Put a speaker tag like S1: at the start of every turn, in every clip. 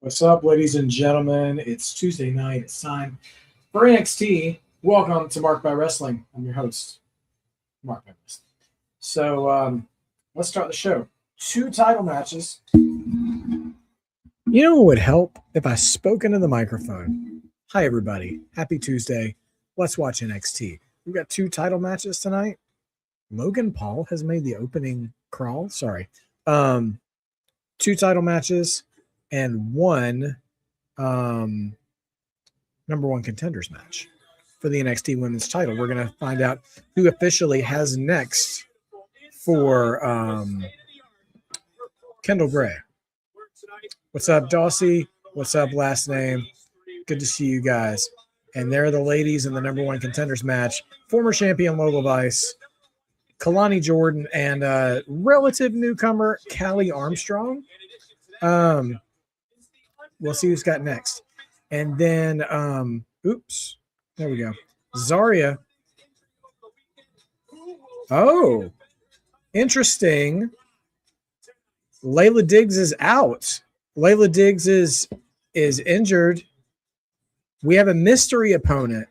S1: What's up, ladies and gentlemen? It's Tuesday night. It's time for NXT. Welcome to Mark by Wrestling. I'm your host, Mark by Wrestling. So let's start the show. 2 title matches. You know what would help if I spoke into the microphone? Hi, everybody. Happy Tuesday. Let's watch NXT. We've got 2 title matches tonight. Logan Paul has made the opening crawl. Sorry. 2 title matches. And 1 number 1 contenders match for the NXT women's title. We're going to find out who officially has next for Kendall Gray. What's up, Dawsey? What's up, last name? Good to see you guys. And there are the ladies in the number 1 contenders match. Former champion Lola Vice, Kelani Jordan, and relative newcomer Callie Armstrong. We'll see who's got next. And then, there we go. Zaria. Oh, interesting. Layla Diggs is out. Layla Diggs is injured. We have a mystery opponent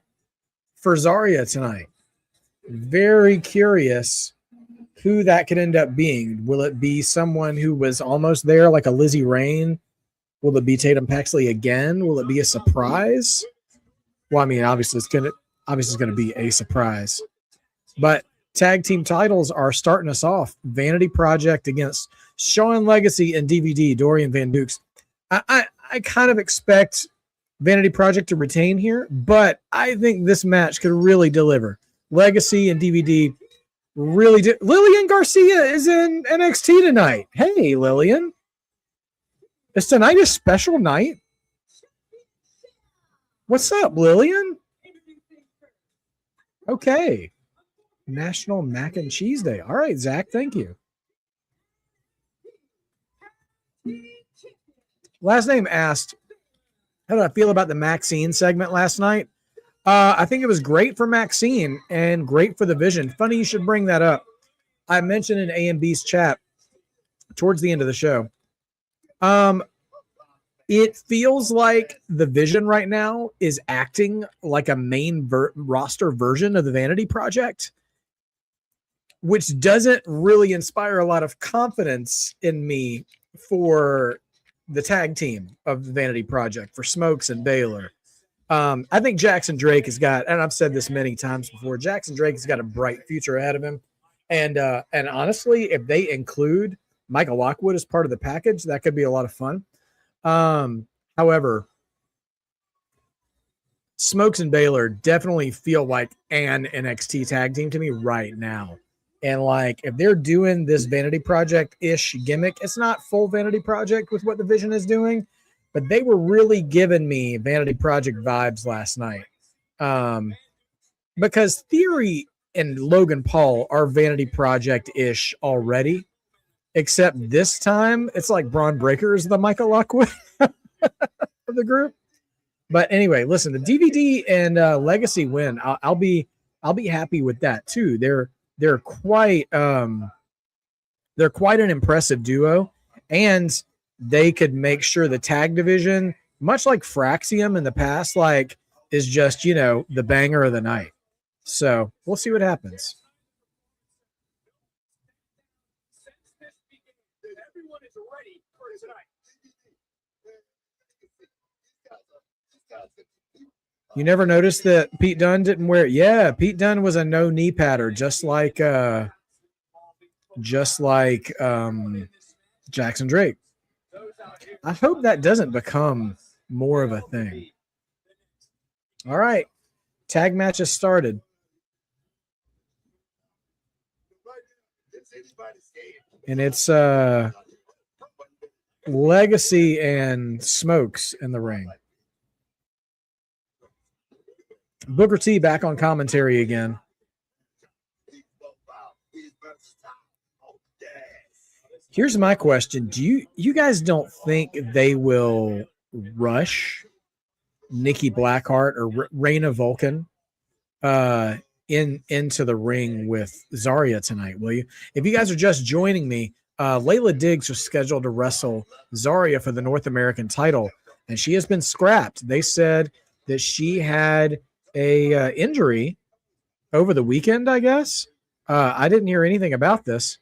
S1: for Zaria tonight. Very curious who that could end up being. Will it be someone who was almost there, like a Lizzie Rain? Will it be Tatum Paxley again? Will it be a surprise? Well, I mean, obviously it's gonna be a surprise. But tag team titles are starting us off. Vanity Project against Shawn Legacy and DVD, Dorian Van Dukes. I kind of expect Vanity Project to retain here, but I think this match could really deliver. Legacy and DVD really did. Lillian Garcia is in NXT tonight. Hey, Lillian. Is tonight a special night? What's up, Lillian? Okay. National Mac and Cheese Day. All right, Zach, thank you. Last name asked, how did I feel about the Maxine segment last night? I think it was great for Maxine and great for the Vision. Funny you should bring that up. I mentioned in A&B's chat towards the end of the show. It feels like the Vision right now is acting like a main roster version of the Vanity Project, which doesn't really inspire a lot of confidence in me for the tag team of the Vanity Project, for Smokes and Baylor. I think Jackson Drake has got, and I've said this many times before, Jackson Drake has got a bright future ahead of him. And honestly, if they include Michael Lockwood as part of the package, that could be a lot of fun. However, Smokes and Baylor definitely feel like an NXT tag team to me right now. And like, if they're doing this Vanity Project-ish gimmick, it's not full Vanity Project with what the Vision is doing, but they were really giving me Vanity Project vibes last night. Because Theory and Logan Paul are Vanity Project-ish already. Except this time, it's like Braun Breaker is the Michael Lockwood of the group. But anyway, listen, the DVD and Legacy win. I'll be happy with that too. They're quite an impressive duo, and they could make sure the tag division, much like Fraxium in the past, like is just the banger of the night. So we'll see what happens. You never noticed that Pete Dunne didn't wear it? Yeah, Pete Dunne was a no knee patter, just like Jackson Drake. I hope that doesn't become more of a thing. All right, tag match has started. And it's Legacy and Smokes in the ring. Booker T back on commentary again. Here's my question. Do you guys don't think they will rush Nikki Blackheart or Raina Vulcan into the ring with Zaria tonight, will you? If you guys are just joining me, Layla Diggs was scheduled to wrestle Zaria for the North American title and she has been scrapped. They said that she had a injury over the weekend, I guess. I didn't hear anything about this.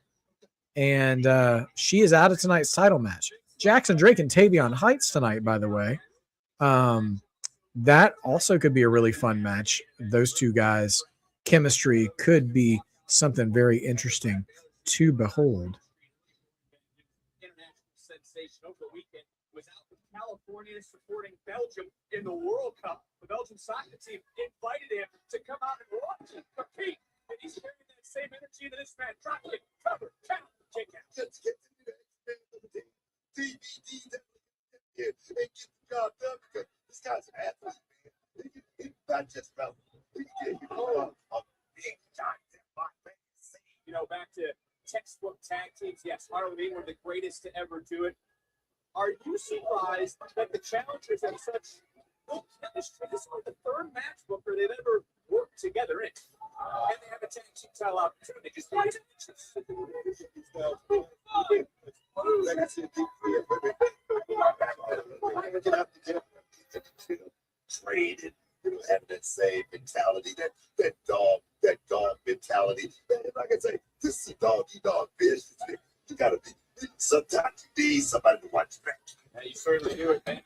S1: And she is out of tonight's title match. Jackson Drake and Tavion Heights tonight, by the way. That also could be a really fun match. Those two guys' chemistry could be something very interesting to behold.
S2: International sensation over the weekend was out with California supporting Belgium in the World Cup. The Belgian soccer team invited him to come out and watch and compete. And he's carrying that same energy that this man. Drop kick, cover, count, kick out.
S3: Let's get to the DVD and get the job done because this guy's an athlete, man. He's not just about he can get a big giant man.
S2: You know, back to textbook tag teams. Yes, Harley being one of the greatest to ever do it. Are you surprised that the challengers have such good chemistry? This is like the third match booker they've ever worked together in. And they have a tag team title opportunity. Just like
S3: traded, having that same mentality, that dog mentality. Like I say, this is a dog business. You gotta be. Sometimes you need somebody to watch back.
S2: Yeah, you certainly do it, man.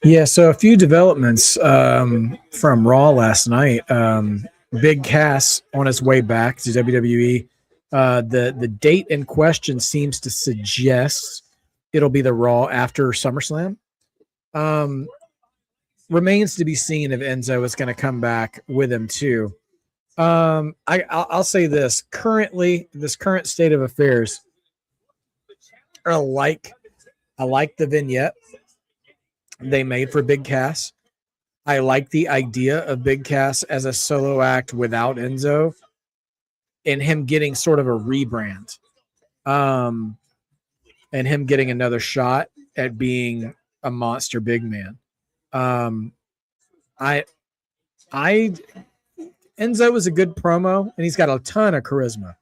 S1: Yeah, so a few developments from Raw last night. Big Cass on his way back to WWE. The date in question seems to suggest it'll be the Raw after SummerSlam. Remains to be seen if Enzo is going to come back with him too. I'll say this: currently, this current state of affairs, I like the vignette they made for Big Cass. I like the idea of Big Cass as a solo act without Enzo and him getting sort of a rebrand. And him getting another shot at being a monster big man. Enzo is a good promo and he's got a ton of charisma,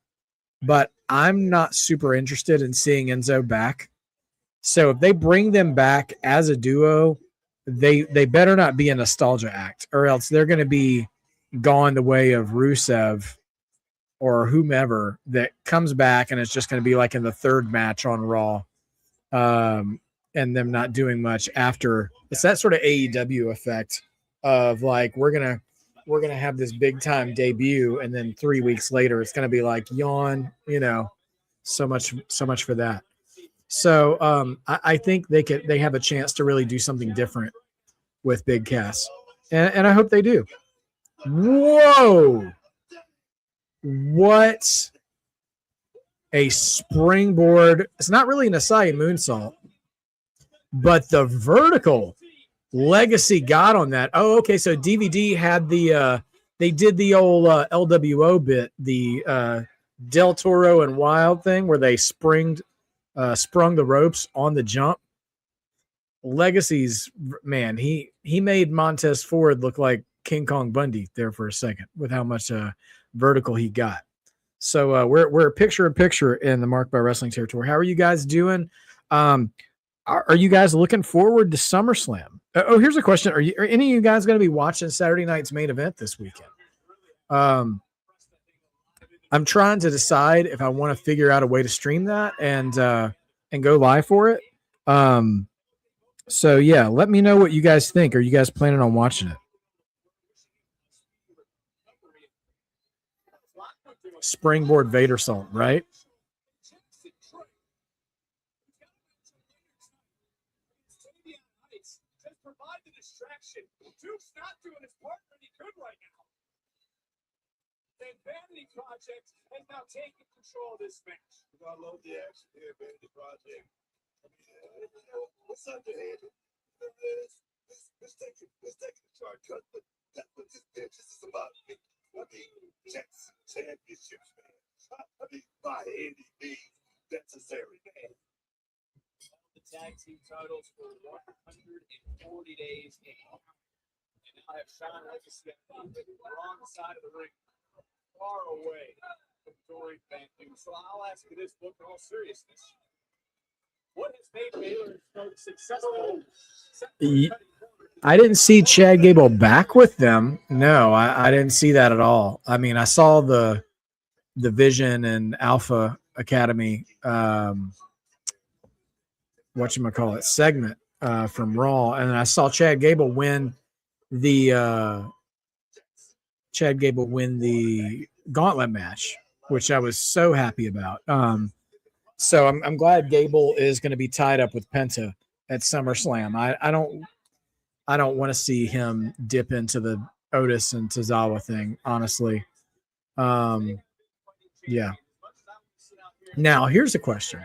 S1: but I'm not super interested in seeing Enzo back. So if they bring them back as a duo, they better not be a nostalgia act, or else they're going to be gone the way of Rusev or whomever that comes back, and it's just going to be like in the third match on Raw, and them not doing much after. It's that sort of AEW effect of like we're gonna have this big time debut, and then 3 weeks later it's going to be like yawn, so much for that. So I think they have a chance to really do something different with Big Cass, and I hope they do. Whoa! What a springboard! It's not really an Asai moonsault, but the vertical Legacy got on that. Oh, okay. So DVD had they did the old LWO bit, the Del Toro and Wild thing where they sprung the ropes on the jump. Legacy's man, he made Montez Ford look like King Kong Bundy there for a second with how much vertical he got. So we're picture in picture in the Marked by Wrestling territory. How are you guys doing? Are you guys looking forward to SummerSlam? Here's a question: Are any of you guys going to be watching Saturday night's main event this weekend? I'm trying to decide if I want to figure out a way to stream that and go live for it. So yeah, let me know what you guys think. Are you guys planning on watching it? Springboard Vader salt, right?
S2: Duke's not doing his part when he could right now. The Vanity Project has now taken control of this match.
S3: I love the action here, Vanity Project. What's underhanded? Let's take the shortcut, but that's what this business is about. I mean, Jackson championships, man. I mean, by any means necessary, man.
S2: The tag team titles for 140 days in. And now I have Sean Legacy on the wrong side of the ring, far away from Dorian. So I'll ask you this, book in all seriousness. What has made Baylor so successful?
S1: I didn't see Chad Gable back with them. No, I didn't see that at all. I mean, I saw the Vision and Alpha Academy whatchamacallit segment from Raw, and I saw Chad Gable win the gauntlet match, which I was so happy about. So I'm glad Gable is going to be tied up with Penta at SummerSlam. I don't want to see him dip into the Otis and Tozawa thing, honestly. Yeah. Now here's a question: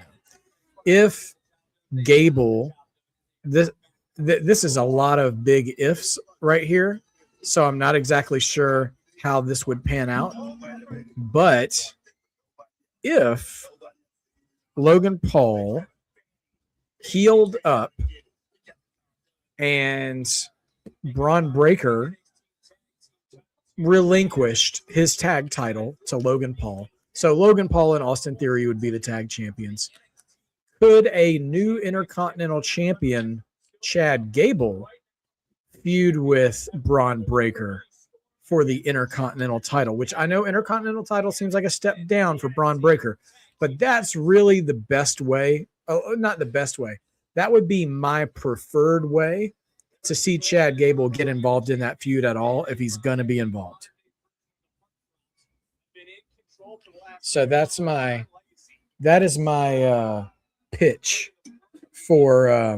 S1: if Gable, this is a lot of big ifs right here, so I'm not exactly sure how this would pan out. But if Logan Paul healed up and Braun Breaker relinquished his tag title to Logan Paul, so Logan Paul and Austin Theory would be the tag champions. Could a new Intercontinental Champion, Chad Gable, feud with Braun Breaker for the Intercontinental title? Which I know Intercontinental title seems like a step down for Braun Breaker, but that's really the best way. Oh, not the best way. That would be my preferred way to see Chad Gable get involved in that feud at all if he's going to be involved. So that is my pitch for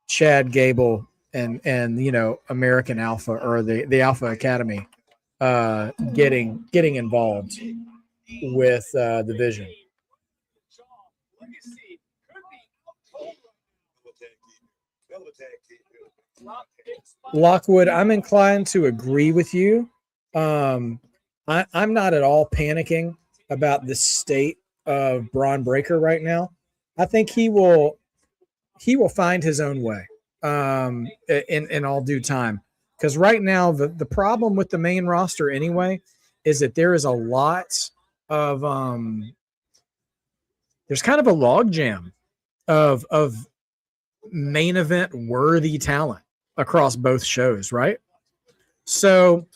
S1: Chad Gable and American Alpha, or the Alpha Academy getting involved with the Vision. Lockwood, I'm inclined to agree with you. I'm not at all panicking about the state of Braun Breaker right now. I think he will find his own way in all due time. Because right now, the problem with the main roster anyway is that there is a lot of there's kind of a logjam of main event worthy talent across both shows, right? So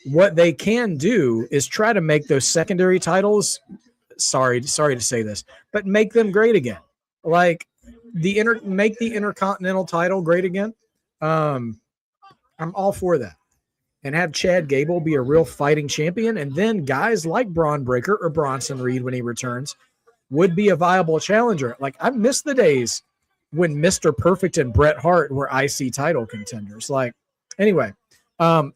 S1: what they can do is try to make those secondary titles, sorry to say this, but make them great again. Like make the Intercontinental title great again. I'm all for that. And have Chad Gable be a real fighting champion. And then guys like Braun Breaker or Bronson Reed, when he returns, would be a viable challenger. Like, I miss the days when Mr. Perfect and Bret Hart were IC title contenders. Like, anyway,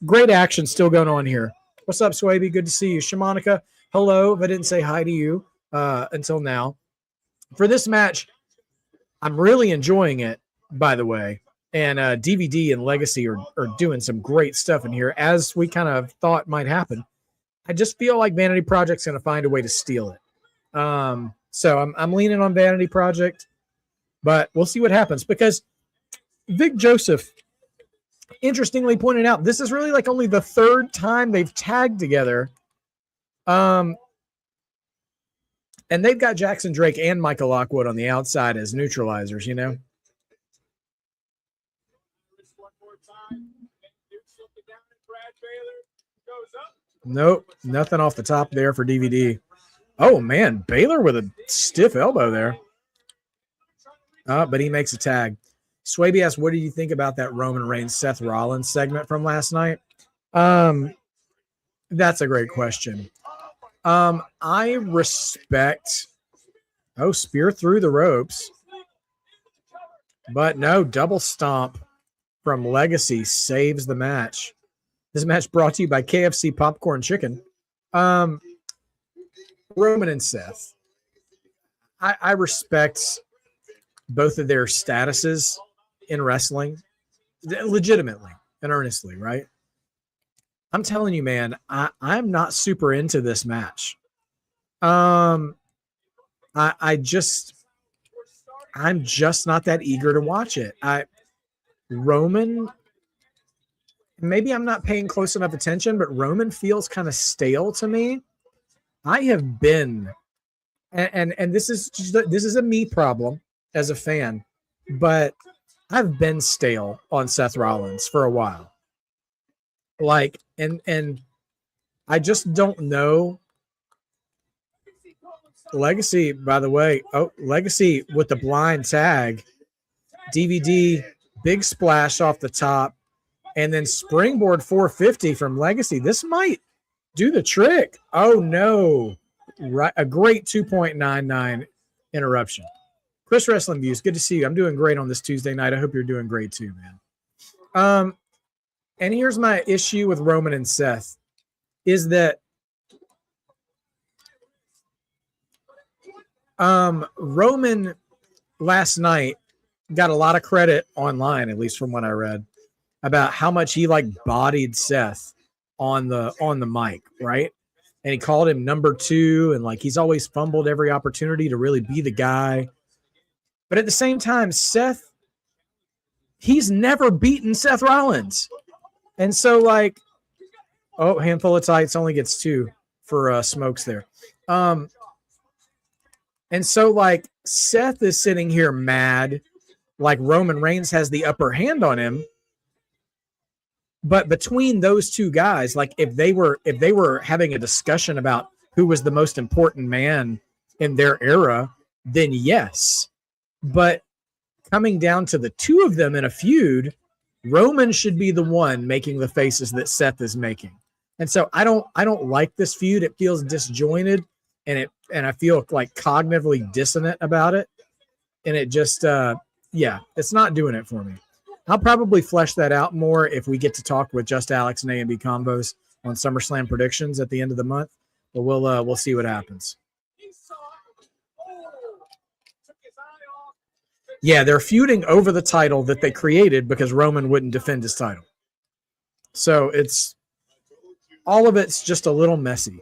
S1: great action still going on here. What's up, Swaby? Good to see you. Shamanica, hello. If I didn't say hi to you until now. For this match, I'm really enjoying it, by the way. And DVD and Legacy are doing some great stuff in here, as we kind of thought might happen. I just feel like Vanity Project's going to find a way to steal it. So I'm leaning on Vanity Project, but we'll see what happens, because Vic Joseph, interestingly pointed out, this is really like only the third time they've tagged together. And they've got Jackson Drake and Michael Lockwood on the outside as neutralizers, you know? Nope, nothing off the top there for DVD. Oh, man, Baylor with a stiff elbow there. But he makes a tag. Swaby asks, what do you think about that Roman Reigns Seth Rollins segment from last night? That's a great question. I respect... Oh, spear through the ropes. But no, double stomp from Legacy saves the match. This match brought to you by KFC Popcorn Chicken. Roman and Seth. I respect both of their statuses in wrestling, legitimately and earnestly, right? I'm telling you, man, I'm not super into this match. I'm just not that eager to watch it. Roman, maybe I'm not paying close enough attention, but Roman feels kind of stale to me. I have been and this is a me problem as a fan, but I've been stale on Seth Rollins for a while. Like, and I just don't know. Legacy, by the way. Oh, Legacy with the blind tag. DVD, big splash off the top, and then springboard 450 from Legacy. This might do the trick. Oh, no. Right, a great 2.99 interruption. Chris Wrestling Views, good to see you. I'm doing great on this Tuesday night. I hope you're doing great too, man. And here's my issue with Roman and Seth is that Roman last night got a lot of credit online, at least from what I read, about how much he like bodied Seth on the mic, right? And he called him number 2, and like he's always fumbled every opportunity to really be the guy. But at the same time, Seth, he's never beaten Seth Rollins. And so, like, oh, handful of tights, only gets 2 for smokes there. And so, like, Seth is sitting here mad, like Roman Reigns has the upper hand on him. But between those two guys, like if they were having a discussion about who was the most important man in their era, then yes. But coming down to the two of them in a feud, Roman should be the one making the faces that Seth is making. And so I don't like this feud. It feels disjointed and I feel like cognitively dissonant about it. And it just it's not doing it for me. I'll probably flesh that out more if we get to talk with Just Alex and A&B Combos on SummerSlam predictions at the end of the month. But we'll see what happens. Yeah, they're feuding over the title that they created because Roman wouldn't defend his title. So it's all of it's just a little messy.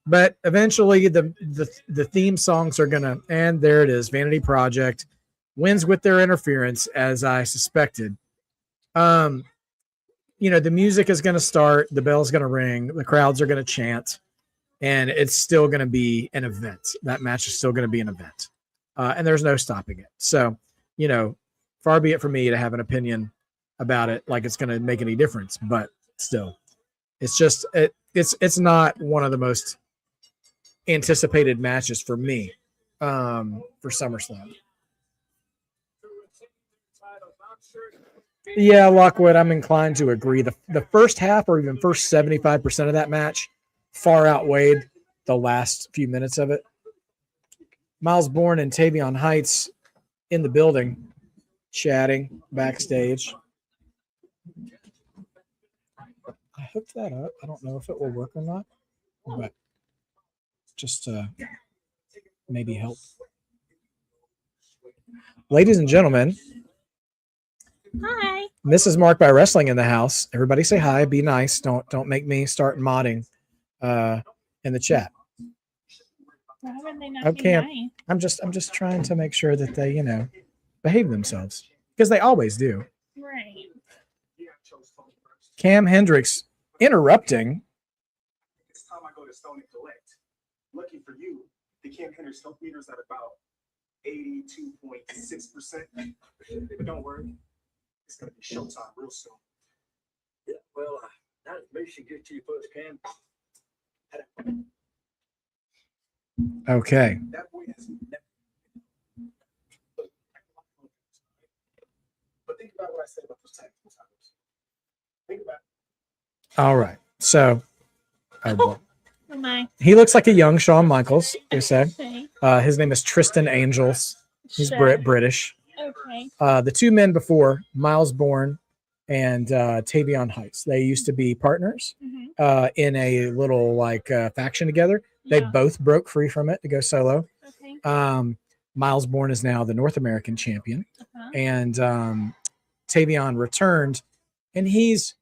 S1: But eventually the theme songs are gonna, and there it is, Vanity Project wins with their interference, as I suspected. The music is going to start, the bell's going to ring, the crowds are going to chant, and it's still going to be an event. That match is still going to be an event, and there's no stopping it. So, far be it from me to have an opinion about it, like it's going to make any difference. But still, it's just it's not one of the most anticipated matches for me for SummerSlam. Yeah, Lockwood, I'm inclined to agree. The first half or even first 75% of that match far outweighed the last few minutes of it. Miles Bourne and Tavion Heights in the building, chatting backstage. I hooked that up. I don't know if it will work or not, but just maybe help. Ladies and gentlemen,
S4: hi.
S1: Mrs. Mark by Wrestling in the house. Everybody say hi. Be nice. Don't make me start modding in the chat.
S4: Why would they not
S1: Okay,
S4: be
S1: I'm just trying to make sure that they behave themselves because they always do.
S4: nice? Right.
S1: Cam Hendricks interrupting.
S5: It's time I go to Stone and collect. Lucky for you, the Cam Hendricks health meter is at about 82.6%. But don't worry, it's going to be showtime real soon.
S3: Yeah, well, that maybe should get to you first, Cam.
S1: Okay.
S5: That boy has never. But think about what I said about those tag team titles. Think about it.
S1: All right. So, oh boy.
S4: Oh my.
S1: He looks like a young Shawn Michaels, they said.
S4: Okay.
S1: His name is Tristan Angels. He's
S4: Sure.
S1: British.
S4: Okay.
S1: The two men before, Miles Bourne and Tavion Heights, they used to be partners
S4: Mm-hmm.
S1: in a little faction together. They
S4: Yeah.
S1: both broke free from it to go solo.
S4: Okay.
S1: Miles Bourne is now the North American champion,
S4: Uh-huh.
S1: and Tavion returned, and he's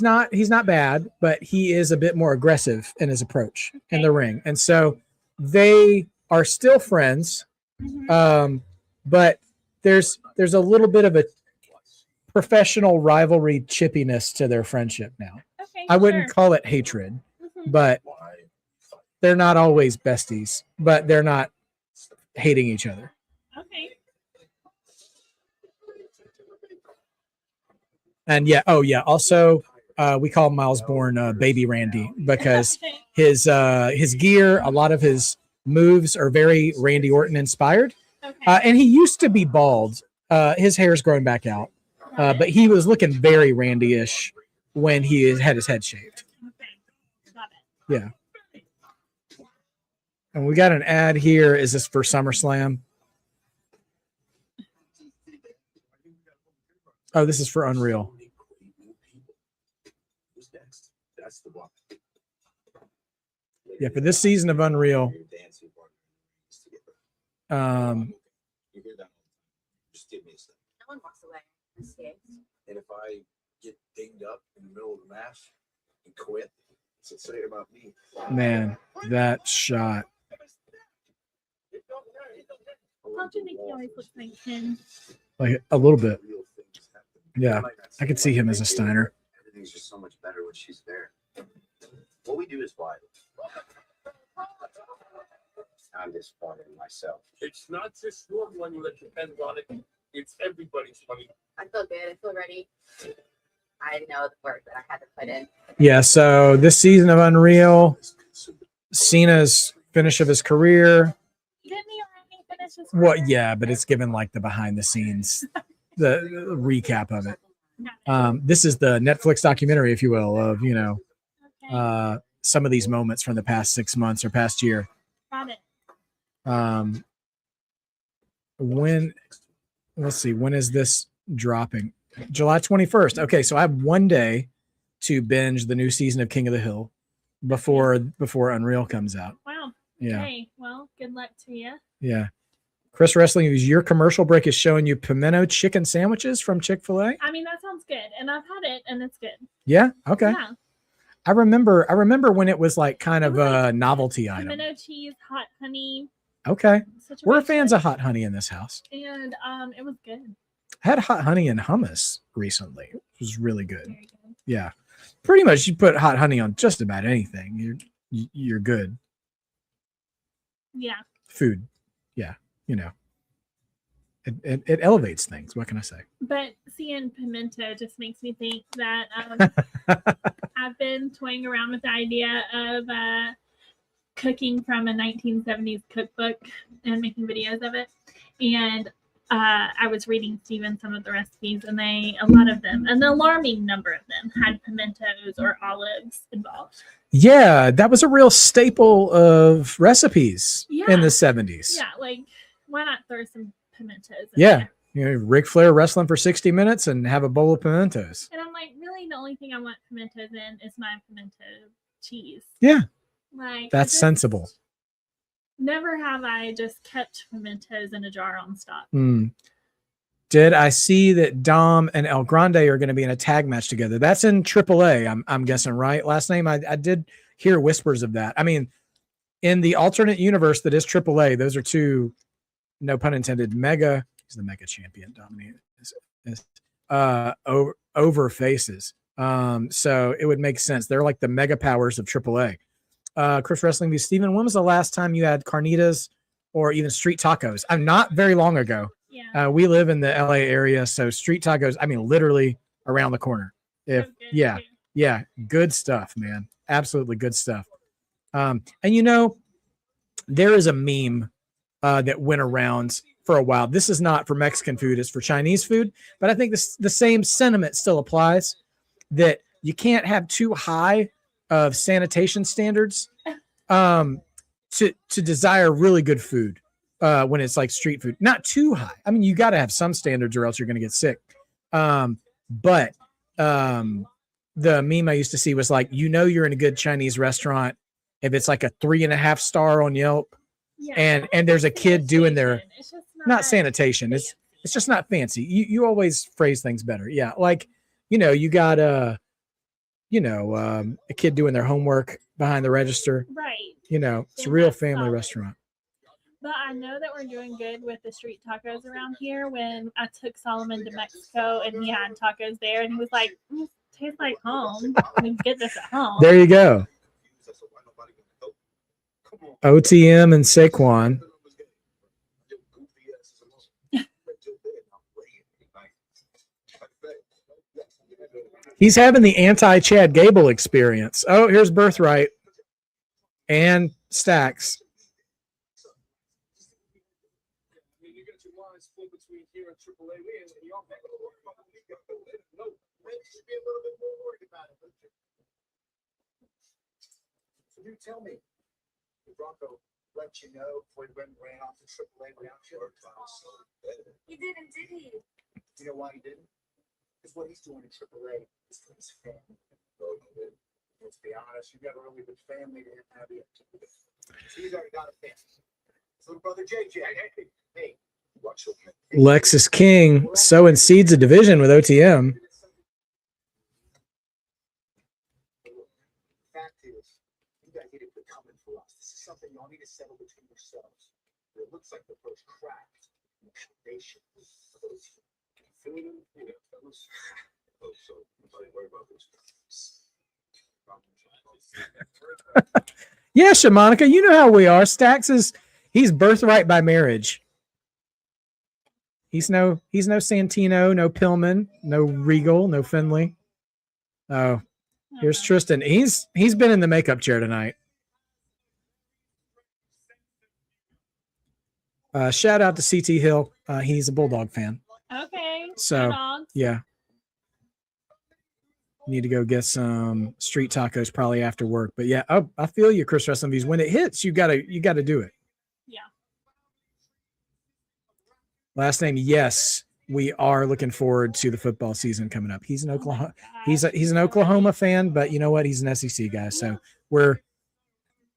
S1: not bad, but he is a bit more aggressive in his approach in the ring, and so they are still friends.
S4: Mhm.
S1: But there's a little bit of a professional rivalry chippiness to their friendship now.
S4: Okay.
S1: I wouldn't
S4: sure.
S1: call it hatred,
S4: Mhm.
S1: but they're not always besties, but they're not hating each other.
S4: Okay.
S1: And yeah, oh yeah. Also, we call Miles Bourne Baby Randy because his gear, a lot of his moves are very Randy Orton inspired.
S4: Okay.
S1: And he used to be bald. His hair's growing back out, but he was looking very Randy-ish when he had his head shaved.
S4: Okay. Got it.
S1: Yeah. And we got an ad here. Is this for SummerSlam? Oh, this is for Unreal.
S3: Who's next? That's the one.
S1: Yeah, for this season of Unreal.
S3: You hear that? Just give me a second.
S6: No one walks away. Escapes.
S3: And if I get dinged up in the middle of the match and quit, so say it about me.
S1: Man, that shot.
S4: Don't you think he always looks like him?
S1: Like a little bit.
S3: Real things happen.
S1: Yeah, I could see him as a Steiner.
S7: Everything's just so much better when she's there. What we do is vital. I'm disappointed in myself.
S2: It's not just your money that depends on it. It's everybody's money.
S6: I feel good. I feel ready. I know the work that I had to put in.
S1: Yeah, so this season of Unreal, Cena's finish of his career.
S4: Didn't he already finish his
S1: What?
S4: career?
S1: Yeah, but it's given like the behind the scenes, the recap of it.
S4: Got it.
S1: This is the Netflix documentary, if you will, of
S4: Okay.
S1: some of these moments from the past 6 months or past year.
S4: Got it.
S1: When let's see, when is this dropping? July 21st. Okay, so I have one day to binge the new season of King of the Hill before Unreal comes out.
S4: Wow.
S1: Yeah.
S4: Okay. Well, good luck to you.
S1: Yeah. Chris Wrestling, your commercial break is showing you pimento chicken sandwiches from Chick-fil-A.
S4: I mean, that sounds good, and I've had it, and it's good.
S1: Yeah. Okay.
S4: Yeah.
S1: I remember when it was like kind of a novelty item.
S4: Pimento cheese, hot honey.
S1: Okay. We're
S4: situation.
S1: fans of hot honey in this house.
S4: And it was good.
S1: I had hot honey and hummus recently. It was really good.
S4: Very good.
S1: Yeah. Pretty much you put hot honey on just about anything. You're good.
S4: Yeah.
S1: Food. Yeah. It elevates things. What can I say?
S4: But seeing pimento just makes me think that I've been toying around with the idea of cooking from a 1970s cookbook and making videos of it. And I was reading Steven some of the recipes, and a lot of them, an alarming number of them, had pimentos or olives involved.
S1: Yeah, that was a real staple of recipes in the 70s.
S4: Yeah, like why not throw some pimentos in
S1: Yeah.
S4: there?
S1: Ric Flair wrestling for 60 minutes and have a bowl of pimentos.
S4: And I'm like, really, the only thing I want pimentos in is my pimento cheese.
S1: Yeah.
S4: Like
S1: That's
S4: I just
S1: sensible.
S4: Never have I just kept pimentos in a jar on stock.
S1: Did I see that Dom and El Grande are going to be in a tag match together? That's in AAA, I'm guessing, right? Last name, I did hear whispers of that. I mean, in the alternate universe that is AAA, those are two, no pun intended, mega. He's the mega champion. Dominic is over faces. So it would make sense. They're like the mega powers of AAA. Chris Wrestling v. Steven, when was the last time you had carnitas or even street tacos? I'm not very long ago.
S4: Yeah.
S1: We live in the LA area, so street tacos, I mean, literally around the corner. If
S4: So good,
S1: yeah,
S4: too.
S1: yeah, good stuff, man. Absolutely good stuff. And there is a meme that went around for a while. This is not for Mexican food, it's for Chinese food, but I think the same sentiment still applies, that you can't have too high of sanitation standards to desire really good food when it's like street food. Not too high. I mean, you got to have some standards or else you're going to get sick. But the meme I used to see was like, you're in a good Chinese restaurant if it's like a 3.5 star on Yelp,
S4: Yeah.
S1: and there's a kid doing their
S4: It's just
S1: not sanitation. It's just not fancy. You always phrase things better. Yeah, like you got a kid doing their homework behind the register.
S4: right.
S1: It's a
S4: And
S1: real
S4: that's
S1: family
S4: solid.
S1: restaurant.
S4: But I know that we're doing good with the street tacos around here. When I took Solomon to Mexico and he had tacos there, and he was like, "This tastes like home. We can get this at home."
S1: There you go. OTM and Saquon. He's having the anti-Chad Gable experience. Oh, here's Birthright and Stacks.
S2: You got your lines split between here and AAA, and y'all have a should be a little bit more worried about it. So you tell me, the Bronco let you know before he ran off to AAA without you?
S6: He didn't, did he?
S2: You know why he didn't? Because what he's doing in AAA is for his family. Let's be honest, you got a really good family to have you. So he's already got a family. His little brother JJ. Hey, watch your
S1: Lexus King sowing seeds of division with OTM.
S2: Fact is, you guys need to quit coming for us. This is something y'all need to settle between yourselves. It looks like the first cracked in the foundation of those food, those. Oh, so nobody worry about those.
S1: Yeah, Shamanica, you know how we are. Stacks he's birthright by marriage. He's no Santino, no Pillman, no Regal, no Finley. Oh, here's Tristan. He's been in the makeup chair tonight. Shout out to CT Hill. He's a Bulldog fan.
S4: Okay.
S1: So
S4: dogs.
S1: yeah. Need to go get some street tacos probably after work. But yeah, I feel you, Chris Wrestling Views. When it hits, you gotta do it.
S4: Yeah.
S1: Last name, yes, we are looking forward to the football season coming up. He's an Oklahoma. He's an Oklahoma fan, but you know what? He's an SEC guy. So we're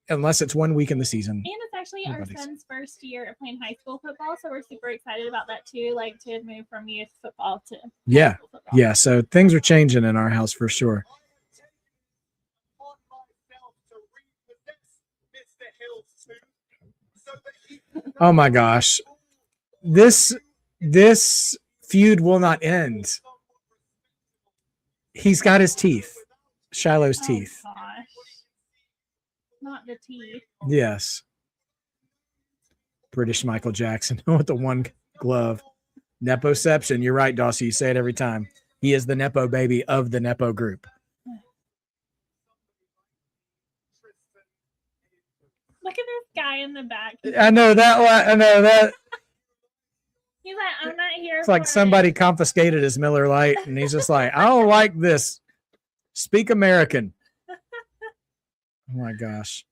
S1: unless it's 1 week in the season.
S4: And it's actually our son's first year of playing high school football, so we're super excited about that too. Like to move from youth football to high school football.
S1: Yeah. So things are changing in our house for sure. Oh my gosh, this feud will not end. He's got his teeth, Shiloh's teeth.
S4: Gosh. Not the teeth.
S1: Yes. British Michael Jackson with the one glove. Nepoception. You're right, Dawson. You say it every time. He is the Nepo baby of the Nepo group.
S4: Look at this guy in the back.
S1: I know that.
S4: He's like, I'm not here.
S1: It's like somebody confiscated his Miller Lite, and he's just like, I don't like this. Speak American. Oh my gosh.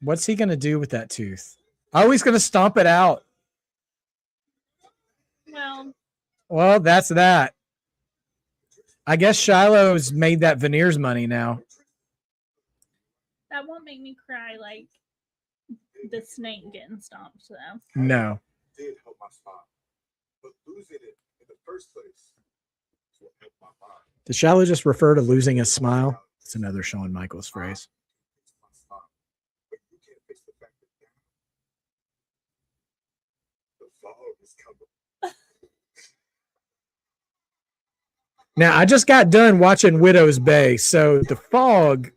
S1: What's he going to do with that tooth? Oh, he's going to stomp it out. Well, that's that. I guess Shiloh's made that veneers money now.
S4: That won't make me cry like the snake getting stomped, though.
S1: No.
S3: Did help my spine, but losing it in the first place is what helped my mind.
S1: Did Shiloh just refer to losing his smile? It's another Shawn Michaels phrase.
S3: But you can't fix the fact that the fog is coming.
S1: Now, I just got done watching Widow's Bay, so the fog.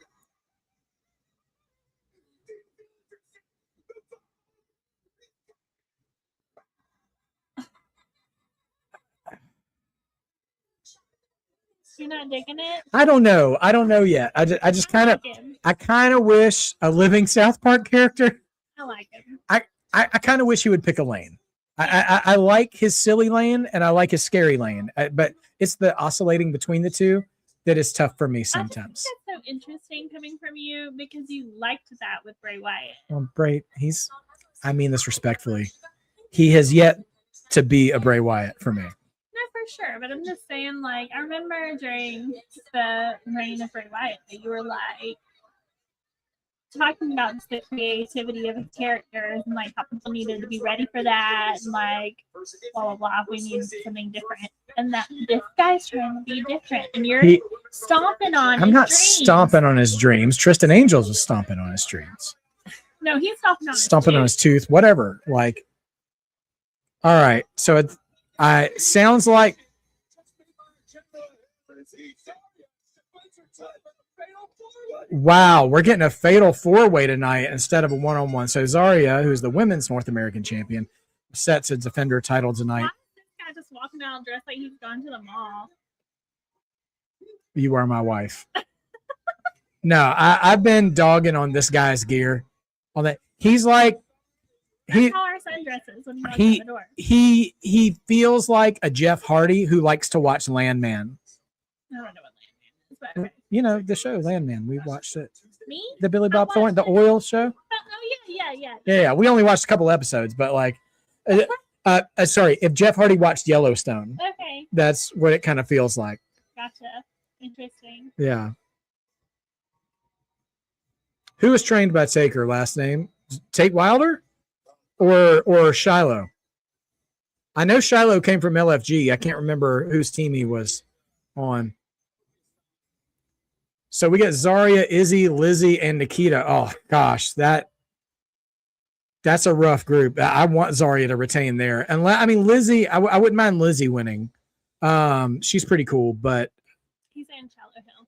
S4: You're not digging it?
S1: I don't know yet. I just kind of wish a living South Park character.
S4: I like him.
S1: I kind of wish he would pick a lane. I like his silly lane and I like his scary lane, but it's the oscillating between the two that is tough for me sometimes.
S4: I think that's so interesting coming from you because you liked that with Bray Wyatt.
S1: Well, Bray, I mean this respectfully. He has yet to be a Bray Wyatt for me.
S4: No, for sure. But I'm just saying, like, I remember during the reign of Bray Wyatt that you were like talking about the creativity of his characters and like how people needed to be ready for that and like blah blah blah. We need something different, and that this guy's trying to be different, and you're stomping on.
S1: I'm not stomping on his dreams. Tristan Angels was stomping on his dreams.
S4: No, he's
S1: stomping on his tooth. Whatever. Like, all right. So it sounds like. Wow, we're getting a fatal 4-way tonight instead of a 1-on-1. So Zaria, who's the women's North American champion, set to defend her title tonight.
S4: Why is this guy just walking out dressed like he's gone to the mall?
S1: You are my wife. No, I've been dogging on this guy's gear. On that, he's like
S4: That's how our son dresses when he walks out the door.
S1: he feels like a Jeff Hardy who likes to watch Landman.
S4: I don't know what Landman is, but okay.
S1: You know the show Landman. We watched it.
S4: Me?
S1: The Billy Bob
S4: watched
S1: Thornton, the
S4: it.
S1: oil show.
S4: Oh yeah.
S1: Yeah. We only watched a couple episodes, but like, sorry, if Jeff Hardy watched Yellowstone,
S4: Okay,
S1: that's what it kind of feels like.
S4: gotcha. Interesting.
S1: Yeah. Who was trained by Taker? Last name Tate Wilder, or Shiloh? I know Shiloh came from LFG. I can't remember whose team he was on. So we got Zaria, Izzy, Lizzie, and Nikita. Oh gosh, that's a rough group. I want Zaria to retain there. And I mean Lizzie, I wouldn't mind Lizzie winning. She's pretty cool, but
S4: He's in Shallow Hill.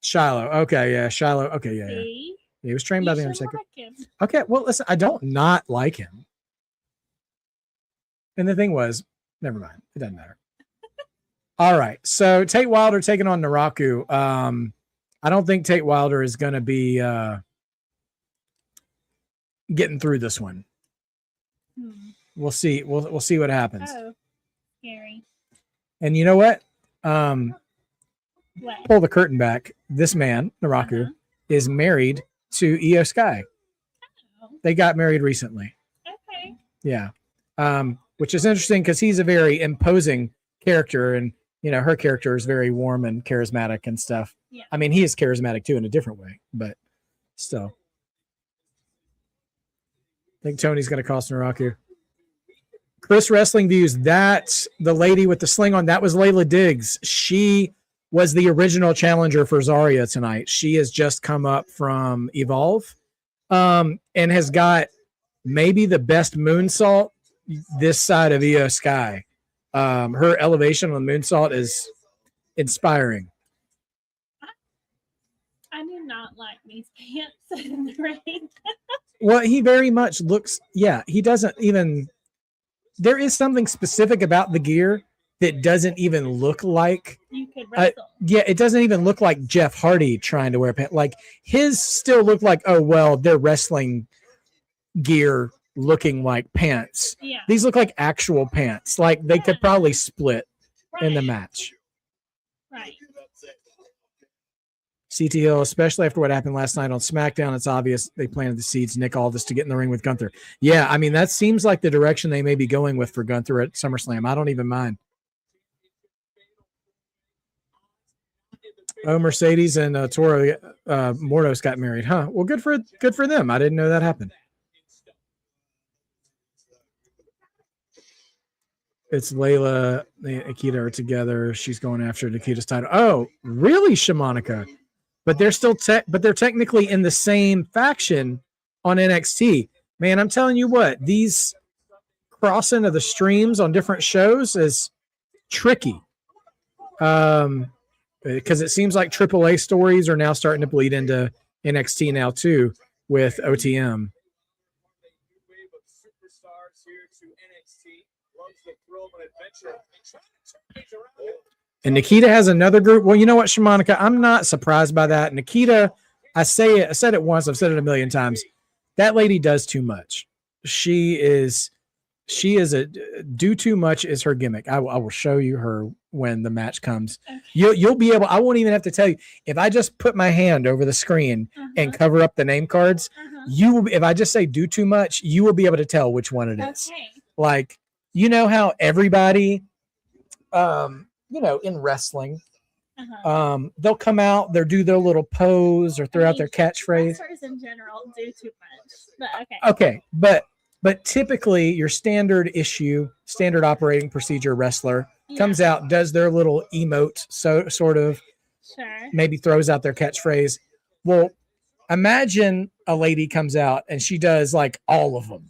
S1: Shiloh. Okay, yeah, Shiloh. Okay, yeah.
S4: See?
S1: He was trained by
S4: You
S1: the
S4: should
S1: Undertaker.
S4: like him.
S1: Okay, well, listen, I don't not like him. And the thing was, never mind. It doesn't matter. All right. So Tate Wilder taking on Naraku. I don't think Tate Wilder is going to be getting through this one. We'll see. We'll see what happens.
S4: Oh, scary.
S1: And you know what?
S4: What?
S1: Pull the curtain back. This man, Naraku, is married to Io Sky.
S4: Oh,
S1: They got married recently.
S4: okay.
S1: Yeah. Which is interesting because he's a very imposing character, and you know, her character is very warm and charismatic and stuff.
S4: Yeah.
S1: I mean, he is charismatic too in a different way, but still. I think Tony's going to cost Naraku. Chris Wrestling Views, that's the lady with the sling on. That was Layla Diggs. She was the original challenger for Zaria tonight. She has just come up from Evolve and has got maybe the best moonsault this side of Io Sky. Her elevation on moonsault is inspiring.
S4: I do not like these pants in the rain.
S1: Well, he very much looks, he doesn't even, there is something specific about the gear that doesn't even look like,
S4: You could wrestle.
S1: it doesn't even look like Jeff Hardy trying to wear pants. Like his still look like, oh, well, they're wrestling gear looking like pants.
S4: Yeah.
S1: These look like actual pants. Like they could probably split in the
S4: Right.
S1: match.
S4: Right.
S1: CT Hill, especially after what happened last night on SmackDown, it's obvious they planted the seeds, Nick Aldis, to get in the ring with Gunther. Yeah, I mean, that seems like the direction they may be going with for Gunther at SummerSlam. I don't even mind. Oh, Mercedes and Toro Mordos got married, huh? Well, good for them. I didn't know that happened. It's Layla and Nikita are together. She's going after Nikita's title. Oh, really, Shamanica? But they're still they're technically in the same faction on NXT. Man, I'm telling you what, these crossing of the streams on different shows is tricky. Because it seems like AAA stories are now starting to bleed into NXT now too with OTM. And Nikita has another group. Well, you know what, Shamanica? I'm not surprised by that. Nikita, I said it once, I've said it a million times. That lady does too much. She is do too much is her gimmick. I will show you her when the match comes.
S4: Okay.
S1: You'll be able, I won't even have to tell you. If I just put my hand over the screen and cover up the name cards, if I just say do too much, you will be able to tell which one it is.
S4: Okay.
S1: Like, you know how everybody in wrestling, they'll come out, they'll do their little pose or throw out their catchphrase.
S4: Wrestlers in general do too much. But okay.
S1: Okay, but typically your standard operating procedure wrestler comes out, does their little emote, so sort of
S4: Sure.
S1: maybe throws out their catchphrase. Well, imagine a lady comes out and she does like all of them.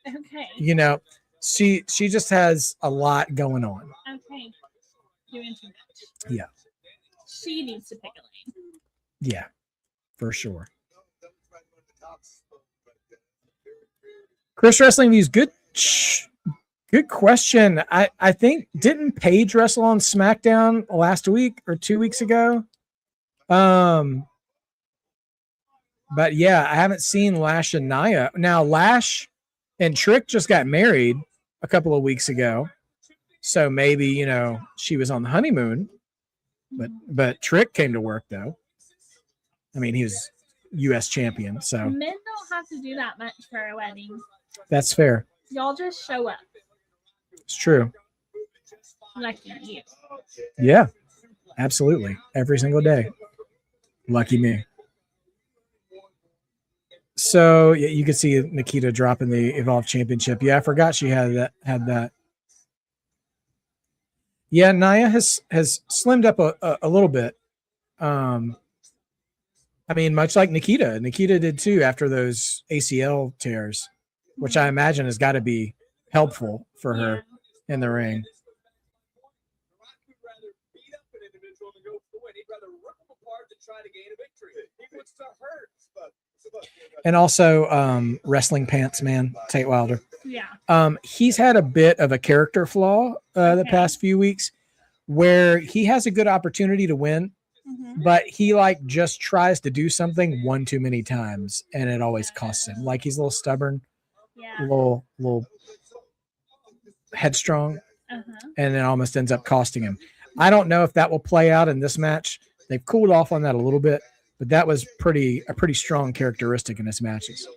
S4: Okay.
S1: You know, she just has a lot going on.
S4: Okay. Doing too much.
S1: Yeah.
S4: She needs to pick a lane.
S1: Yeah, for sure. Chris Wrestling Views, good question. I think, didn't Paige wrestle on SmackDown last week or 2 weeks ago? But yeah, I haven't seen Lash and Nia. Now, Lash and Trick just got married a couple of weeks ago. So maybe, you know, she was on the honeymoon. But Trick came to work, though. I mean, he was U.S. champion. So
S4: Men don't have to do that much for a wedding.
S1: That's fair.
S4: Y'all just show up.
S1: It's true.
S4: Lucky you.
S1: Yeah, absolutely. Every single day. Lucky me. So yeah, you can see Nikita dropping the Evolve Championship. Yeah, I forgot she had that. Yeah, Nia has slimmed up a little bit. I mean, much like Nikita. Nikita did too after those ACL tears, which I imagine has got to be helpful for her in the ring. And also wrestling pants man, Tate Wilder.
S4: Yeah.
S1: He's had a bit of a character flaw the past few weeks where he has a good opportunity to win, but he like just tries to do something one too many times and it always costs him. Like he's a little stubborn, a little headstrong, and it almost ends up costing him. I don't know if that will play out in this match. They've cooled off on that a little bit, but that was a pretty strong characteristic in his matches.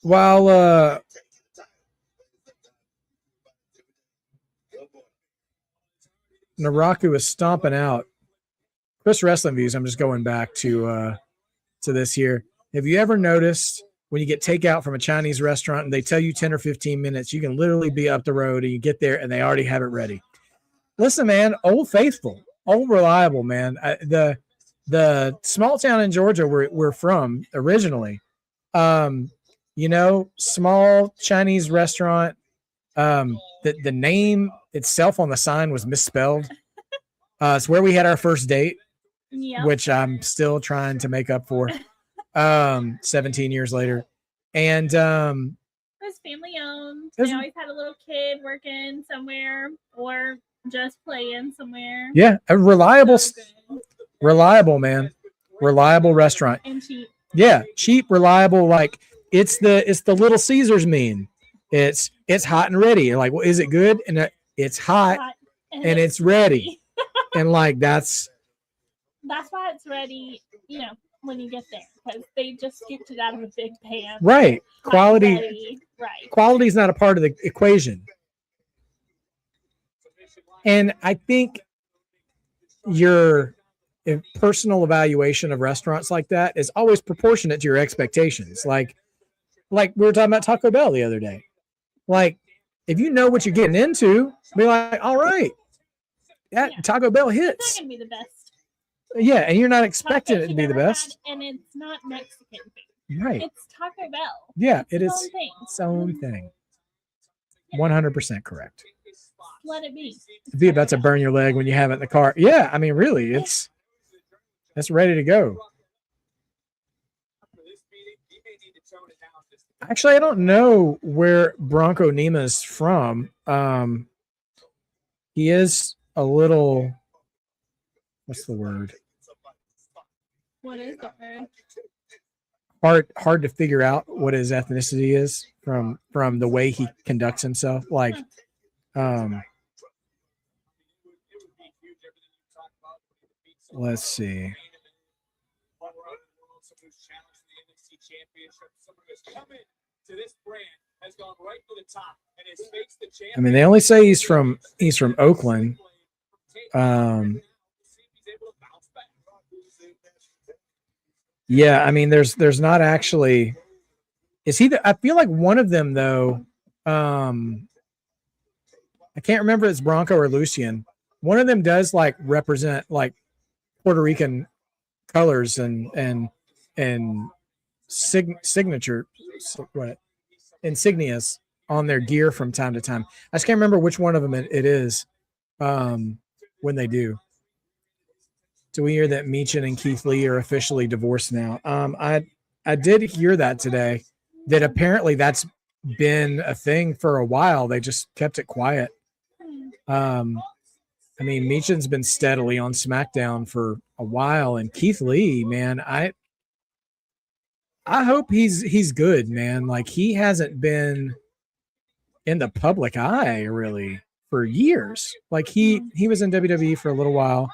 S1: While Naraku is stomping out Chris Wrestling Views, I'm just going back to this here. Have you ever noticed when you get takeout from a Chinese restaurant and they tell you 10 or 15 minutes, you can literally be up the road and you get there and they already have it ready? Listen, man, Old Faithful, Old Reliable, man. The small town in Georgia we're from originally, you know, small Chinese restaurant. The name itself on the sign was misspelled. It's where we had our first date, which I'm still trying to make up for 17 years later. And it
S4: was family owned. They always had a little kid working somewhere or just playing somewhere.
S1: Yeah, a reliable, man. Reliable restaurant.
S4: And cheap.
S1: Yeah, cheap, reliable. Like it's the Little Caesars mean. It's hot and ready. You're like, well, is it good? And it's hot and it's ready. And like that's
S4: why it's ready, you know, when you get there, because they just scooped it out of a big pan.
S1: Right. Quality.
S4: Right.
S1: Quality is not a part of the equation. And I think your personal evaluation of restaurants like that is always proportionate to your expectations. Like we were talking about Taco Bell the other day. Like, if you know what you're getting into, be like, all right, Taco Bell hits.
S4: It's not going to be the best.
S1: Yeah, and you're not expecting it to be the best.
S4: And it's not Mexican food.
S1: Right.
S4: It's Taco Bell.
S1: Yeah,
S4: it's
S1: its own thing. 100% correct.
S4: Let it be.
S1: It'd be about to burn your leg when you have it in the car. Yeah, I mean, really, it's ready to go. Actually, I don't know where Bronco Nima's from. He is a little, what's the word?
S4: What is the word?
S1: Hard to figure out what his ethnicity is from the way he conducts himself. Like, let's see. I mean, they only say he's from Oakland. Yeah, I mean, there's not actually. Is he? I feel like one of them though. I can't remember if it's Bronco or Lucian. One of them does like represent like Puerto Rican colors and signature insignias on their gear from time to time. I just can't remember which one of them it is. when they do. Do we hear that Meechin and Keith Lee are officially divorced now? I did hear that today, that apparently that's been a thing for a while. They just kept it quiet. I mean, Meechin's been steadily on SmackDown for a while, and Keith Lee, man, I hope he's good, man. Like, he hasn't been in the public eye really for years. Like, he was in WWE for a little while,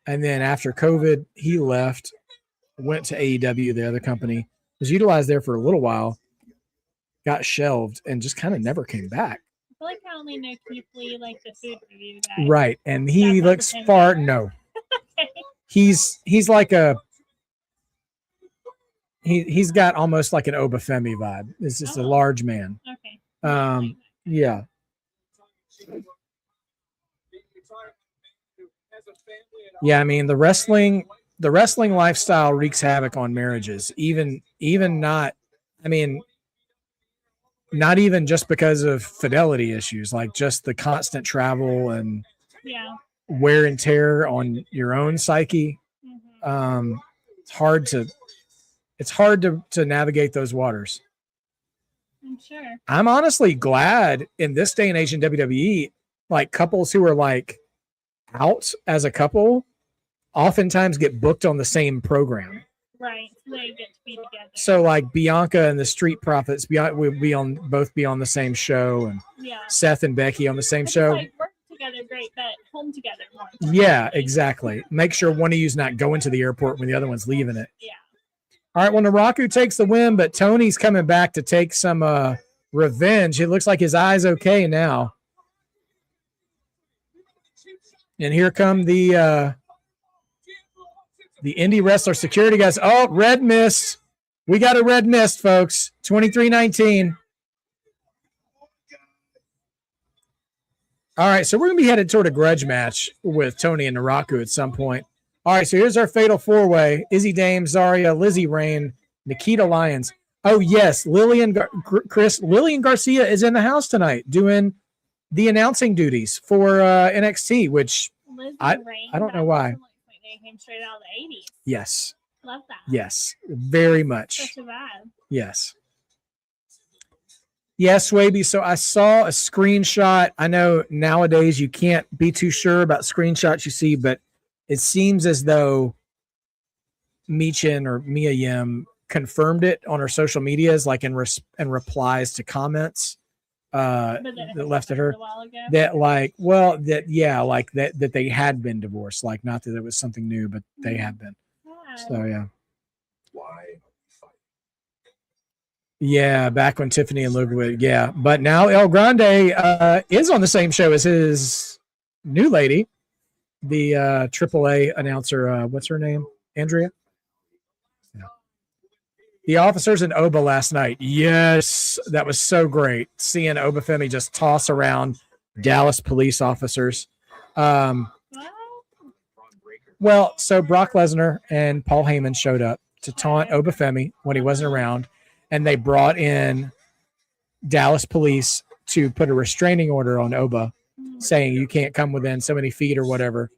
S1: and then after COVID, he left, went to AEW, the other company, was utilized there for a little while, got shelved, and just kind of never came back.
S4: I feel like I only know Keith Lee, like the food review guy.
S1: Right, and he looks
S4: the same
S1: far
S4: guy.
S1: no. He's like a he's got almost like an Obafemi vibe. It's just a large man.
S4: Okay.
S1: Yeah. Yeah, I mean, the wrestling lifestyle wreaks havoc on marriages. Even not, I mean, not even just because of fidelity issues, like just the constant travel and wear and tear on your own psyche. It's hard to navigate those waters.
S4: I'm sure.
S1: I'm honestly glad in this day and age in WWE, like couples who are like out as a couple oftentimes get booked on the same program.
S4: Right. So they get to be together.
S1: So like Bianca and the Street Profits would both be on the same show, and Seth and Becky on the same show.
S4: Like, work together, great, but home together more.
S1: Yeah, exactly. Make sure one of you's not going to the airport when the other one's leaving it.
S4: Yeah.
S1: All right, well, Naraku takes the win, but Tony's coming back to take some revenge. It looks like his eye's okay now. And here come the indie wrestler security guys. Oh, red mist. We got a red mist, folks. 23-19. All right, so we're going to be headed toward a grudge match with Tony and Naraku at some point. All right, so here's our fatal four-way. Izzy Dame, Zaria, Lizzie Rain, Nikita Lyons. Oh, yes, Lillian Garcia is in the house tonight doing the announcing duties for NXT, which I don't know why.
S4: Like they came straight out of the 80s.
S1: Yes.
S4: Love that.
S1: Yes, very much.
S4: Such a vibe.
S1: Yes. Yes, Swaby. So I saw a screenshot. I know nowadays you can't be too sure about screenshots you see, but it seems as though Meechin or Mia Yim confirmed it on her social medias, like in replies to comments that left at her. That like, well, that they had been divorced. Like, not that it was something new, but they had been. So yeah.
S3: Why?
S1: Yeah, back when Tiffany and Luke were, yeah. But now El Grande is on the same show as his new lady, the AAA announcer. What's her name? Andrea? Yeah. The officers in Oba last night. Yes, that was so great. Seeing Obafemi just toss around Dallas police officers. Well, so Brock Lesnar and Paul Heyman showed up to taunt Obafemi when he wasn't around, and they brought in Dallas police to put a restraining order on Oba, saying you can't come within so many feet or whatever.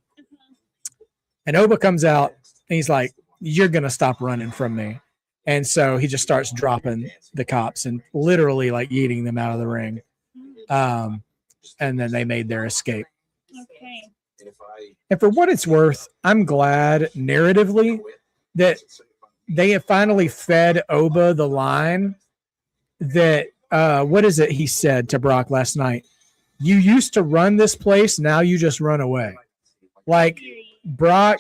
S1: And Oba comes out, and he's like, you're going to stop running from me. And so he just starts dropping the cops and literally like eating them out of the ring. And then they made their escape.
S4: Okay.
S1: And for what it's worth, I'm glad narratively that they have finally fed Oba the line that, what is it he said to Brock last night? You used to run this place, now you just run away. Like, Brock,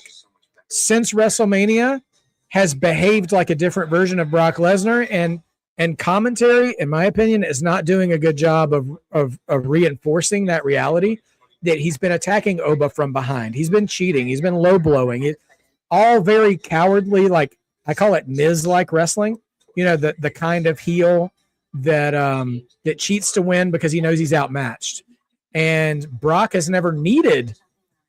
S1: since WrestleMania, has behaved like a different version of Brock Lesnar, and commentary, in my opinion, is not doing a good job of reinforcing that reality that he's been attacking Oba from behind. He's been cheating. He's been low blowing. It all very cowardly, like I call it Miz-like wrestling. You know, the kind of heel that that cheats to win because he knows he's outmatched. And Brock has never needed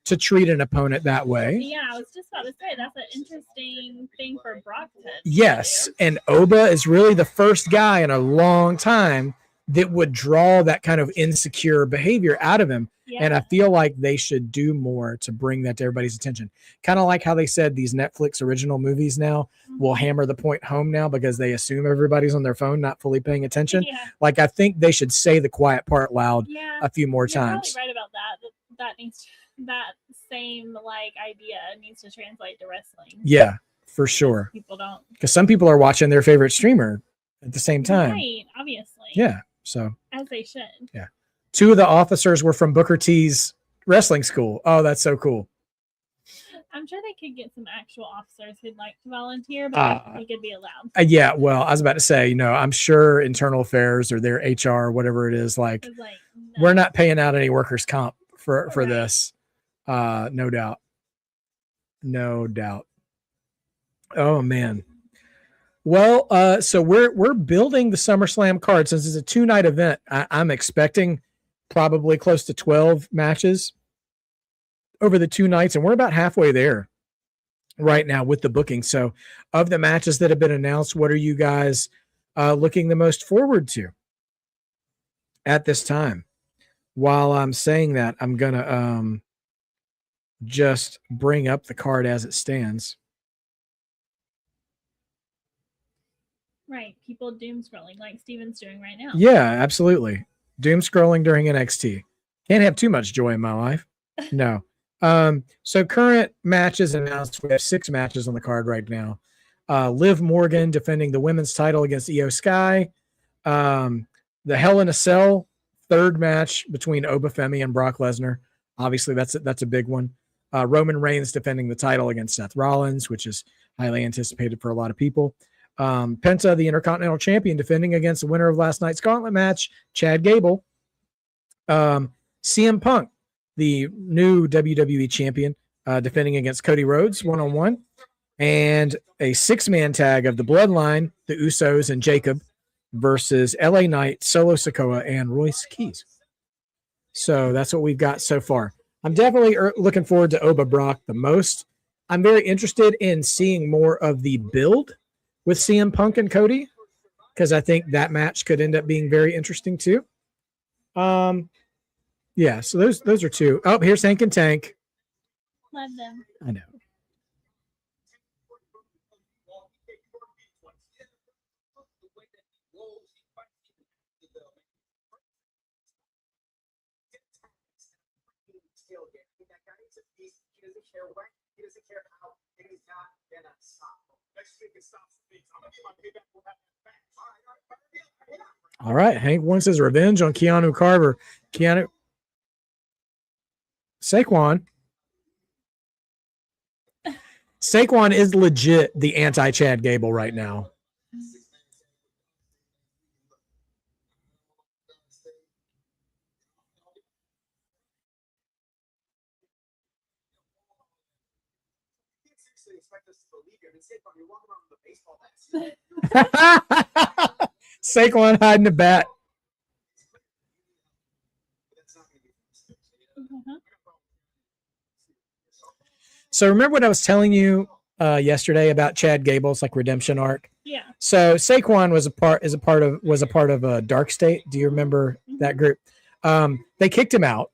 S1: to treat an opponent that way.
S4: Yeah, I was just about to say that's an interesting thing for Brock to
S1: Yes, and Oba is really the first guy in a long time that would draw that kind of insecure behavior out of him.
S4: Yeah.
S1: And I feel like they should do more to bring that to everybody's attention. Kind of like how they said these Netflix original movies now will hammer the point home now because they assume everybody's on their phone, not fully paying attention.
S4: Yeah.
S1: Like, I think they should say the quiet part loud a few more
S4: You're
S1: times.
S4: probably right about that. That needs that same like idea needs to translate to wrestling.
S1: Yeah, for sure.
S4: People don't.
S1: Because some people are watching their favorite streamer at the same time.
S4: Right, obviously.
S1: Yeah. So
S4: As they should.
S1: yeah. 2 of the officers were from Booker T's wrestling school. Oh, that's so cool.
S4: I'm sure they could get some actual officers who'd like to volunteer, but they could be allowed.
S1: Yeah, well, I was about to say, I'm sure internal affairs or their HR, whatever it is, like,
S4: No.
S1: we're not paying out any workers' comp for
S4: Right.
S1: this. No doubt. No doubt. Oh man. Well, so we're building the SummerSlam card since it's a 2-night event. I'm expecting probably close to 12 matches over the 2 nights, and we're about halfway there right now with the booking. So, of the matches that have been announced, what are you guys looking the most forward to at this time? While I'm saying that, I'm gonna just bring up the card as it stands.
S4: Right. People doom scrolling like Steven's doing right now.
S1: Yeah, absolutely. Doom scrolling during NXT. Can't have too much joy in my life. No. So current matches announced. We have 6 matches on the card right now. Liv Morgan defending the women's title against Io Sky. The Hell in a Cell 3rd match between Obafemi and Brock Lesnar. Obviously, that's a big one. Roman Reigns defending the title against Seth Rollins, which is highly anticipated for a lot of people. Penta, the Intercontinental Champion, defending against the winner of last night's gauntlet match, Chad Gable. CM Punk, the new WWE Champion, defending against Cody Rhodes 1-on-1. And a 6-man tag of the Bloodline, the Usos and Jacob, versus LA Knight, Solo Sikoa, and Royce Keys. So that's what we've got so far. I'm definitely looking forward to Oba Brock the most. I'm very interested in seeing more of the build with CM Punk and Cody, because I think that match could end up being very interesting too. Yeah, so those are 2. Oh, here's Hank and Tank.
S4: Love them.
S1: I know.
S5: He doesn't care how, and he's not gonna stop. Next week it stops things. I'm gonna get my payback. We'll have that back.
S1: All right. Hank wants his revenge on Keanu Carver. Saquon is legit the anti-Chad Gable right now. Saquon hiding the bat. So remember what I was telling you yesterday about Chad Gable's like redemption arc?
S4: Yeah.
S1: So Saquon was a part of Dark State. Do you remember that group? They kicked him out.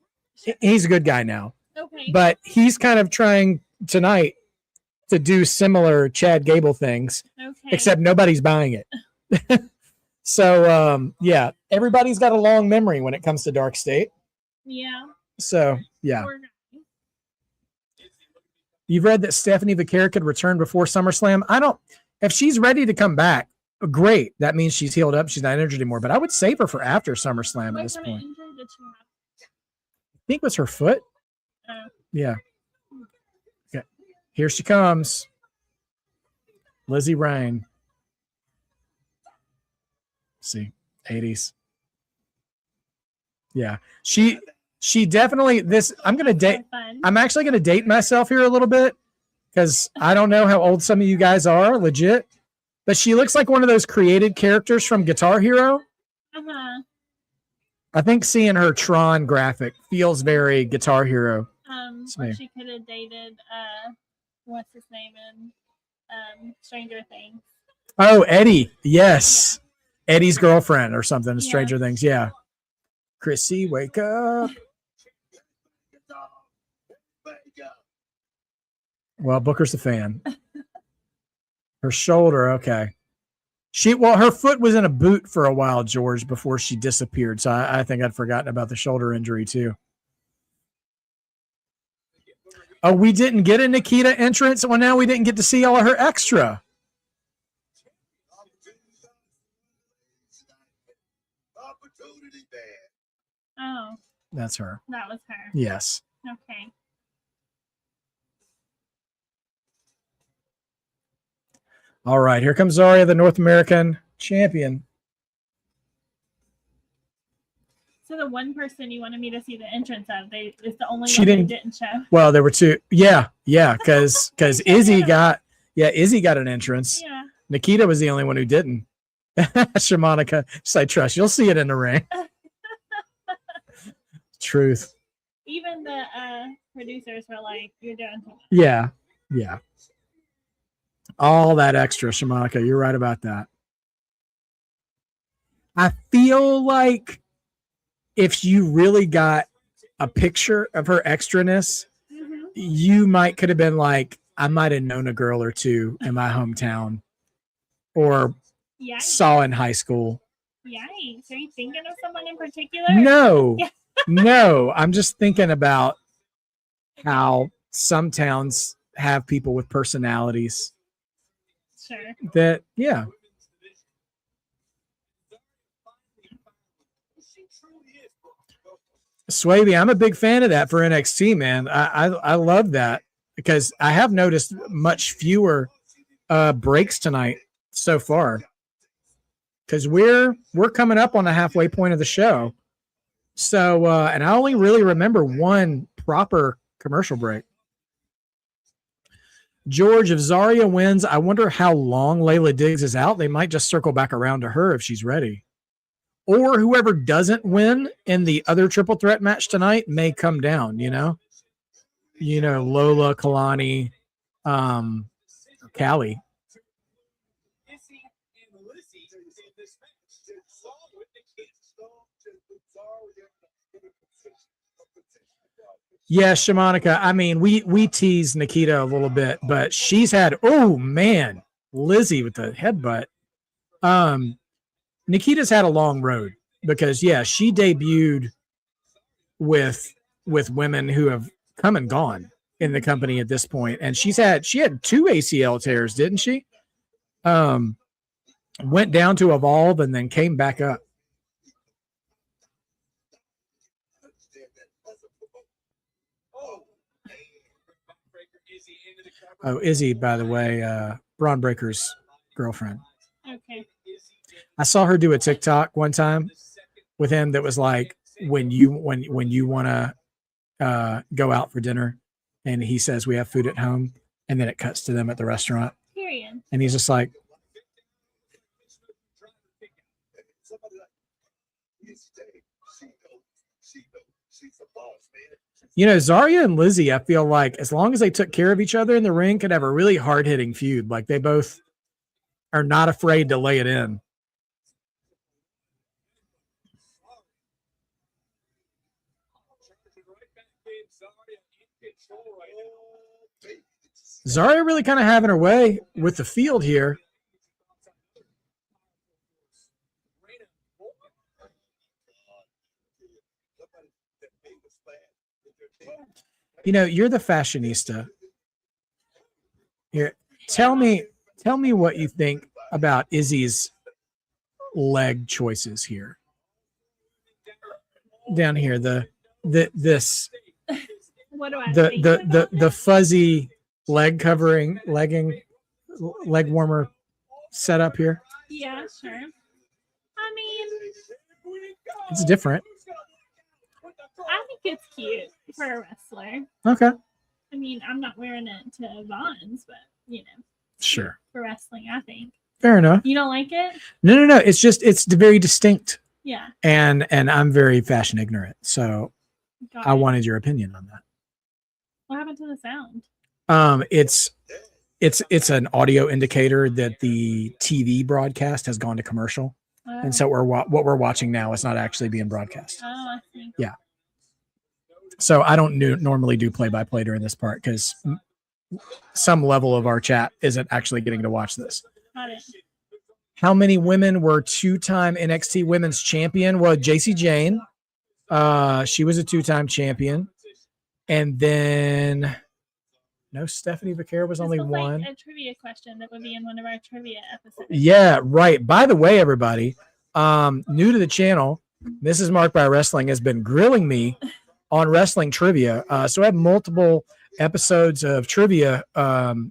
S1: He's a good guy now.
S4: Okay.
S1: But he's kind of trying tonight to do similar Chad Gable things, except nobody's buying it. So, yeah, everybody's got a long memory when it comes to Dark State.
S4: Yeah.
S1: So, yeah. You've read that Stephanie Vaquer could return before SummerSlam. If she's ready to come back, great. That means she's healed up. She's not injured anymore. But I would save her for after SummerSlam at this point. I think it was her foot. Yeah. Okay. Here she comes. Lizzie Ryan. See, 80s. Yeah. She definitely I'm actually going to date myself here a little bit because I don't know how old some of you guys are, legit. But she looks like one of those created characters from Guitar Hero.
S4: Uh-huh.
S1: I think seeing her Tron graphic feels very Guitar Hero.
S4: Or she could have dated what's his name in Stranger Things.
S1: Oh, Eddie. Yes. Eddie's girlfriend or something. Stranger
S4: Yeah.
S1: Things. Yeah. Chrissy, wake up. Well, Booker's a fan. Her shoulder, okay. Her foot was in a boot for a while, George, before she disappeared. So I think I'd forgotten about the shoulder injury too. Oh, we didn't get a Nikita entrance. Well, now we didn't get to see all of her extra.
S4: Oh,
S1: That's her.
S4: that was her.
S1: Yes.
S4: Okay.
S1: All right. Here comes Zaria, the North American champion.
S4: So the one person you wanted me to see the entrance of, is the only
S1: She
S4: one
S1: didn't-
S4: they didn't show.
S1: Well, there were two. Yeah. Because Izzy got an entrance.
S4: Yeah.
S1: Nikita was the only one who didn't. Shamanica, just I trust. You'll see it in the ring. Truth.
S4: Even the producers were like, "You're doing too much."
S1: Yeah. All that extra, Shamanica. You're right about that. I feel like if you really got a picture of her extraness, you could have been like, I might have known a girl or two in my hometown or
S4: Yikes.
S1: saw in high school.
S4: Yikes. Are you thinking of someone in particular?
S1: No,
S4: Yeah.
S1: no. I'm just thinking about how some towns have people with personalities
S4: Sure.
S1: that, yeah. Swaby, I'm a big fan of that for NXT, man. I love that because I have noticed much fewer breaks tonight so far because we're coming up on the halfway point of the show. So, and I only really remember one proper commercial break. George, if Zaria wins, I wonder how long Layla Diggs is out. They might just circle back around to her if she's ready. Or whoever doesn't win in the other triple threat match tonight may come down, Lola, Kelani, Callie. Yeah, Shamanica. I mean, we tease Nikita a little bit, but she's had, oh man, Lizzie with the headbutt. Nikita's had a long road because she debuted with women who have come and gone in the company at this point, and she had 2 ACL tears, didn't she? Went down to Evolve and then came back up. Oh, Izzy, by the way, Braun Breaker's girlfriend.
S4: Okay.
S1: I saw her do a TikTok one time with him that was like, when you want to go out for dinner, and he says we have food at home, and then it cuts to them at the restaurant,
S4: Period.
S1: and he's just like, Zaria and Lizzie, I feel like as long as they took care of each other in the ring, could have a really hard-hitting feud. Like they both are not afraid to lay it in. Zaria really kind of having her way with the field here. You're the fashionista. Here, tell me what you think about Izzy's leg choices here. Down here, this
S4: What do I think about
S1: the fuzzy leg covering leg warmer setup here.
S4: Yeah, sure. I mean,
S1: It's different.
S4: I think it's cute for a wrestler.
S1: Okay.
S4: I mean, I'm not wearing it to Vaughn's, but
S1: Sure.
S4: for wrestling, I think.
S1: Fair enough.
S4: You don't like it?
S1: No. It's very distinct.
S4: Yeah.
S1: And I'm very fashion ignorant, so
S4: Got
S1: I
S4: it.
S1: wanted your opinion on that.
S4: What happened to the sound?
S1: It's an audio indicator that the TV broadcast has gone to commercial. And so what we're watching now is not actually being broadcast.
S4: Oh, I see.
S1: So I don't normally do play-by-play during this part because some level of our chat isn't actually getting to watch this.
S4: Got it.
S1: How many women were two-time NXT Women's Champion? Well, JC Jane. She was a two-time champion. And then Stephanie Vaquera was only one.
S4: Like a trivia question that would be in one of our trivia episodes.
S1: Yeah, right. By the way, everybody, new to the channel, Mrs. Mark by Wrestling has been grilling me on wrestling trivia. So I have multiple episodes of trivia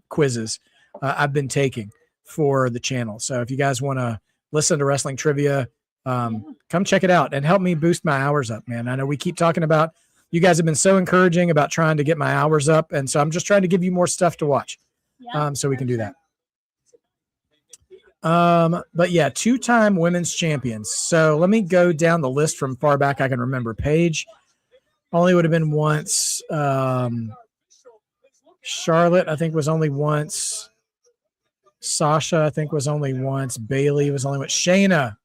S1: quizzes I've been taking for the channel. So if you guys want to listen to wrestling trivia, come check it out and help me boost my hours up, man. I know we keep talking about, you guys have been so encouraging about trying to get my hours up. And so I'm just trying to give you more stuff to watch. So we can do that. But yeah, two-time women's champions. So let me go down the list from far back I can remember. Paige only would have been once. Charlotte, I think, was only once. Sasha, I think, was only once. Bailey was only once. Shayna.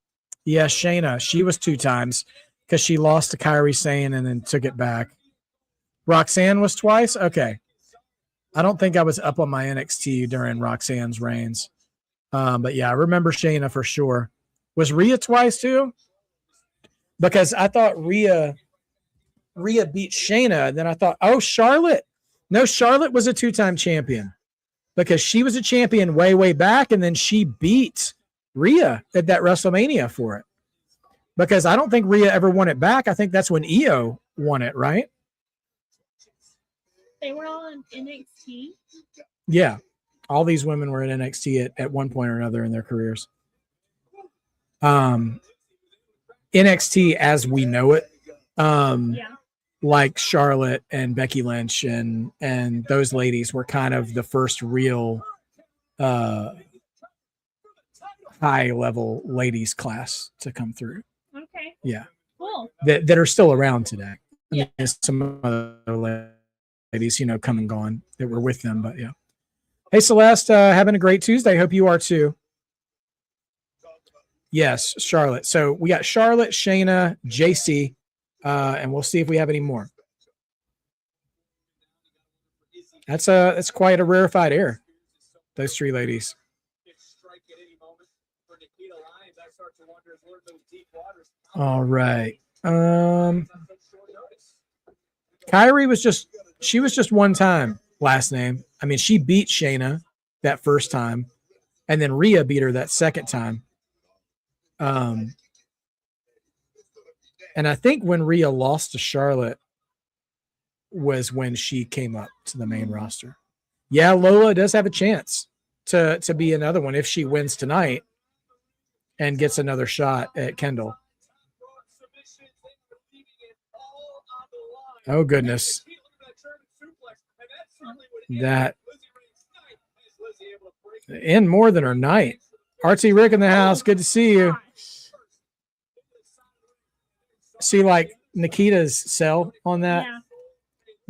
S1: Yeah, Shayna. She was two times because she lost to Kairi Sane and then took it back. Roxanne was twice? Okay. I don't think I was up on my NXT during Roxanne's reigns. But yeah, I remember Shayna for sure. Was Rhea twice too? Because I thought Rhea beat Shayna. And then I thought, oh, Charlotte. No, Charlotte was a two-time champion because she was a champion way, way back. And then she beat Rhea at that WrestleMania for it. Because I don't think Rhea ever won it back. I think that's when Io won it, right?
S4: They were all in NXT.
S1: Yeah. All these women were in NXT at one point or another in their careers. NXT as we know it. Like Charlotte and Becky Lynch and those ladies were kind of the first real high level ladies class to come through.
S4: Okay.
S1: Yeah.
S4: Cool.
S1: That are still around today.
S4: Yeah.
S1: I mean, some other ladies, come and gone that were with them, but yeah. Hey, Celeste, having a great Tuesday. Hope you are too. Yes, Charlotte. So we got Charlotte, Shayna, JC, and we'll see if we have any more. That's quite a rarefied air. Those three ladies. All right. Kyrie was just one time last name. I mean, she beat Shayna that first time, and then Rhea beat her that second time. And I think when Rhea lost to Charlotte was when she came up to the main roster. Yeah, Lola does have a chance to be another one if she wins tonight and gets another shot at Kendall. Oh, goodness. That in more than her night. RT Rick in the house. Good to see you. See, like Nikita's sell on that.
S4: Yeah.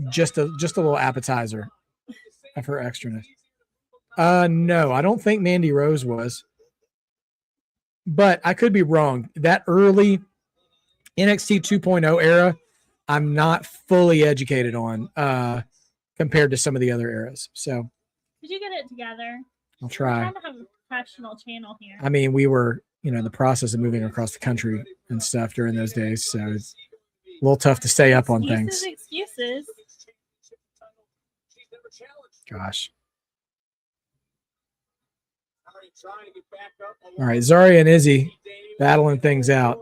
S1: Just a little appetizer of her extraness. No, I don't think Mandy Rose was. But I could be wrong. That early NXT 2.0 era, I'm not fully educated on compared to some of the other eras. So
S4: Did you get it together?
S1: I'll
S4: We're
S1: try.
S4: trying to have a professional channel here.
S1: I mean, we were, in the process of moving across the country and stuff during those days. So it's a little tough to stay up on things.
S4: Excuses.
S1: Gosh. All right, Zaria and Izzy battling things out.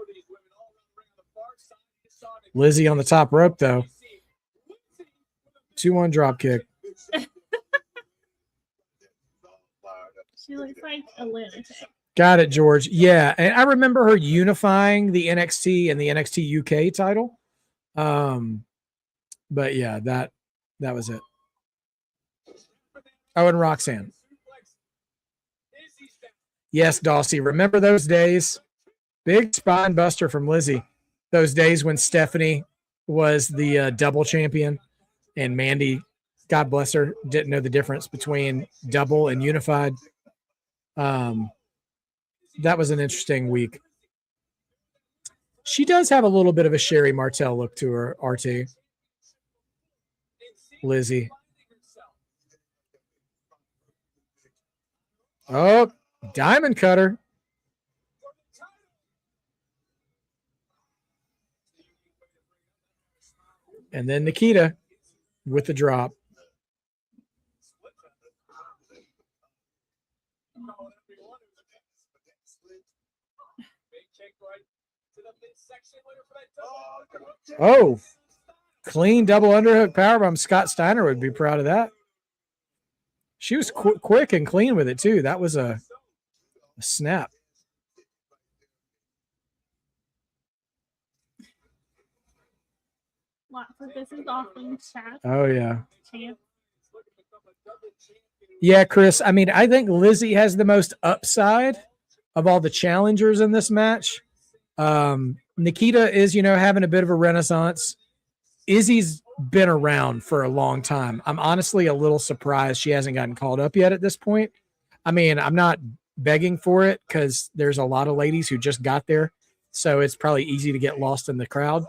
S1: Lizzie on the top rope, though. 2-1 drop kick.
S4: She looks like a lunatic.
S1: Got it, George. Yeah, and I remember her unifying the NXT and the NXT UK title. But yeah, that was it. Oh, and Roxanne. Yes, Dawsey. Remember those days? Big spine buster from Lizzie. Those days when Stephanie was the double champion and Mandy, God bless her, didn't know the difference between double and unified. That was an interesting week She does have a little bit of a Sherry Martel look to her, RT. Lizzie. Oh, diamond cutter. And then Nikita with the drop. Oh, clean double underhook powerbomb. Scott Steiner would be proud of that. She was quick and clean with it, too. That was a snap.
S4: Lots of this is offering chat.
S1: Oh, yeah.
S4: Champ.
S1: Yeah, Chris. I mean, I think Lizzie has the most upside of all the challengers in this match. Nikita is, having a bit of a renaissance. Izzy's been around for a long time. I'm honestly a little surprised she hasn't gotten called up yet at this point. I mean, I'm not begging for it because there's a lot of ladies who just got there. So it's probably easy to get lost in the crowd.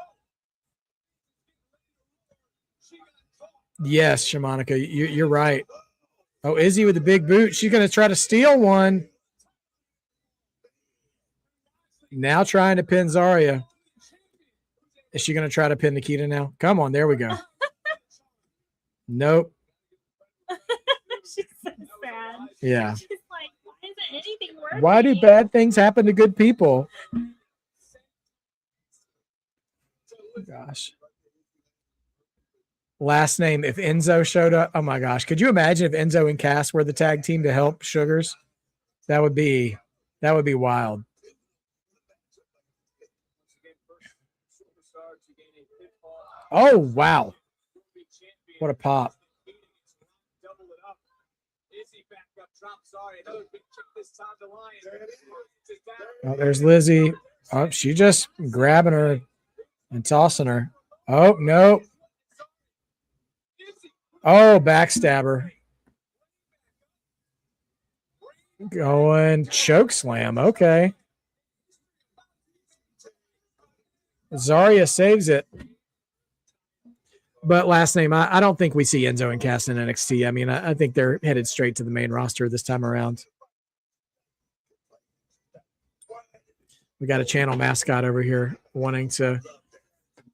S1: Yes, Shamanica, you're right. Oh, Izzy with the big boot. She's going to try to steal one. Now trying to pin Zaria. Is she going to try to pin Nikita now? Come on, there we go. Nope.
S4: She's so sad.
S1: Yeah.
S4: She's like, why isn't anything working?
S1: Why do bad things happen to good people? Gosh. Last name, if Enzo showed up. Oh my gosh. Could you imagine if Enzo and Cass were the tag team to help Sugars? That would be wild. Oh, wow. What a pop. Oh, there's Lizzie. Oh, she just grabbing her and tossing her. Oh, no. Oh, backstabber. Going choke slam. Okay. Zaria saves it. But last name, I don't think we see Enzo and Cass in NXT. I mean, I think they're headed straight to the main roster this time around. We got a channel mascot over here wanting to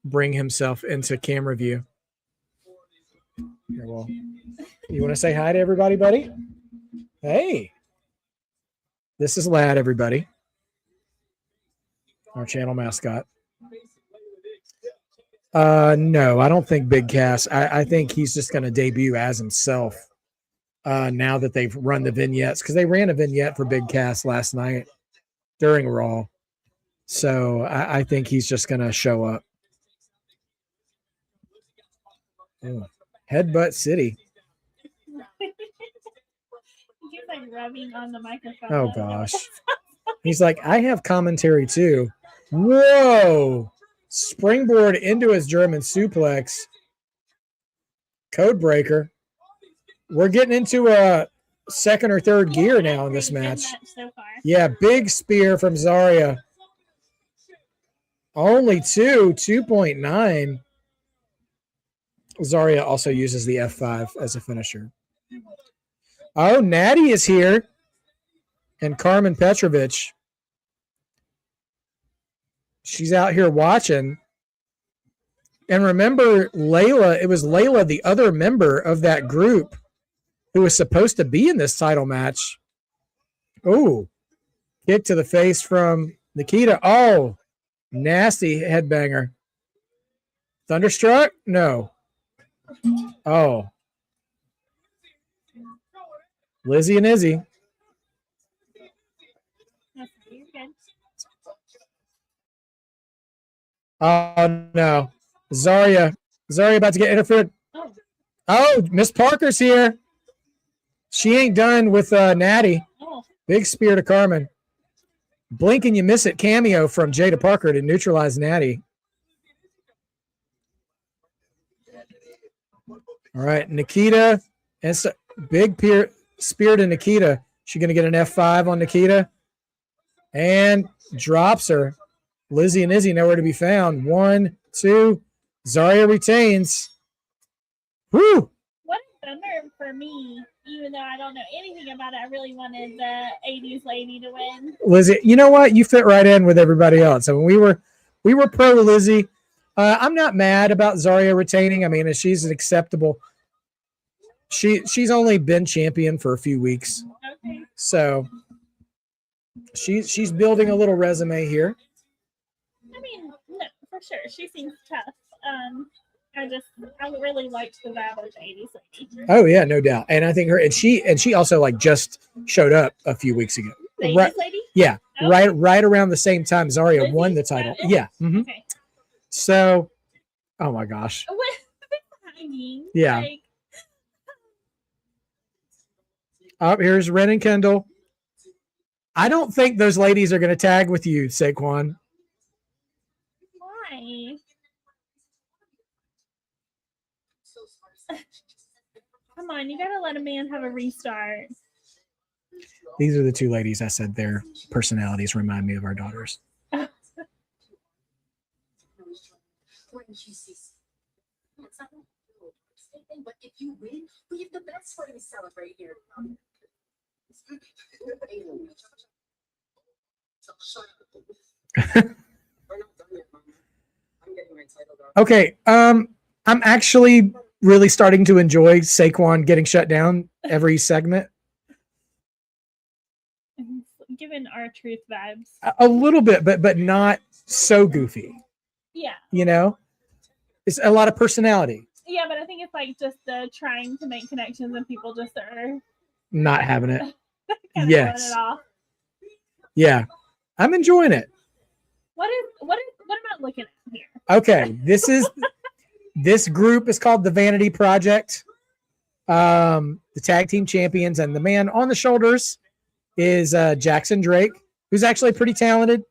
S1: bring himself into camera view. Here, well, you want to say hi to everybody, buddy? Hey. This is Lad, everybody. Our channel mascot. No, I don't think Big Cass. I think he's just going to debut as himself now that they've run the vignettes, because they ran a vignette for Big Cass last night during Raw. So I think he's just going to show up. Ooh. Headbutt City.
S4: He's like rubbing on the microphone.
S1: Oh, gosh. He's like, I have commentary too. Whoa. Springboard into his German suplex. Code breaker. We're getting into a second or third gear now in this match.
S4: So far.
S1: Yeah, big spear from Zaria. Only 2.9. Zaria also uses the F5 as a finisher. Oh, Natty is here. And Carmen Petrovich. She's out here watching. And remember, Layla, it was Layla, the other member of that group, who was supposed to be in this title match. Oh, kick to the face from Nikita. Oh, nasty headbanger. Thunderstruck? No. Oh. Lizzie and Izzy. Oh, no. Zaria about to get interfered. Oh, Miss Parker's here. She ain't done with Natty. Big spear to Carmen. Blink and you miss it cameo from Jada Parker to neutralize Natty. All right, Nikita. And big spear to Nikita. She's going to get an F5 on Nikita. And drops her. Lizzie and Izzy nowhere to be found. 1, 2. Zaria retains. Woo!
S4: What a bummer for me, even though I don't know anything about it. I really wanted the 80s lady to win.
S1: Lizzie, you know what? You fit right in with everybody else. I mean, we were pro Lizzie. I'm not mad about Zaria retaining. I mean, she's an acceptable. She's only been champion for a few weeks,
S4: Okay.
S1: so she's building a little resume here.
S4: I mean, no, for sure. She seems tough. I really liked the vibe of the 80s lady.
S1: Oh yeah, no doubt. And I think her and she also like just showed up a few weeks ago.
S4: The 80s
S1: Right,
S4: lady?
S1: yeah,
S4: Okay.
S1: right around the same time Zaria
S4: Lizzie?
S1: won the title.
S4: Oh,
S1: Yeah. Mhm.
S4: Okay.
S1: So, oh my gosh.
S4: What? Hanging.
S1: Yeah.
S4: Like,
S1: Oh, here's Ren and Kendall. I don't think those ladies are going to tag with you, Saquon.
S4: why? Come on, you gotta let a man have a restart.
S1: These are the two ladies I said their personalities remind me of our daughters.
S6: But if you win, we have the best way to celebrate here.
S1: Okay, I'm actually really starting to enjoy Saquon getting shut down every segment.
S4: Given our truth vibes.
S1: A little bit, but not so goofy.
S4: Yeah.
S1: You know, it's a lot of personality.
S4: Yeah, but I think it's like just the trying to make connections and people just are
S1: Not having it.
S4: kind
S1: Yes.
S4: of throwing it off.
S1: Yeah, I'm enjoying it.
S4: What am I looking at here?
S1: Okay, this group is called the Vanity Project. The tag team champions, and the man on the shoulders is Jackson Drake, who's actually a pretty talented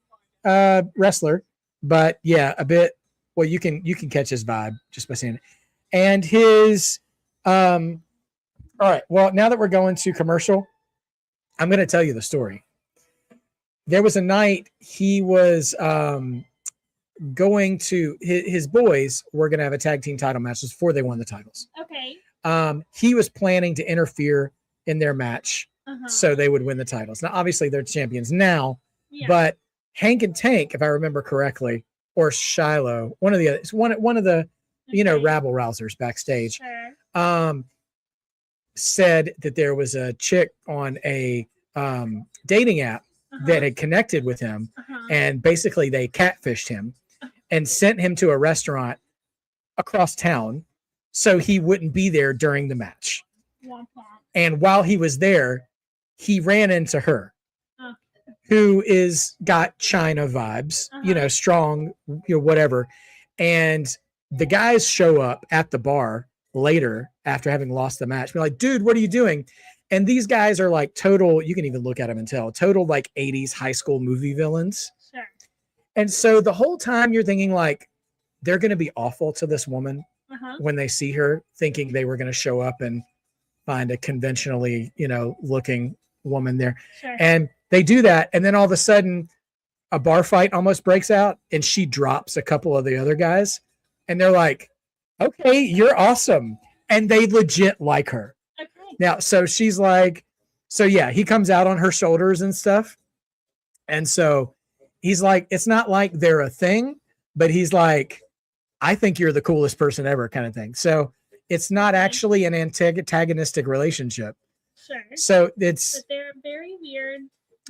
S1: wrestler, but yeah, a bit. Well, you can catch his vibe just by seeing it. And his all right. Well, now that we're going to commercial, I'm going to tell you the story. There was a night he was going to his boys were going to have a tag team title match before they won the titles.
S4: Okay.
S1: He was planning to interfere in their match
S4: Uh-huh.
S1: so they would win the titles. Now, obviously, they're champions now,
S4: Yeah.
S1: but Hank and Tank, if I remember correctly, or Shiloh, one of the others, one of the
S4: Okay.
S1: rabble rousers backstage,
S4: Sure.
S1: said that there was a chick on a dating app
S4: Uh-huh.
S1: that had connected with him,
S4: Uh-huh.
S1: and basically they catfished him and sent him to a restaurant across town so he wouldn't be there during the match.
S4: Womp womp.
S1: And while he was there, he ran into her,
S4: Oh.
S1: who got China vibes,
S4: Uh-huh.
S1: strong, whatever. And the guys show up at the bar later after having lost the match. Be like, dude, what are you doing? And these guys are like total, you can even look at them and tell, total like 80s high school movie villains.
S4: Sure.
S1: And so the whole time you're thinking like, they're going to be awful to this woman
S4: Uh-huh.
S1: when they see her, thinking they were going to show up and find a conventionally, looking woman there.
S4: Sure.
S1: And they do that. And then all of a sudden a bar fight almost breaks out and she drops a couple of the other guys. And they're like, okay, you're awesome. And they legit like her.
S4: Okay.
S1: Now, so she's like, so yeah, he comes out on her shoulders and stuff. And so he's like, it's not like they're a thing, but he's like, I think you're the coolest person ever kind of thing. So it's not actually an antagonistic relationship.
S4: Sure.
S1: So it's,
S4: But they're very weird.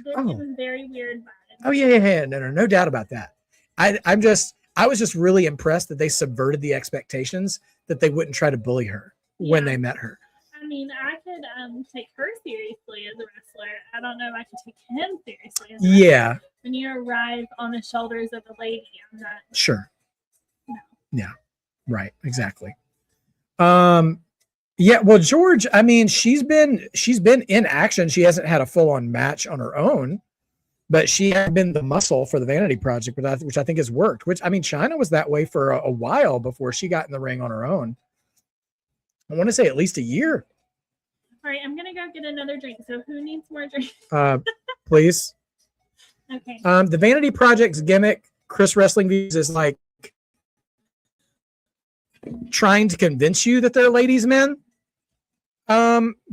S4: They're
S1: Oh.
S4: given very weird vibes.
S1: oh yeah. No doubt about that. I was just really impressed that they subverted the expectations that they wouldn't try to bully her when
S4: Yeah.
S1: they met her.
S4: I mean, I could take her seriously as a wrestler. I don't know if I could take him seriously as a wrestler.
S1: Yeah,
S4: When you arrive on the shoulders of a lady, I'm not.
S1: sure.
S4: No.
S1: Yeah, right. Exactly. Yeah, well, George, I mean, she's been in action. She hasn't had a full-on match on her own, but she has been the muscle for the Vanity Project, which I think has worked. Which, I mean, China was that way for a while before she got in the ring on her own. I want to say at least a year.
S4: All right, I'm gonna go get another drink. So who needs more drink?
S1: Please.
S4: Okay.
S1: The Vanity Project's gimmick, Chris Wrestling Views is like trying to convince you that they're ladies' men.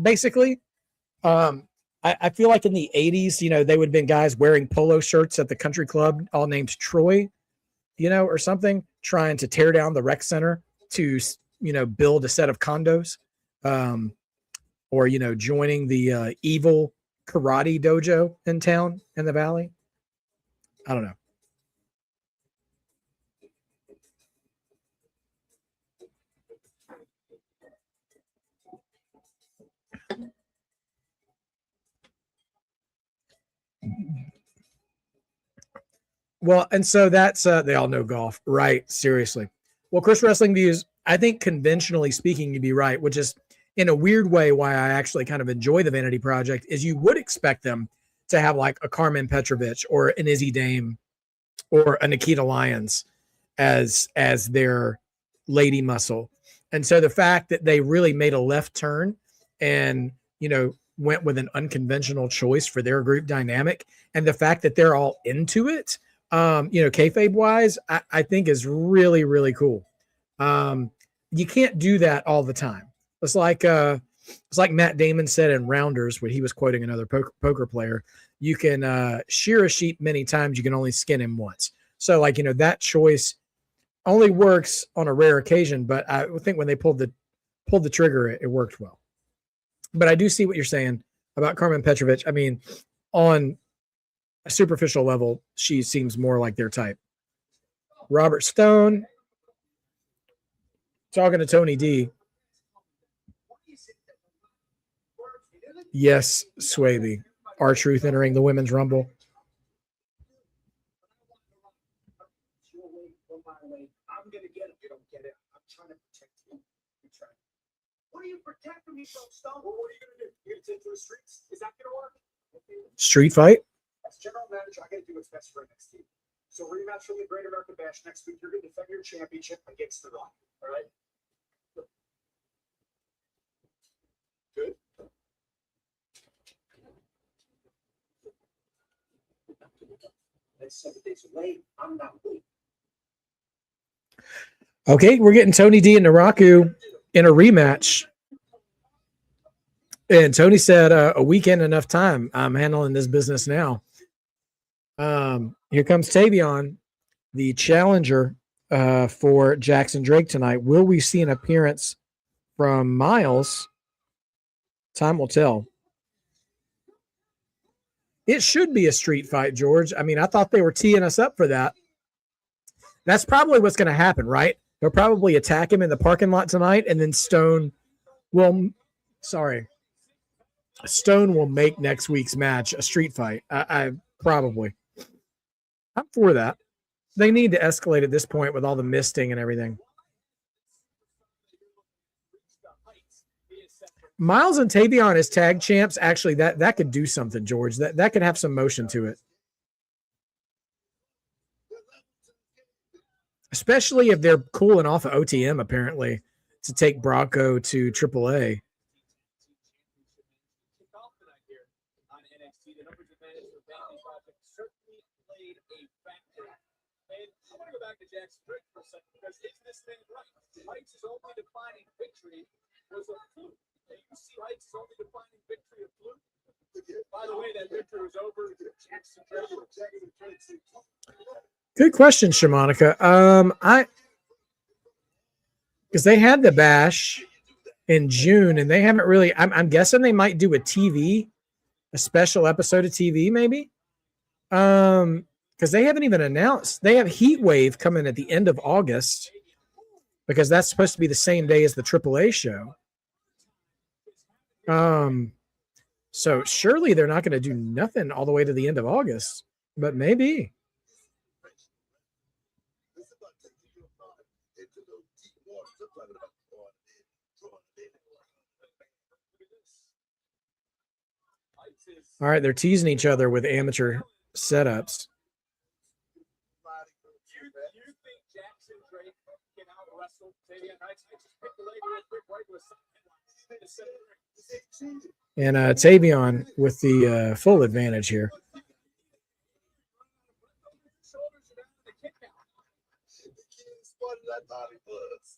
S1: Basically. I feel like in the 80s, they would have been guys wearing polo shirts at the country club, all named Troy, or something, trying to tear down the rec center to, build a set of condos, or, joining the evil karate dojo in town in the valley. I don't know. Well, and so that's they all know golf, right? Seriously. Well, Chris Wrestling Views, I think conventionally speaking, you'd be right, which is in a weird way why I actually kind of enjoy the Vanity Project, is you would expect them to have like a Carmen Petrovich or an Izzy Dame or a Nikita Lyons as their lady muscle. And so the fact that they really made a left turn and, went with an unconventional choice for their group dynamic, and the fact that they're all into it, kayfabe wise, I think is really, really cool. You can't do that all the time. It's like Matt Damon said in Rounders, when he was quoting another poker player, you can shear a sheep many times, you can only skin him once. So that choice only works on a rare occasion, but I think when they pulled the trigger, it worked well. But I do see what you're saying about Carmen Petrovich. I mean, on a superficial level, she seems more like their type. Robert Stone talking to Tony D. Yes, Swaby. R-Truth entering the Women's Rumble.
S5: I'm going to get it. You don't get it. I'm trying to protect you. What are you protecting me from, Stone? Well, what are you going to do? You're going to take to the streets? Is that going to work?
S1: Street fight?
S5: As general manager, I got to do what's best for NXT. So rematch from the Great American Bash next week. You're going to defend your championship against The Rock. All right? Good. That's 7 days away. I'm not waiting.
S1: Okay, we're getting Tony D and Naraku in a rematch. And Tony said, a weekend enough time. I'm handling this business now. Here comes Tavion, the challenger for Jackson Drake tonight. Will we see an appearance from Miles? Time will tell. It should be a street fight, George. I mean, I thought they were teeing us up for that. That's probably what's going to happen, right? They'll probably attack him in the parking lot tonight, and then Stone will make next week's match a street fight. I probably. I'm for that. They need to escalate at this point with all the misting and everything. Miles and Tavion as tag champs, actually, that could do something, George. That could have some motion to it. Especially if they're cooling off of OTM, apparently, to take Bronco to AAA.
S2: Jackson Drake for a second, because is this thing right? Heights' only defining victory was a fluke. And you see Heights' only defining victory a fluke. By the way, that victory was over. Jackson Drake.
S1: Good question, Shamanica. Because they had the bash in June, and they haven't really. I'm guessing they might do a special episode of TV, maybe. Because they haven't even announced. They have Heat Wave coming at the end of August, because that's supposed to be the same day as the AAA show. So surely they're not going to do nothing all the way to the end of August, but maybe. All right, they're teasing each other with amateur setups.
S2: You think Jackson Drake can out-wrestle Tavion Heights? I just picked the leg real quick, right? With
S1: and Tavion with the full advantage here.
S3: that body was.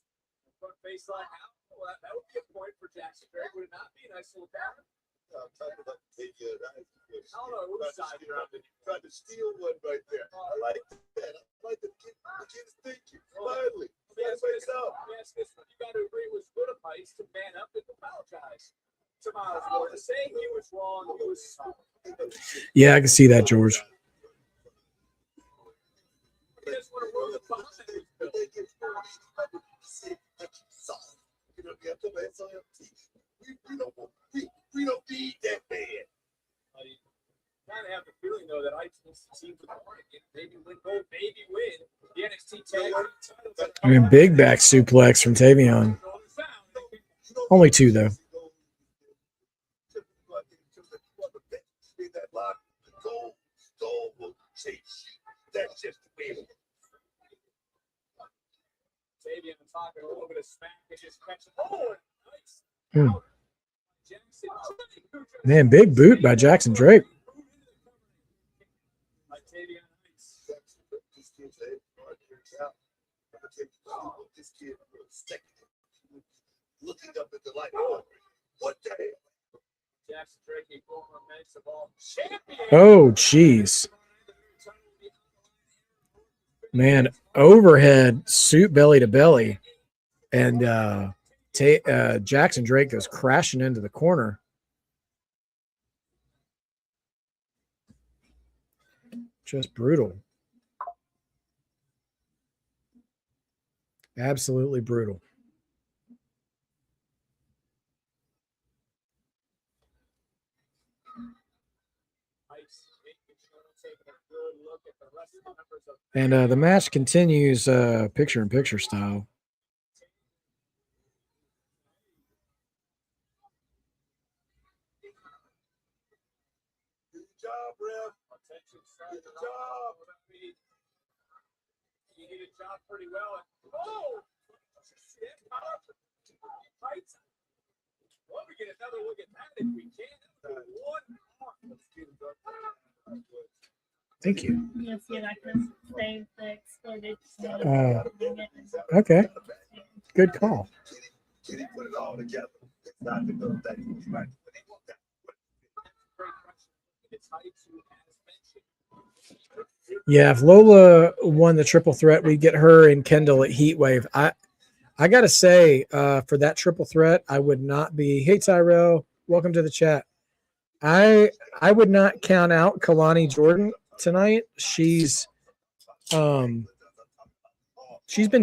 S2: Front face like how? Well, that would be a point for Jackson Drake. Would it not be a nice little counter?
S3: I'm talking about the take you.
S2: I don't know whose side you're on.
S3: Tried to steal one right there. I like that. I like the kid's thinking. Finally.
S2: Yes, this one. You got to agree with Budapice to man up and apologize to Miles Morton. Saying he was wrong, he was sorry.
S1: Yeah, I can see that, George.
S2: He doesn't want to roll the behind his bill.
S3: We don't need that man.
S2: Kind of have the feeling though that I team with the market. Maybe win gold, maybe win the NXT tag title.
S1: I mean, big back suplex from Tavion. Only two, though.
S3: That's just the way it is.
S2: Tavion talking a little bit of smack and just catching. Oh, nice.
S1: Hmm.
S2: Jackson Drake.
S1: Man, big boot by Jackson Drake.
S2: Like Tavion Heights.
S3: This kid's head hard to reach out. This kid was looking up at the light. What the hell?
S2: Jackson Drake, a former Men's of All champion.
S1: Oh, jeez. Man, overhead suit belly to belly. And Jackson Drake goes crashing into the corner. Just brutal. Absolutely brutal. And the match continues picture-in-picture style.
S3: Good job, Rev. Good job.
S2: You did a job pretty well. Oh! Heights. Well, we get another look at that if we can. One.
S1: Thank you.
S4: Yes, yeah, that can save the exploded.
S1: Okay. Good call.
S3: Kitty put it all together. It's not the girl that he was right. But he want that.
S2: It's Heights who has mentioned.
S1: Yeah, if Lola won the triple threat, we'd get her and Kendall at Heatwave. I gotta say, for that triple threat, I would not be. Hey Tyrell, welcome to the chat. I would not count out Kelani Jordan tonight. She's been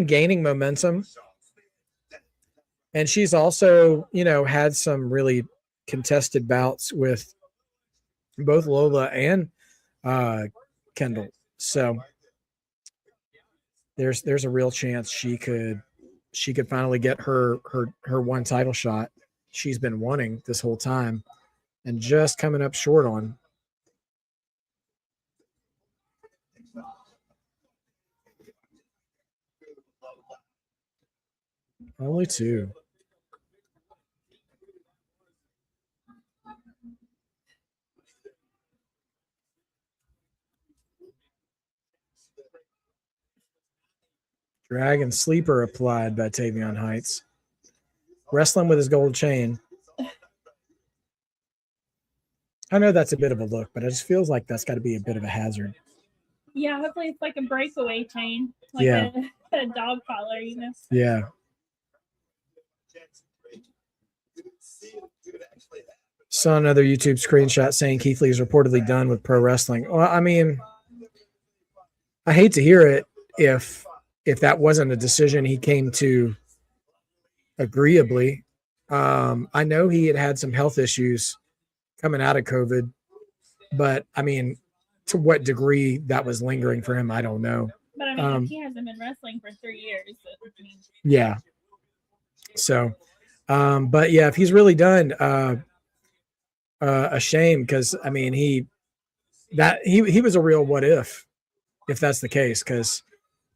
S1: gaining momentum, and she's also, had some really contested bouts with both Lola and Kendall. So there's a real chance she could finally get her one title shot she's been wanting this whole time and just coming up short on. Only two. Dragon Sleeper applied by Tavion Heights. Wrestling with his gold chain. I know that's a bit of a look, but it just feels like that's got to be a bit of a hazard.
S4: Yeah, hopefully it's like a breakaway chain. Like
S1: Yeah.
S4: a dog collar,
S1: Yeah. Saw another YouTube screenshot saying Keith Lee is reportedly done with pro wrestling. Well, I mean, I hate to hear it if that wasn't a decision he came to agreeably. I know he had some health issues coming out of COVID, but I mean, to what degree that was lingering for him, I don't know.
S4: But I mean, he hasn't been wrestling for 3 years.
S1: Yeah. So, but yeah, if he's really done, a shame, because I mean, he was a real what if that's the case, because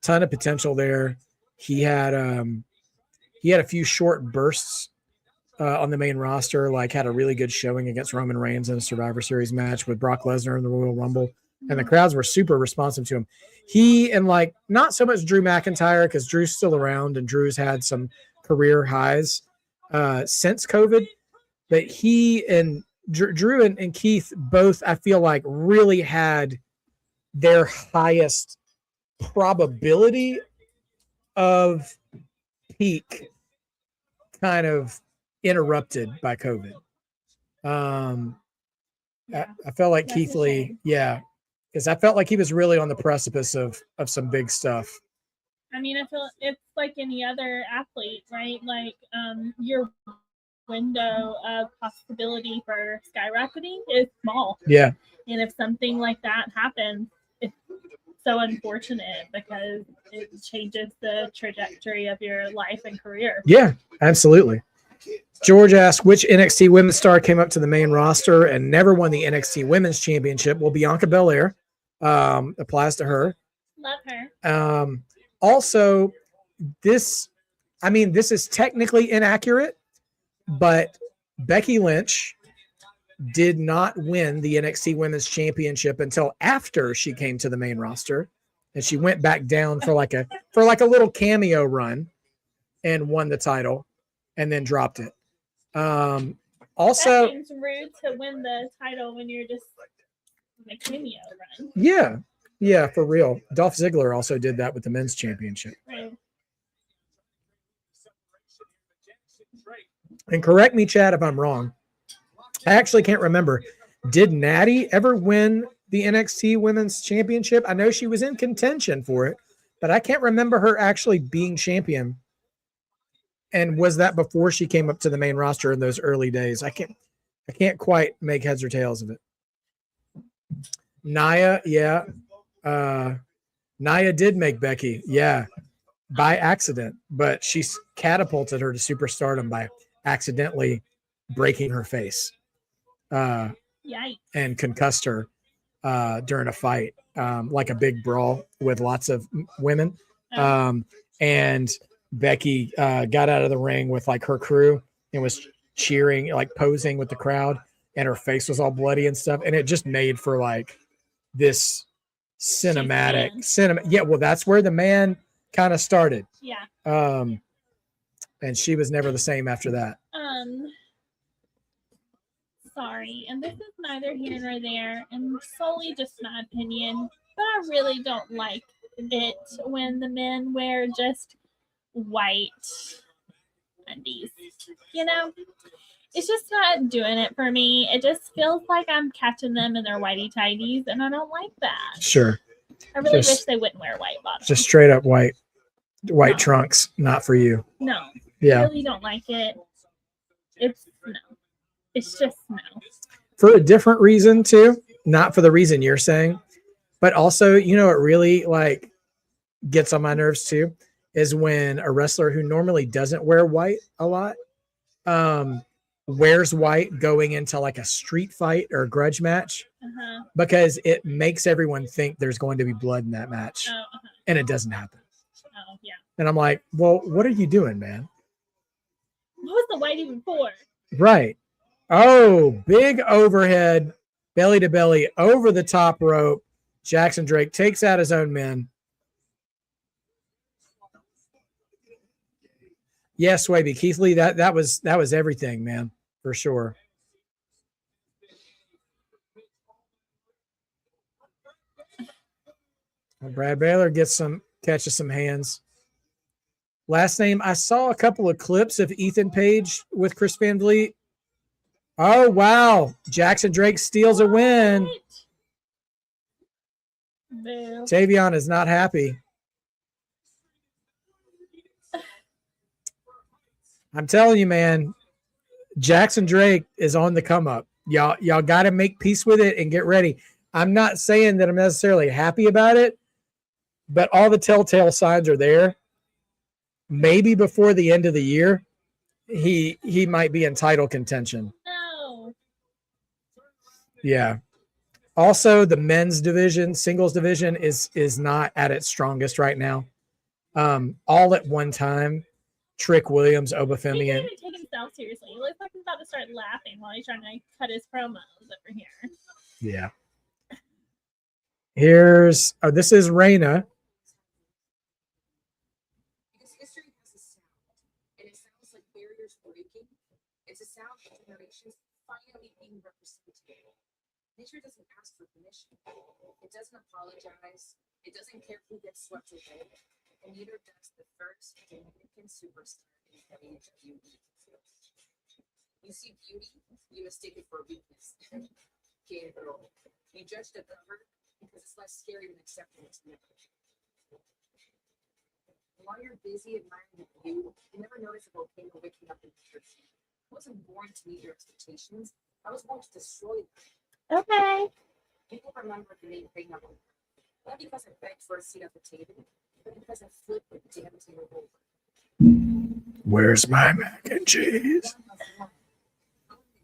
S1: ton of potential there. He had a few short bursts on the main roster, like had a really good showing against Roman Reigns in a Survivor Series match with Brock Lesnar in the Royal Rumble. and the crowds were super responsive to him. He and like not so much Drew McIntyre because Drew's still around and Drew's had some career highs since COVID, but he and Drew and Keith both, I feel like, really had their highest probability of peak kind of interrupted by COVID. I felt like Keith Lee, because I felt like he was really on the precipice of some big stuff.
S4: I mean, I feel it's like any other athlete, right? Like your window of possibility for skyrocketing is small.
S1: Yeah.
S4: And if something like that happens, it's so unfortunate because it changes the trajectory of your life and career.
S1: Yeah, absolutely. George asked, which NXT women's star came up to the main roster and never won the NXT Women's Championship? Well, Bianca Belair applies to her.
S4: Love her.
S1: Also, this is technically inaccurate, but Becky Lynch did not win the NXT Women's Championship until after she came to the main roster, and she went back down for like a little cameo run and won the title and then dropped it. Also,
S4: that seems rude to win the title when you're just in a cameo run.
S1: Yeah, for real. Dolph Ziggler also did that with the men's championship.
S4: Right.
S1: And correct me, Chad, if I'm wrong. I actually can't remember. Did Natty ever win the NXT Women's Championship? I know she was in contention for it, but I can't remember her actually being champion. And was that before she came up to the main roster in those early days? I can't quite make heads or tails of it. Nia, yeah. Nia did make Becky, yeah, by accident, but she's catapulted her to superstardom by accidentally breaking her face.
S4: Yikes.
S1: And concussed her during a fight, like a big brawl with lots of women. And Becky got out of the ring with like her crew and was cheering, like posing with the crowd, and her face was all bloody and stuff. And it just made for like this cinematic. Yeah, well, that's where the man kind of started.
S4: Yeah.
S1: And she was never the same after that.
S4: Sorry, and this is neither here nor there, and solely just my opinion, but I really don't like it when the men wear just white undies. You know, it's just not doing it for me. It just feels like I'm catching them in their whitey tighties, and I don't like that.
S1: Sure.
S4: I really wish they wouldn't wear white bottoms.
S1: Just straight up white trunks, not for you.
S4: No.
S1: Yeah.
S4: I really don't like it. It's just no.
S1: For a different reason too, not for the reason you're saying, but also, you know, it really like gets on my nerves too, is when a wrestler who normally doesn't wear white a lot, wears white going into like a street fight or a grudge match, because it makes everyone think there's going to be blood in that match, and it doesn't happen.
S4: Oh yeah.
S1: And I'm like, well, what are you doing, man?
S4: What was the white even for?
S1: Right. Oh, big overhead, belly to belly, over the top rope. Jackson Drake takes out his own men. Yes, Swaby, Keith Lee, that was everything, man, for sure. Brad Baylor catches some hands. Last name, I saw a couple of clips of Ethan Page with Chris Van Vliet. Oh, wow. Jackson Drake steals a win. Tavion is not happy. I'm telling you, man, Jackson Drake is on the come up. Y'all got to make peace with it and get ready. I'm not saying that I'm necessarily happy about it, but all the telltale signs are there. Maybe before the end of the year, he might be in title contention.
S4: No.
S1: Yeah. Also, the men's division, singles division is not at its strongest right now. All at one time, Trick Williams, Obafemi.
S4: He can't even take himself seriously. He looks like he's about to start laughing while he's trying to cut his promos over here.
S1: Yeah. Here's this is Reina.
S6: Because history has a sound, and it sounds like barriers breaking. It's a sound of generations finally being represented. Nature doesn't ask for permission. It doesn't apologize. It doesn't care who gets swept away. And neither does the first Dominican superstar in WWE. You see beauty, you mistake it for weakness. Que girl. You judge the cover because it's less scary than accepting its never. While you're busy admiring the view, you never notice a volcano waking up in the church. I wasn't born to meet your expectations. I was born to destroy them.
S4: Okay.
S6: People remember the name Reina, not because I begged for a seat at the table, but because I flipped the damn table over.
S1: Where's my mac and cheese?
S6: I won't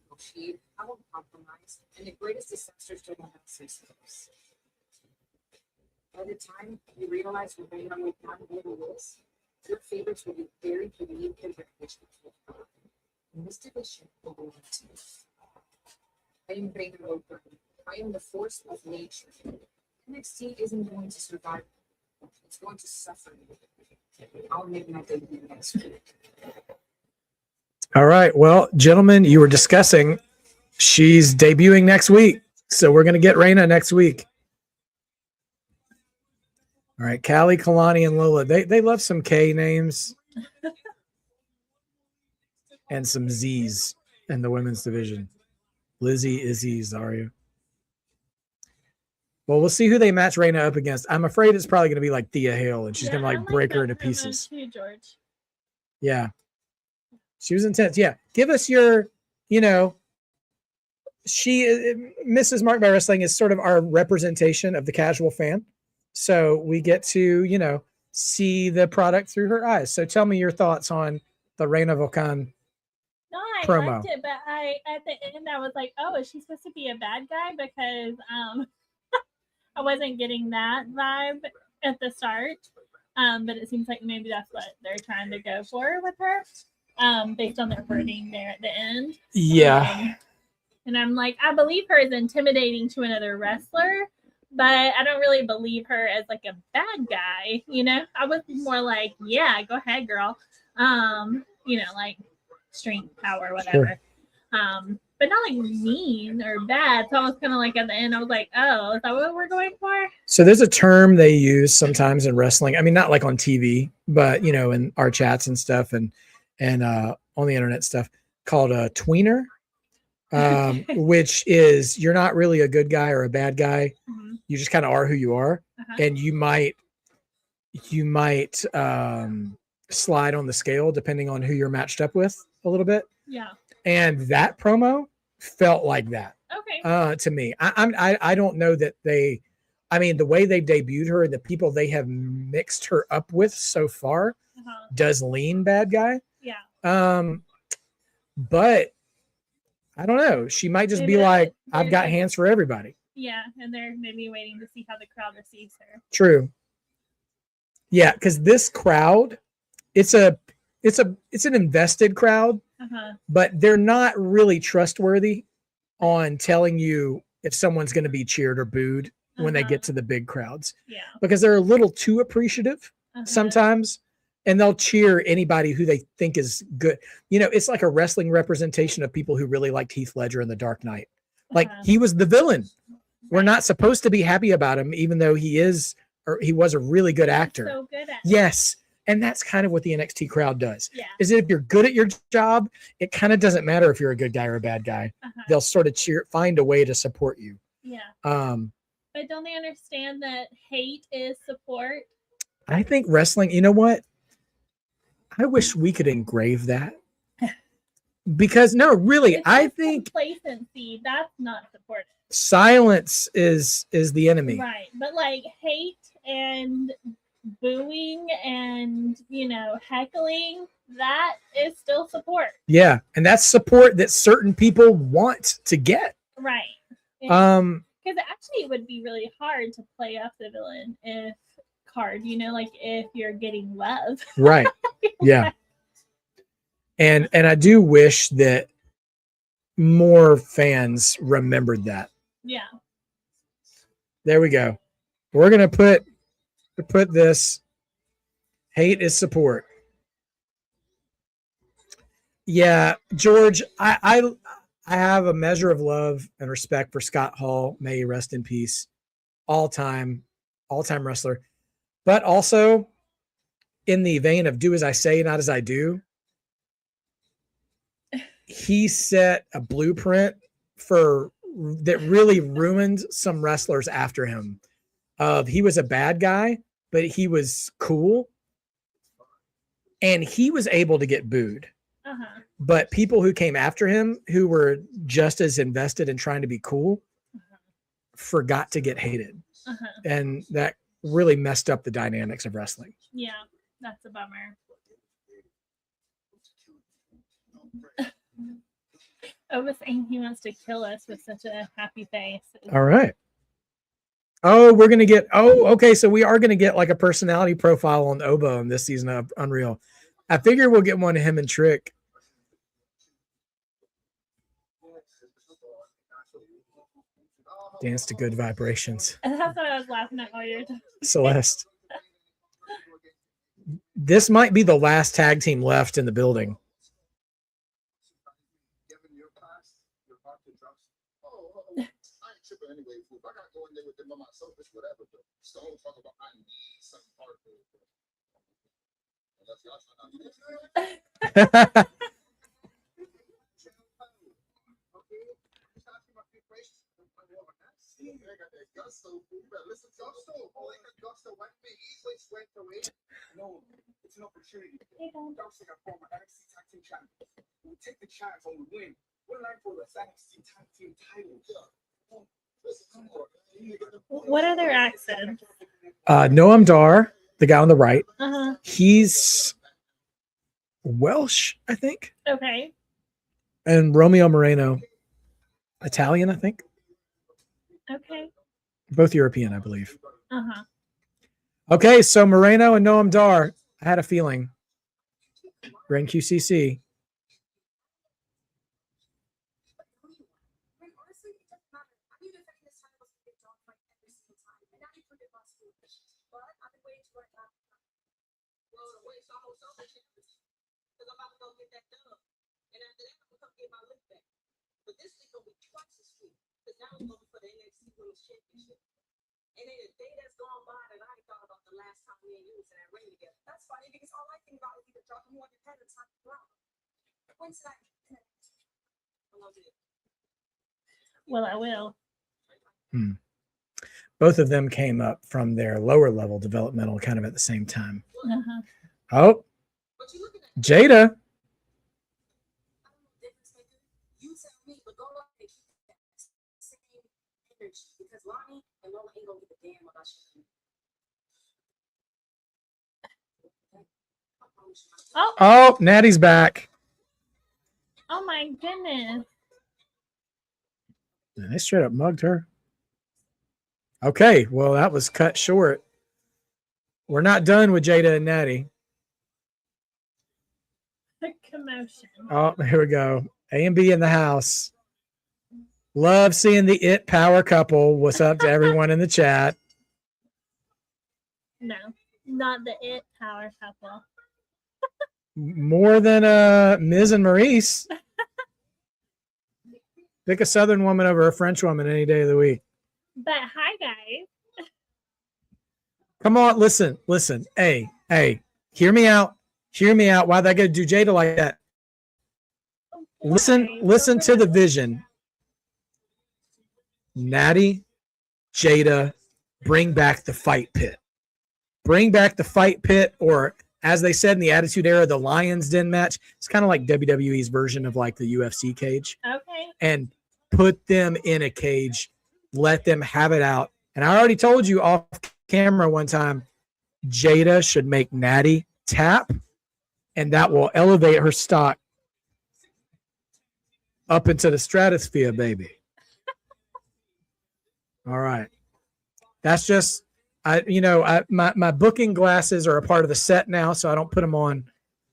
S6: negotiate, I won't compromise, and the greatest disasters don't have systems. By the time you realize what Reina really is, your favorites will be buried beneath the recognition. In this division, will belong to you. I am Reina Lola. I am the force of nature. NXT isn't going to survive. It's going to suffer. I'll make my debut next week.
S1: All right. Well, gentlemen, you were discussing she's debuting next week. So we're going to get Reina next week. All right. Callie, Kelani, and Lola. They love some K names and some Z's in the women's division. Lizzie, Izzy, Zaria. Well, we'll see who they match Reina up against. I'm afraid it's probably going to be like Thea Hale, and she's going to like break her into pieces.
S4: Too, George.
S1: Yeah. She was intense. Yeah. Give us your, Mrs. Mark by Wrestling is sort of our representation of the casual fan. So we get to, see the product through her eyes. So tell me your thoughts on the Reina Volcan
S4: No, I
S1: promo.
S4: liked it, but at the end I was like, oh, is she supposed to be a bad guy? Because I wasn't getting that vibe at the start. But it seems like maybe that's what they're trying to go for with her. Based on their wording there at the end.
S1: Yeah.
S4: And I'm like, I believe her as intimidating to another wrestler, but I don't really believe her as like a bad guy, I was more like, yeah, go ahead, girl. Like strength, power, whatever. Sure. But not like mean or bad. So I was kind of like at the end, I was like, oh, is that what we're going for? So
S1: there's a term they use sometimes in wrestling. I mean, not like on TV, but in our chats and stuff and on the internet stuff called a tweener, which is you're not really a good guy or a bad guy. Mm-hmm. You just kind of are who you are. Uh-huh. And you might slide on the scale depending on who you're matched up with a little bit.
S4: Yeah.
S1: And that promo felt like that.
S4: Okay.
S1: To me, I don't know that the way they debuted her and the people they have mixed her up with so far does lean bad guy.
S4: Yeah.
S1: But I don't know. She might just be like, I've got hands for everybody.
S4: Yeah, and they're maybe waiting to see how the crowd receives her.
S1: True. Yeah, because this crowd, it's an invested crowd, but they're not really trustworthy on telling you if someone's going to be cheered or booed when they get to the big crowds.
S4: Yeah.
S1: Because they're a little too appreciative sometimes, and they'll cheer anybody who they think is good. It's like a wrestling representation of people who really liked Heath Ledger in The Dark Knight. Like he was the villain. We're not supposed to be happy about him, even though he was a really good actor.
S4: So good at
S1: yes. And that's kind of what the NXT crowd does.
S4: Yeah.
S1: Is that if you're good at your job, it kind of doesn't matter if you're a good guy or a bad guy. They'll sort of find a way to support you.
S4: Yeah.
S1: But
S4: don't they understand that hate is support?
S1: I think wrestling, you know what? I wish we could engrave that. Because no, really,
S4: it's
S1: I think
S4: complacency, that's not supportive.
S1: Silence is the enemy.
S4: Right. But like hate and booing and heckling, that is still support.
S1: Yeah, and that's support that certain people want to get.
S4: Right. Because actually it would be really hard to play up the villain if if you're getting love.
S1: Right. Yeah. And I do wish that more fans remembered that.
S4: Yeah.
S1: There we go. We're gonna put this. Hate is support. Yeah, George, I have a measure of love and respect for Scott Hall. May he rest in peace. All-time wrestler. But also in the vein of do as I say, not as I do, he set a blueprint that really ruined some wrestlers after him. He was a bad guy, but he was cool. And he was able to get booed.
S4: Uh-huh.
S1: But people who came after him, who were just as invested in trying to be cool, forgot to get hated.
S4: Uh-huh.
S1: And that really messed up the dynamics of wrestling.
S4: Yeah, that's a bummer. Oba saying he wants to kill us with such a happy face.
S1: All right. Oh, we're going to get, okay. So we are going to get like a personality profile on Oba on this season of Unreal. I figure we'll get one of him and Trick. Dance to Good Vibrations.
S4: And that's what I was laughing at while you're talking.
S1: Celeste. This might be the last tag team left in the building.
S5: It's an opportunity. Don't think I'm former NXT tag team champion. We'll take the chance on the win. We're line for the NXT tag team title.
S4: What are their accents?
S1: Noam Dar, the guy on the right,
S4: Uh-huh.
S1: he's Welsh, I think.
S4: Okay.
S1: And Romeo Moreno, Italian, I think.
S4: Okay.
S1: Both European, I believe.
S4: Uh-huh.
S1: Okay, so Moreno and Noam Dar, I had a feeling. We're in QCC.
S6: And then a day that's gone by that I ain't thought about the last time me and you was in that ring together. That's funny because all I think about is either dropping you on your head or talking about. When's that? I love it.
S4: Well, I will.
S1: Both of them came up from their lower level developmental kind of at the same time.
S4: Uh-huh.
S1: Oh,
S6: But you looking at
S1: Jada.
S6: you tell me, but go up and keep that same energy because Lonnie and Lola ain't gonna give a damn about you.
S4: Oh,
S1: Oh, Natty's back.
S4: oh my goodness.
S1: They straight up mugged her. Okay, well, that was cut short. We're not done with Jada and Natty.
S4: The commotion.
S1: Oh, here we go. A and B in the house. Love seeing the It Power couple. What's up to everyone in the chat?
S4: No, not the It Power couple.
S1: More than Ms. and Maurice. Pick a Southern woman over a French woman any day of the week.
S4: But hi, guys.
S1: Come on, listen. Hey, hear me out. Why'd I go do Jada like that? Listen to the vision. Natty, Jada, bring back the fight pit. Bring back the fight pit, or as they said in the Attitude Era, the Lions Den match. It's kind of like WWE's version of like the UFC cage.
S4: Okay.
S1: And put them in a cage. Let them have it out. And I already told you off camera one time, Jada should make Natty tap, and that will elevate her stock up into the stratosphere, baby. All right. That's just, my booking glasses are a part of the set now, so I don't put them on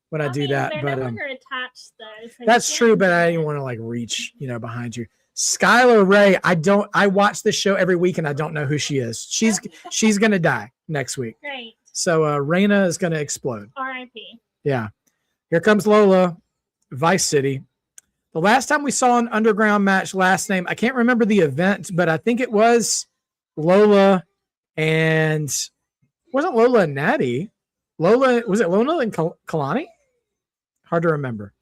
S1: when I do that.
S4: They're
S1: But
S4: no longer attached, though. So
S1: that's
S4: you
S1: true,
S4: can't-
S1: but I didn't want to like reach, behind you. Skylar Ray, I watch this show every week and I don't know who she is. She's gonna die next week.
S4: Great.
S1: So Raina is gonna explode.
S4: R.I.P.
S1: Yeah. Here comes Lola, Vice City. The last time we saw an underground match, last name, I can't remember the event, but I think it was Lola and wasn't Lola and Natty. Was it Lola and Kelani? Hard to remember.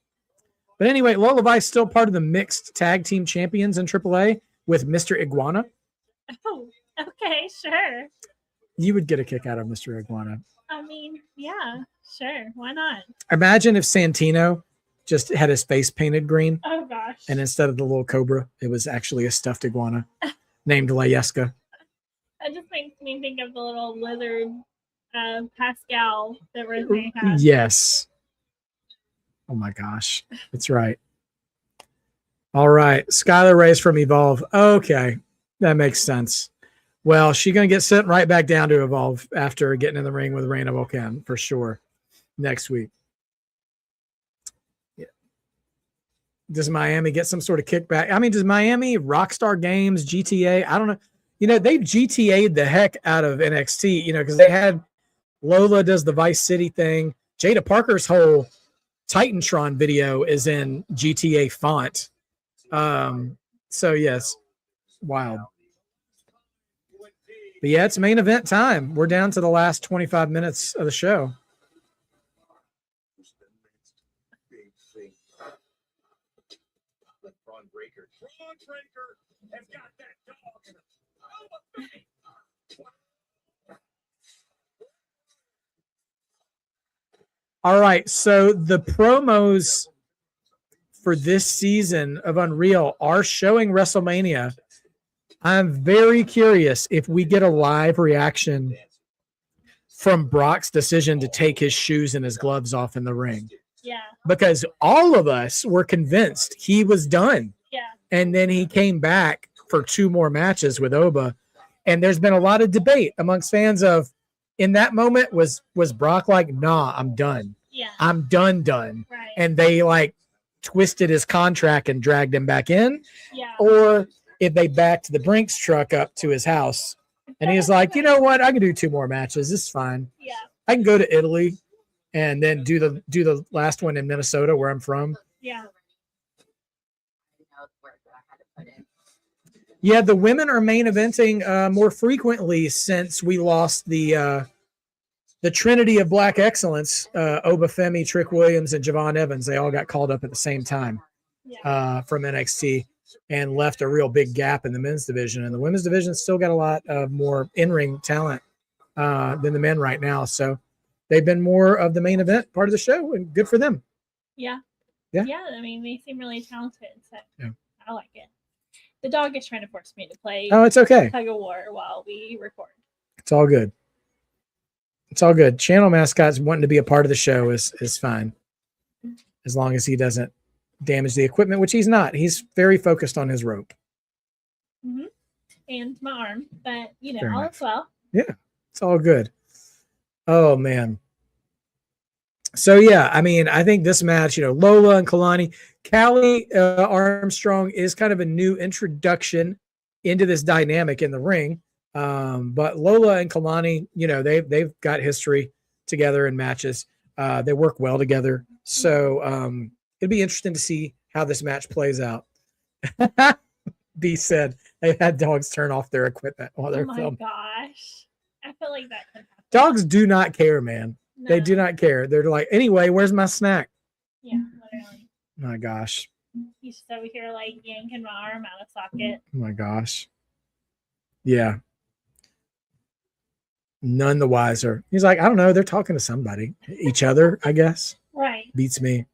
S1: But anyway, Lola Vice still part of the mixed tag team champions in AAA with Mr. Iguana.
S4: Oh, okay, sure.
S1: You would get a kick out of Mr. Iguana.
S4: I mean, yeah, sure. Why not?
S1: Imagine if Santino just had his face painted green,
S4: Oh, gosh.
S1: and instead of the little cobra, it was actually a stuffed iguana named Layeska.
S4: That just makes me think of the little lizard Pascal that Rosemary has.
S1: Yes. Oh my gosh. That's right. All right. Skylar Ray's from Evolve. Okay. That makes sense. Well, she's going to get sent right back down to Evolve after getting in the ring with Raina Volcan for sure next week. Yeah. Does Miami get some sort of kickback? I mean, does Miami, Rockstar Games, GTA? I don't know. You know, they've GTA'd the heck out of NXT, you know, because they had Lola does the Vice City thing. Jada Parker's whole Titantron video is in GTA font. So yes, wild. But yeah, it's main event time. We're down to the last 25 minutes of the show.
S3: Braun Breaker has got that dog in him.
S1: All right, so the promos for this season of Unreal are showing WrestleMania. I'm very curious if we get a live reaction from Brock's decision to take his shoes and his gloves off in the ring.
S4: Yeah.
S1: Because all of us were convinced he was done.
S4: Yeah.
S1: And then he came back for 2 more matches with Oba. And there's been a lot of debate amongst fans of, in that moment, was Brock like, nah, I'm done.
S4: Yeah.
S1: I'm done.
S4: Right.
S1: And they like twisted his contract and dragged him back in.
S4: Yeah.
S1: Or if they backed the Brinks truck up to his house and he was like, you know what? I can do 2 more matches. This is fine.
S4: Yeah.
S1: I can go to Italy and then do the last one in Minnesota where I'm from.
S4: Yeah.
S1: Yeah, the women are main eventing more frequently since we lost the Trinity of Black Excellence, Oba Femi, Trick Williams, and Javon Evans. They all got called up at the same time from NXT and left a real big gap in the men's division. And the women's division still got a lot of more in-ring talent than the men right now. So they've been more of the main event part of the show, and good for them.
S4: Yeah.
S1: Yeah.
S4: Yeah. I mean, they seem really talented. So
S1: Yeah.
S4: I like it. The dog is trying to force me to play
S1: Oh, it's okay.
S4: tug of war while we record.
S1: It's all good. It's all good. Channel mascots wanting to be a part of the show is fine, as long as he doesn't damage the equipment, which he's not. He's very focused on his rope.
S4: Mm-hmm. And my arm, but you know,
S1: Fair
S4: all
S1: enough.
S4: is well.
S1: Yeah, it's all good. Oh man. So yeah, I mean, I think this match, you know, Lola and Kelani, Callie Armstrong is kind of a new introduction into this dynamic in the ring. But Lola and Kelani, you know, they've got history together in matches. They work well together. So it'd be interesting to see how this match plays out. B said they've had dogs turn off their equipment while
S4: Oh
S1: they're
S4: my
S1: filming.
S4: gosh. I feel like that could happen.
S1: Dogs do not care, man.
S4: No.
S1: They do not care. They're like, anyway, where's my snack?
S4: Yeah, literally.
S1: My gosh.
S4: He's just over here like yanking my arm out of socket.
S1: Oh my gosh. Yeah. None the wiser. He's like, I don't know. They're talking to somebody. Each other, I guess.
S4: Right.
S1: Beats me.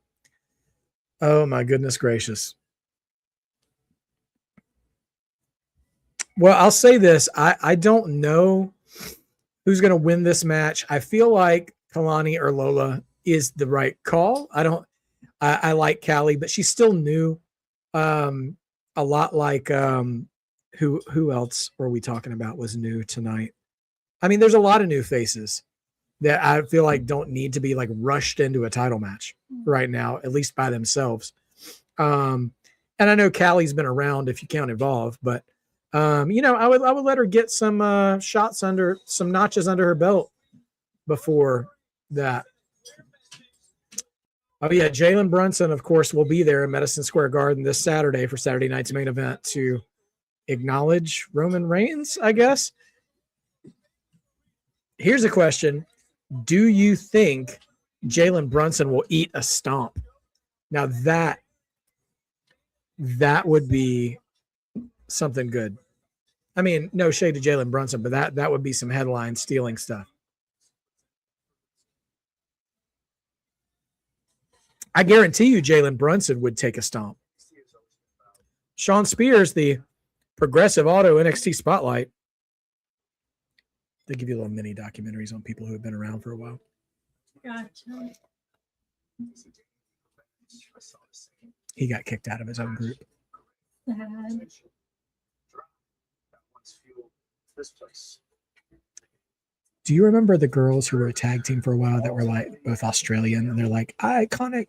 S1: Oh my goodness gracious. Well, I'll say this. I don't know who's going to win this match. I feel like Kelani or Lola is the right call. I like Callie, but she's still new. A lot like who else were we talking about was new tonight? I mean, there's a lot of new faces that I feel like don't need to be like rushed into a title match right now, at least by themselves. And I know Callie's been around if you count Evolve, but I would let her get some some notches under her belt before that. Oh yeah, Jalen Brunson, of course, will be there at Madison Square Garden this Saturday for Saturday night's main event to acknowledge Roman Reigns, I guess. Here's a question. Do you think Jalen Brunson will eat a stomp? Now that would be something good. I mean, no shade to Jalen Brunson, but that would be some headline stealing stuff. I guarantee you Jalen Brunson would take a stomp. Sean Spears, the Progressive Auto NXT Spotlight. They give you little mini documentaries on people who have been around for a while.
S4: Gotcha.
S1: He got kicked out of his own group.
S4: Sad.
S1: Do you remember the girls who were a tag team for a while that were like both Australian and they're like iconic?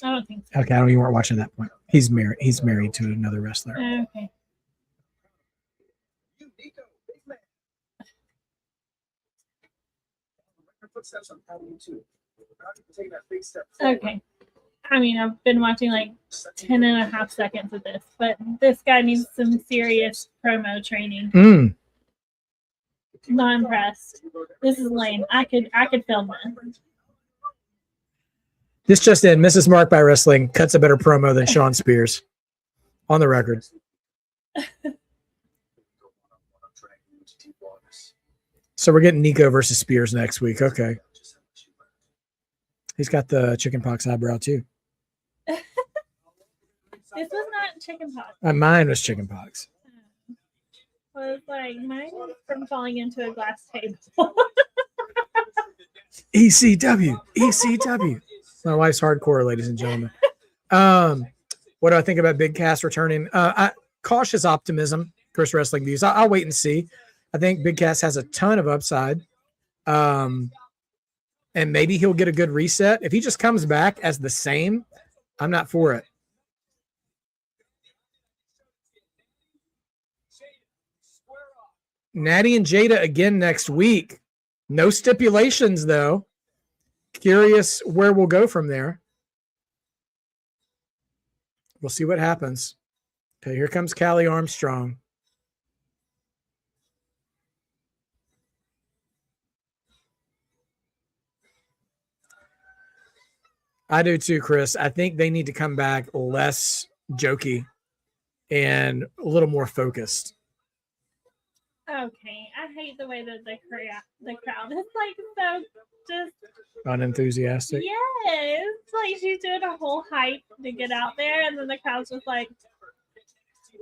S4: I don't think so.
S1: Okay, I don't even watching at that point. He's married to another wrestler.
S4: Okay. Okay. I mean, I've been watching like 10 and a half seconds of this, but this guy needs some serious promo training. Not impressed. This is lame. I could film this.
S1: This just in, Mrs. Mark by Wrestling cuts a better promo than Sean Spears. On the record. So we're getting Nico versus Spears next week. Okay. He's got the chickenpox eyebrow too.
S4: This was not chickenpox.
S1: Mine was chickenpox.
S4: Was like mine was from falling into a glass table.
S1: ECW. My wife's hardcore, ladies and gentlemen. What do I think about Big Cass returning? Cautious optimism, Chris Wrestling Views. I'll wait and see. I think Big Cass has a ton of upside. And maybe he'll get a good reset. If he just comes back as the same, I'm not for it. Natty and Jada again next week. No stipulations, though. Curious where we'll go from there. We'll see what happens. Okay, here comes Callie Armstrong. I do too, Chris. I think they need to come back less jokey and a little more focused.
S4: Okay, I hate the way that the crowd is like so just
S1: Unenthusiastic.
S4: yes, it's like she's doing a whole hype to get out there, and then the crowd's just like,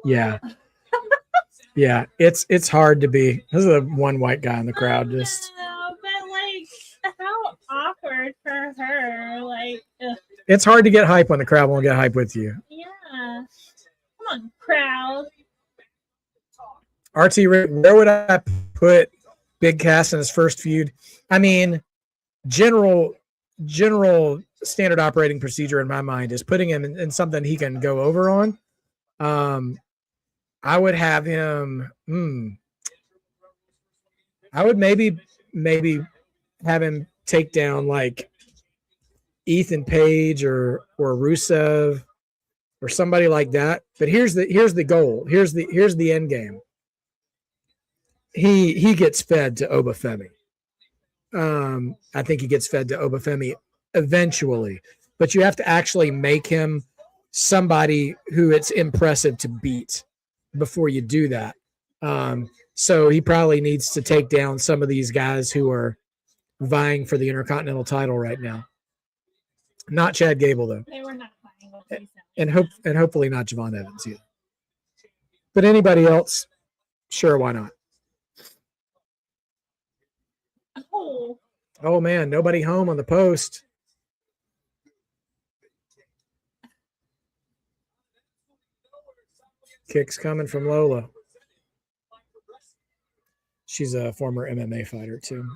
S1: Yeah. Yeah, it's hard to be. This is the one white guy in the crowd. Just
S4: but like, how awkward for her. Like, ugh.
S1: It's hard to get hype when the crowd won't get hype with you.
S4: Yeah, come on, crowd.
S1: RT, where would I put Big Cass in his first feud? I mean, general standard operating procedure in my mind is putting him in something he can go over on. I would have him. I would maybe have him take down like Ethan Page or Rusev or somebody like that. But here's the goal. Here's the end game. He gets fed to Obafemi. I think he gets fed to Obafemi eventually, but you have to actually make him somebody who it's impressive to beat before you do that. So he probably needs to take down some of these guys who are vying for the Intercontinental title right now. Not Chad Gable though.
S4: They were not vying with these.
S1: And hopefully not Javon Evans either. But anybody else, sure, why not? Oh man, nobody home on the post. Kicks coming from Lola. She's a former MMA fighter too.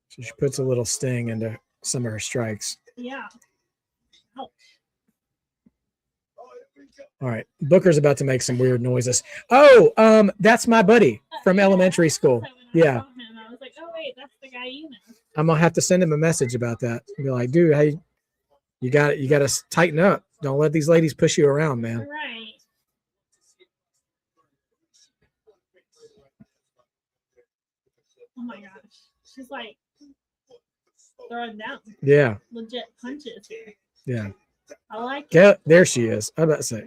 S1: So she puts a little sting into some of her strikes.
S4: Yeah.
S1: All right. Booker's about to make some weird noises. Oh, that's my buddy from elementary school.
S4: So when I
S1: Yeah.
S4: saw him, I was like, oh wait, that's the guy you know.
S1: I'm gonna have to send him a message about that. Be like, dude, hey, you got to tighten up. Don't let these ladies push you around, man.
S4: Right. Oh my gosh. She's like throwing down
S1: Yeah.
S4: legit punches here.
S1: Yeah.
S4: I like it.
S1: Yeah, there she is. I'm about to say.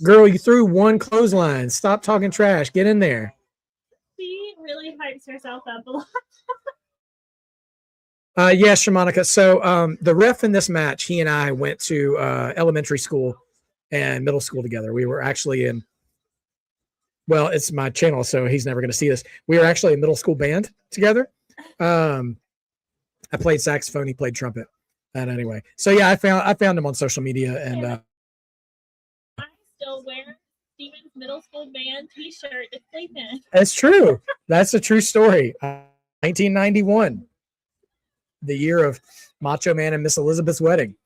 S1: Girl, you threw one clothesline. Stop talking trash. Get in there.
S4: She really hypes herself up a lot.
S1: Yes, Sharmonica. So the ref in this match, he and I went to elementary school and middle school together. We were actually in, well, it's my channel, so he's never going to see this. We were actually a middle school band together. I played saxophone, he played trumpet. And anyway, so yeah, I found him on social media, and
S4: I still wear Steven's middle school band t-shirt to sleep in.
S1: it's true. That's a true story. 1991, the year of Macho Man and Miss Elizabeth's wedding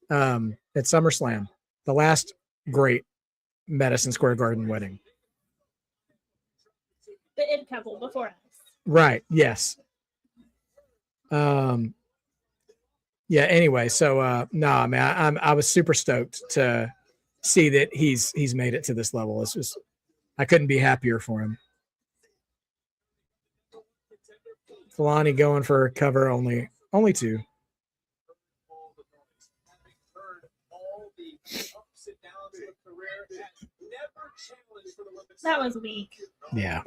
S1: at SummerSlam, the last great Madison Square Garden wedding.
S4: The It couple before us.
S1: Right. Yes. Yeah. Anyway, so nah, man, I was super stoked to see that he's made it to this level. It's just, I couldn't be happier for him. Kelani going for a cover, only two.
S4: That was weak.
S1: Yeah.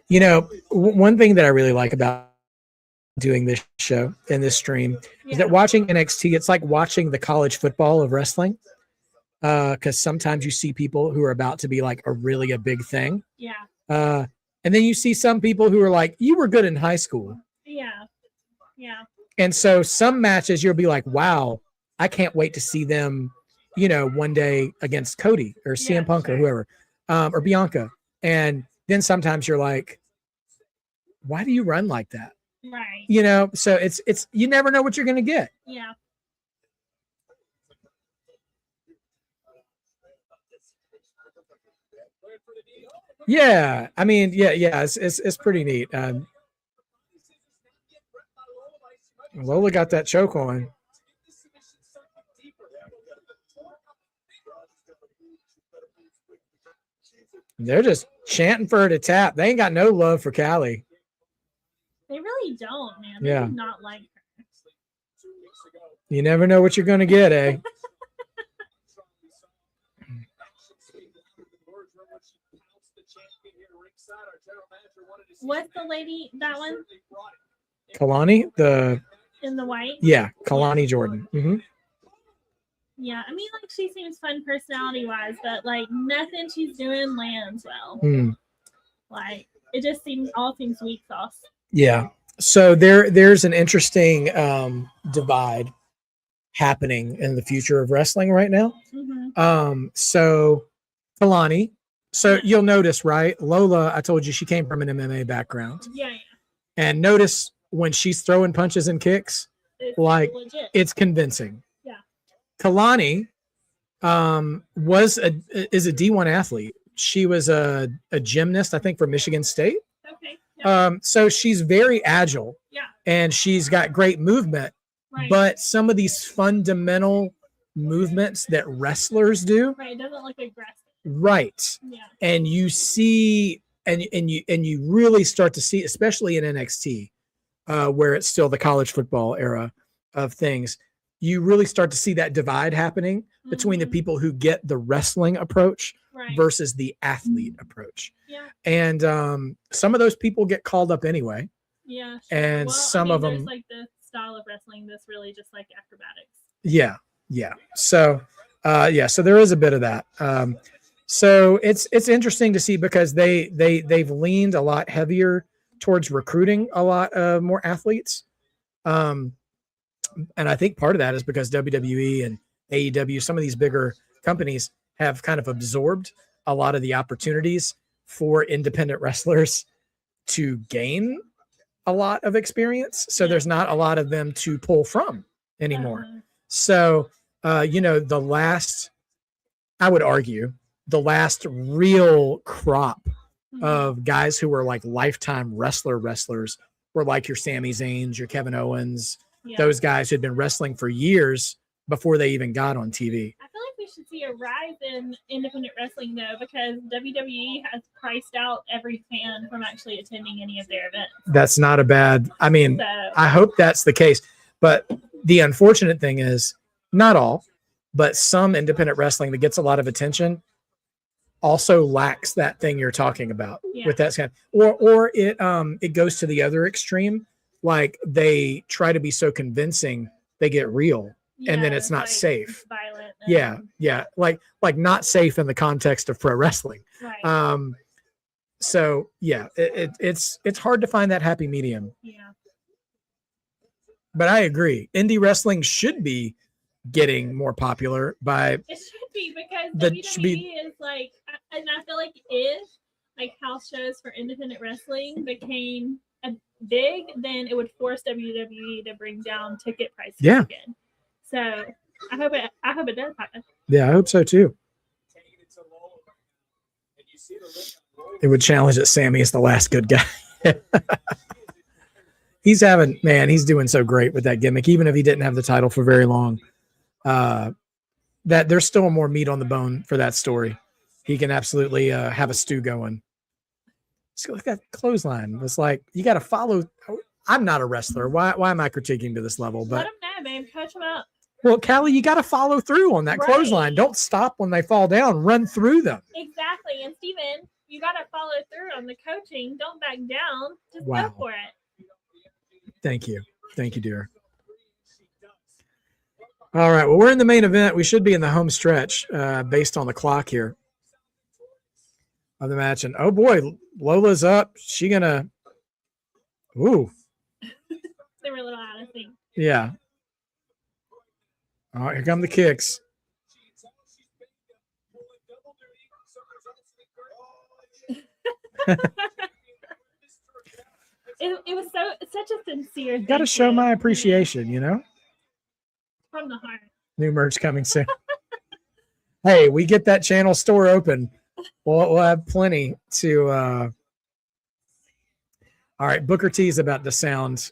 S1: You know, one thing that I really like about doing this show and this stream is that watching NXT, it's like watching the college football of wrestling. Because sometimes you see people who are about to be like a big thing.
S4: Yeah.
S1: And then you see some people who are like, you were good in high school.
S4: Yeah. Yeah.
S1: And so some matches you'll be like, wow, I can't wait to see them, you know, one day against Cody or CM Punk or whoever, or Bianca. And then sometimes you're like, why do you run like that?
S4: Right.
S1: You know, so it's you never know what you're going to get.
S4: Yeah.
S1: Yeah. I mean, yeah, it's pretty neat. Lola got that choke on. They're just chanting for her to tap. They ain't got no love for Callie.
S4: They really don't, man. They
S1: Yeah.
S4: do not like her.
S1: You never know what you're going to get, eh?
S4: What's the lady, that one
S1: Kelani,
S4: in the white?
S1: yeah, Kelani Jordan. Mm-hmm.
S4: Yeah, I mean, like, she seems fun personality-wise, but, like, nothing she's doing lands well.
S1: Mm.
S4: Like, it just seems weak sauce.
S1: Yeah. So there's an interesting divide happening in the future of wrestling right now.
S4: Mm-hmm.
S1: So Kelani, so you'll notice, right? Lola, I told you she came from an MMA background.
S4: Yeah.
S1: And notice when she's throwing punches and kicks,
S4: It's
S1: like
S4: legit.
S1: it's convincing.
S4: Yeah.
S1: Kelani is a D1 athlete. She was a gymnast, I think, for Michigan State.
S4: Okay. Yeah.
S1: So she's very agile.
S4: Yeah.
S1: And she's got great movement.
S4: Right.
S1: But some of these fundamental movements that wrestlers do,
S4: Right. It doesn't look aggressive.
S1: right?
S4: Yeah.
S1: And you see, and you really start to see, especially in NXT, where it's still the college football era of things, you really start to see that divide happening between the
S4: Mhm.
S1: people who get the wrestling approach
S4: Right.
S1: versus the athlete approach.
S4: Yeah.
S1: And some of those people get called up anyway.
S4: Yeah.
S1: And
S4: Well,
S1: some
S4: I mean,
S1: of them,
S4: there's like the style of wrestling that's really just like acrobatics.
S1: yeah. So, so there is a bit of that. So it's interesting to see because they've leaned a lot heavier towards recruiting a lot more athletes. And I think part of that is because WWE and AEW, some of these bigger companies have kind of absorbed a lot of the opportunities for independent wrestlers to gain a lot of experience, so
S4: Yeah.
S1: there's not a lot of them to pull from anymore.
S4: Uh,
S1: So, the last, I would argue, the last real crop
S4: mhm.
S1: of guys who were like lifetime wrestlers were like your Sami Zayns, your Kevin Owens,
S4: Yeah.
S1: those guys who'd been wrestling for years before they even got on TV.
S4: I feel like we should see a rise in independent wrestling though, because WWE has priced out every fan from actually attending any of their events.
S1: That's not a bad, I mean,
S4: So
S1: I hope that's the case. But the unfortunate thing is, not all, but some independent wrestling that gets a lot of attention also lacks that thing you're talking about
S4: Yeah.
S1: with that kind or it goes to the other extreme, like they try to be so convincing they get real, and then it's not
S4: like,
S1: safe.
S4: Violent.
S1: Yeah, like not safe in the context of pro wrestling.
S4: Right.
S1: So yeah, it's hard to find that happy medium.
S4: Yeah.
S1: But I agree, indie wrestling should be getting more popular by
S4: It should be, because
S1: That
S4: WWE
S1: should be-
S4: is like, and I feel like if like house shows for independent wrestling became big, then it would force WWE to bring down ticket prices
S1: Yeah.
S4: again. So I hope it does happen.
S1: Yeah, I hope so too.
S2: Taking it to Lola. And you see the look on
S1: It would challenge that Sammy is the last good guy. He's doing so great with that gimmick, even if he didn't have the title for very long. That there's still more meat on the bone for that story. He can absolutely have a stew going. So look at that clothesline. It's like, you got to follow. I'm not a wrestler. Why am I critiquing to this level?
S4: Let
S1: But
S4: them know, babe. Coach them up.
S1: well, Callie, you got to follow through on that
S4: Right.
S1: clothesline. Don't stop when they fall down. Run through them.
S4: Exactly. And Steven, you got to follow through on the coaching. Don't back down. Just
S1: Wow.
S4: go for it.
S1: Thank you, dear. All right. Well, we're in the main event. We should be in the home stretch based on the clock here of the match. And oh boy, Lola's up. She gonna. Ooh,
S4: They were a little out of sync.
S1: yeah. All right, here come the kicks.
S4: It was such a sincere thing.
S1: Got to show my appreciation,
S4: from the heart.
S1: New merch coming soon. Hey, we get that channel store open. We'll have plenty to. All right, Booker T is about to sound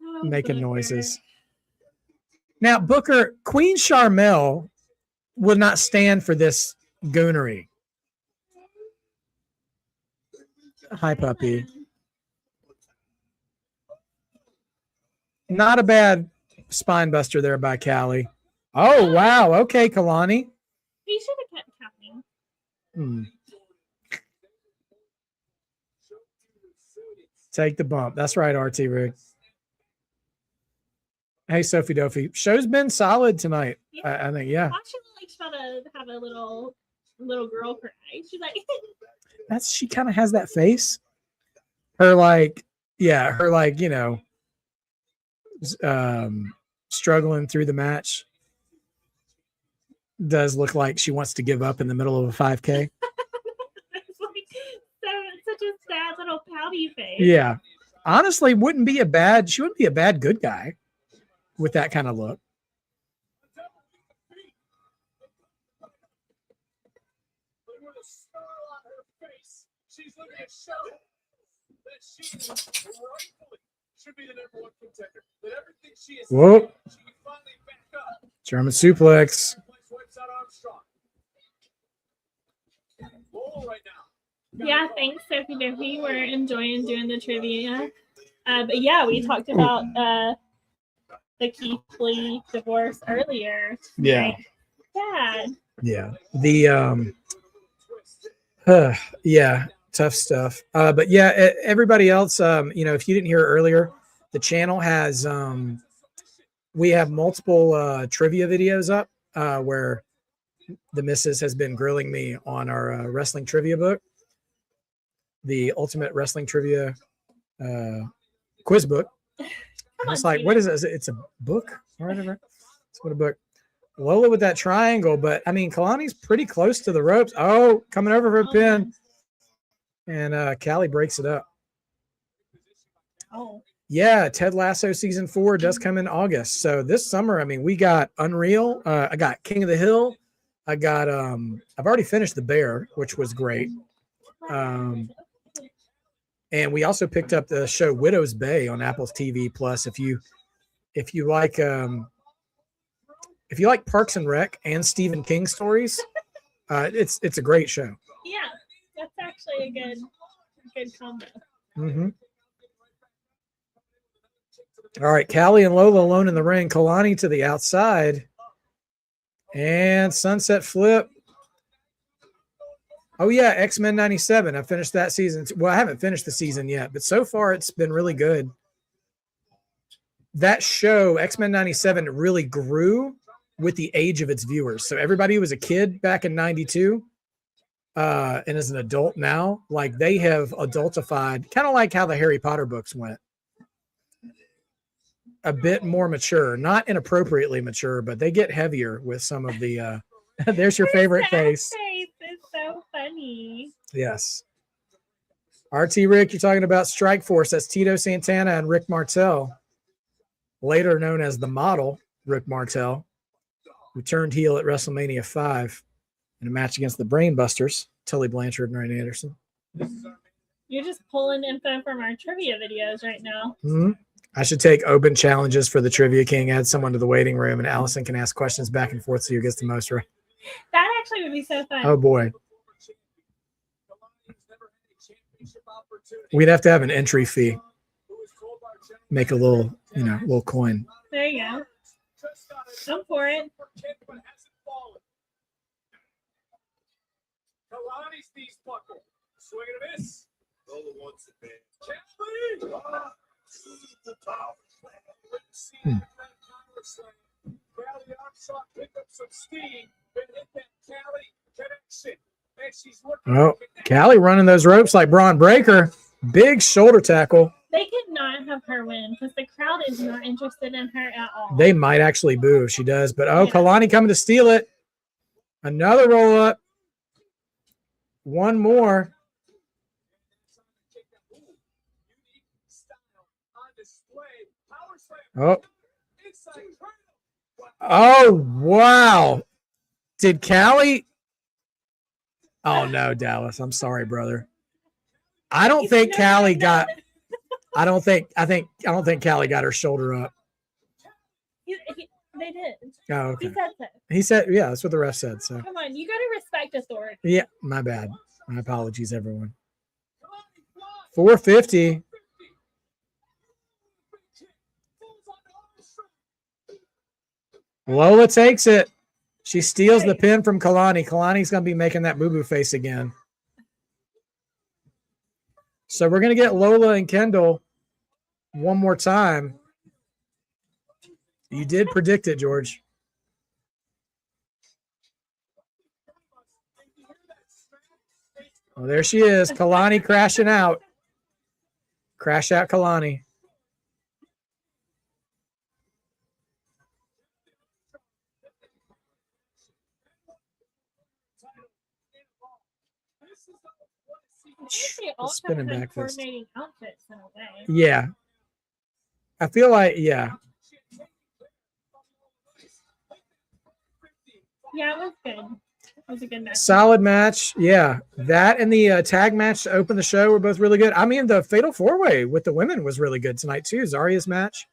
S4: Oh,
S1: making
S4: Booker.
S1: noises. Now, Booker, Queen Charmel would not stand for this goonery. Hi, puppy. Not a bad spine buster there by Callie. Oh, wow. Okay, Kelani.
S4: He should have kept counting.
S1: Take the bump. That's right, RT Rig. Hey, Sophie Dophie. Show's been solid tonight. I think, yeah.
S4: Actually, like, she's about to have a little girl cry. She's like,
S1: She kind of has that face. Her struggling through the match does look like she wants to give up in the middle of a 5K.
S4: it's such a sad little pouty face.
S1: Yeah. Honestly, she wouldn't be a bad good guy with that kind of look.
S2: But with a scar on her face, she's looking to show that she rightfully should be the number one contender. That everything she is
S1: Whoa.
S2: saying, she can finally back up.
S1: German suplex.
S2: Wipes out Armstrong. Lola right now.
S4: Yeah, thanks, Sophie Duffy. We're enjoying doing the trivia. But yeah, we talked about the Keith Lee divorce earlier.
S1: Yeah.
S4: Sad.
S1: Yeah. The yeah, tough stuff. But yeah, everybody else, if you didn't hear earlier, the channel has we have multiple trivia videos up where the missus has been grilling me on our wrestling trivia book, the Ultimate Wrestling Trivia quiz book. It's like, what is it? It's a book or whatever. It's what a book. Lola with that triangle, but I mean, Kelani's pretty close to the ropes. Oh, coming over for a pin. And Callie breaks it up.
S4: Oh,
S1: Yeah, Ted Lasso season 4 does come in August. So this summer, I mean, we got Unreal. I got King of the Hill. I got I've already finished The Bear, which was great. And we also picked up the show Widow's Bay on Apple's TV Plus. If you like Parks and Rec and Stephen King stories, it's a great show.
S4: yeah, that's actually a good combo.
S1: Mm-hmm. All right, Callie and Lola alone in the ring. Kelani to the outside. And sunset flip. Oh, yeah, X-Men 97. I finished that season. Well, I haven't finished the season yet, but so far it's been really good. That show, X-Men 97, really grew with the age of its viewers. So everybody who was a kid back in 92 and is an adult now, like they have adultified, kind of like how the Harry Potter books went. A bit more mature, not inappropriately mature, but they get heavier with some of the there's your favorite face.
S4: It's so funny.
S1: Yes. RT Rick, you're talking about Strike Force. That's Tito Santana and Rick Martel, later known as the model Rick Martel, who turned heel at WrestleMania 5 in a match against the Brainbusters, Tully Blanchard and Ryan Anderson.
S4: You're just pulling info from our trivia videos right now.
S1: Mm-hmm. I should take open challenges for the Trivia King, add someone to the waiting room, and Allison can ask questions back and forth so who gets the most right.
S4: That actually would be so fun.
S1: Oh, boy. We'd have to have an entry fee. Make a little, little coin.
S4: There you go. I'm for it.
S2: Kelani's knees buckle. Swing and a miss.
S3: Lola wants it, man. The power slam.
S2: Armstrong picked up some steam and hit that Kelly connection. And she's
S1: Oh, Callie running those ropes like Braun Breaker. Big shoulder tackle.
S4: They could not have her win because the crowd is not interested in her at all.
S1: They might actually boo if she does, but
S4: Yeah.
S1: Kelani coming to steal it. Another roll up. One more. Oh. Oh, wow. Did Callie? Oh, no, Dallas. I'm sorry, brother. I don't think Callie got. I don't think Callie got her shoulder up.
S4: They did.
S1: Oh, okay.
S4: He said so.
S1: He said, yeah, that's what the ref said. So,
S4: Come on, you got to respect authority.
S1: yeah, my bad. My apologies, everyone. 450. Lola takes it. She steals the pin from Kelani. Kalani's going to be making that boo-boo face again. So we're going to get Lola and Kendall one more time. You did predict it, George. Oh, there she is. Kelani crashing out. Crash out, Kelani.
S4: They all
S1: Spinning
S4: kind of
S1: back fist.
S4: coordinating outfits in a way.
S1: Yeah. I feel like, yeah.
S4: Yeah, it was good. It was a good match.
S1: Solid match. Yeah. That and the tag match to open the show were both really good. I mean, the Fatal 4-Way with the women was really good tonight, too. Zaria's match.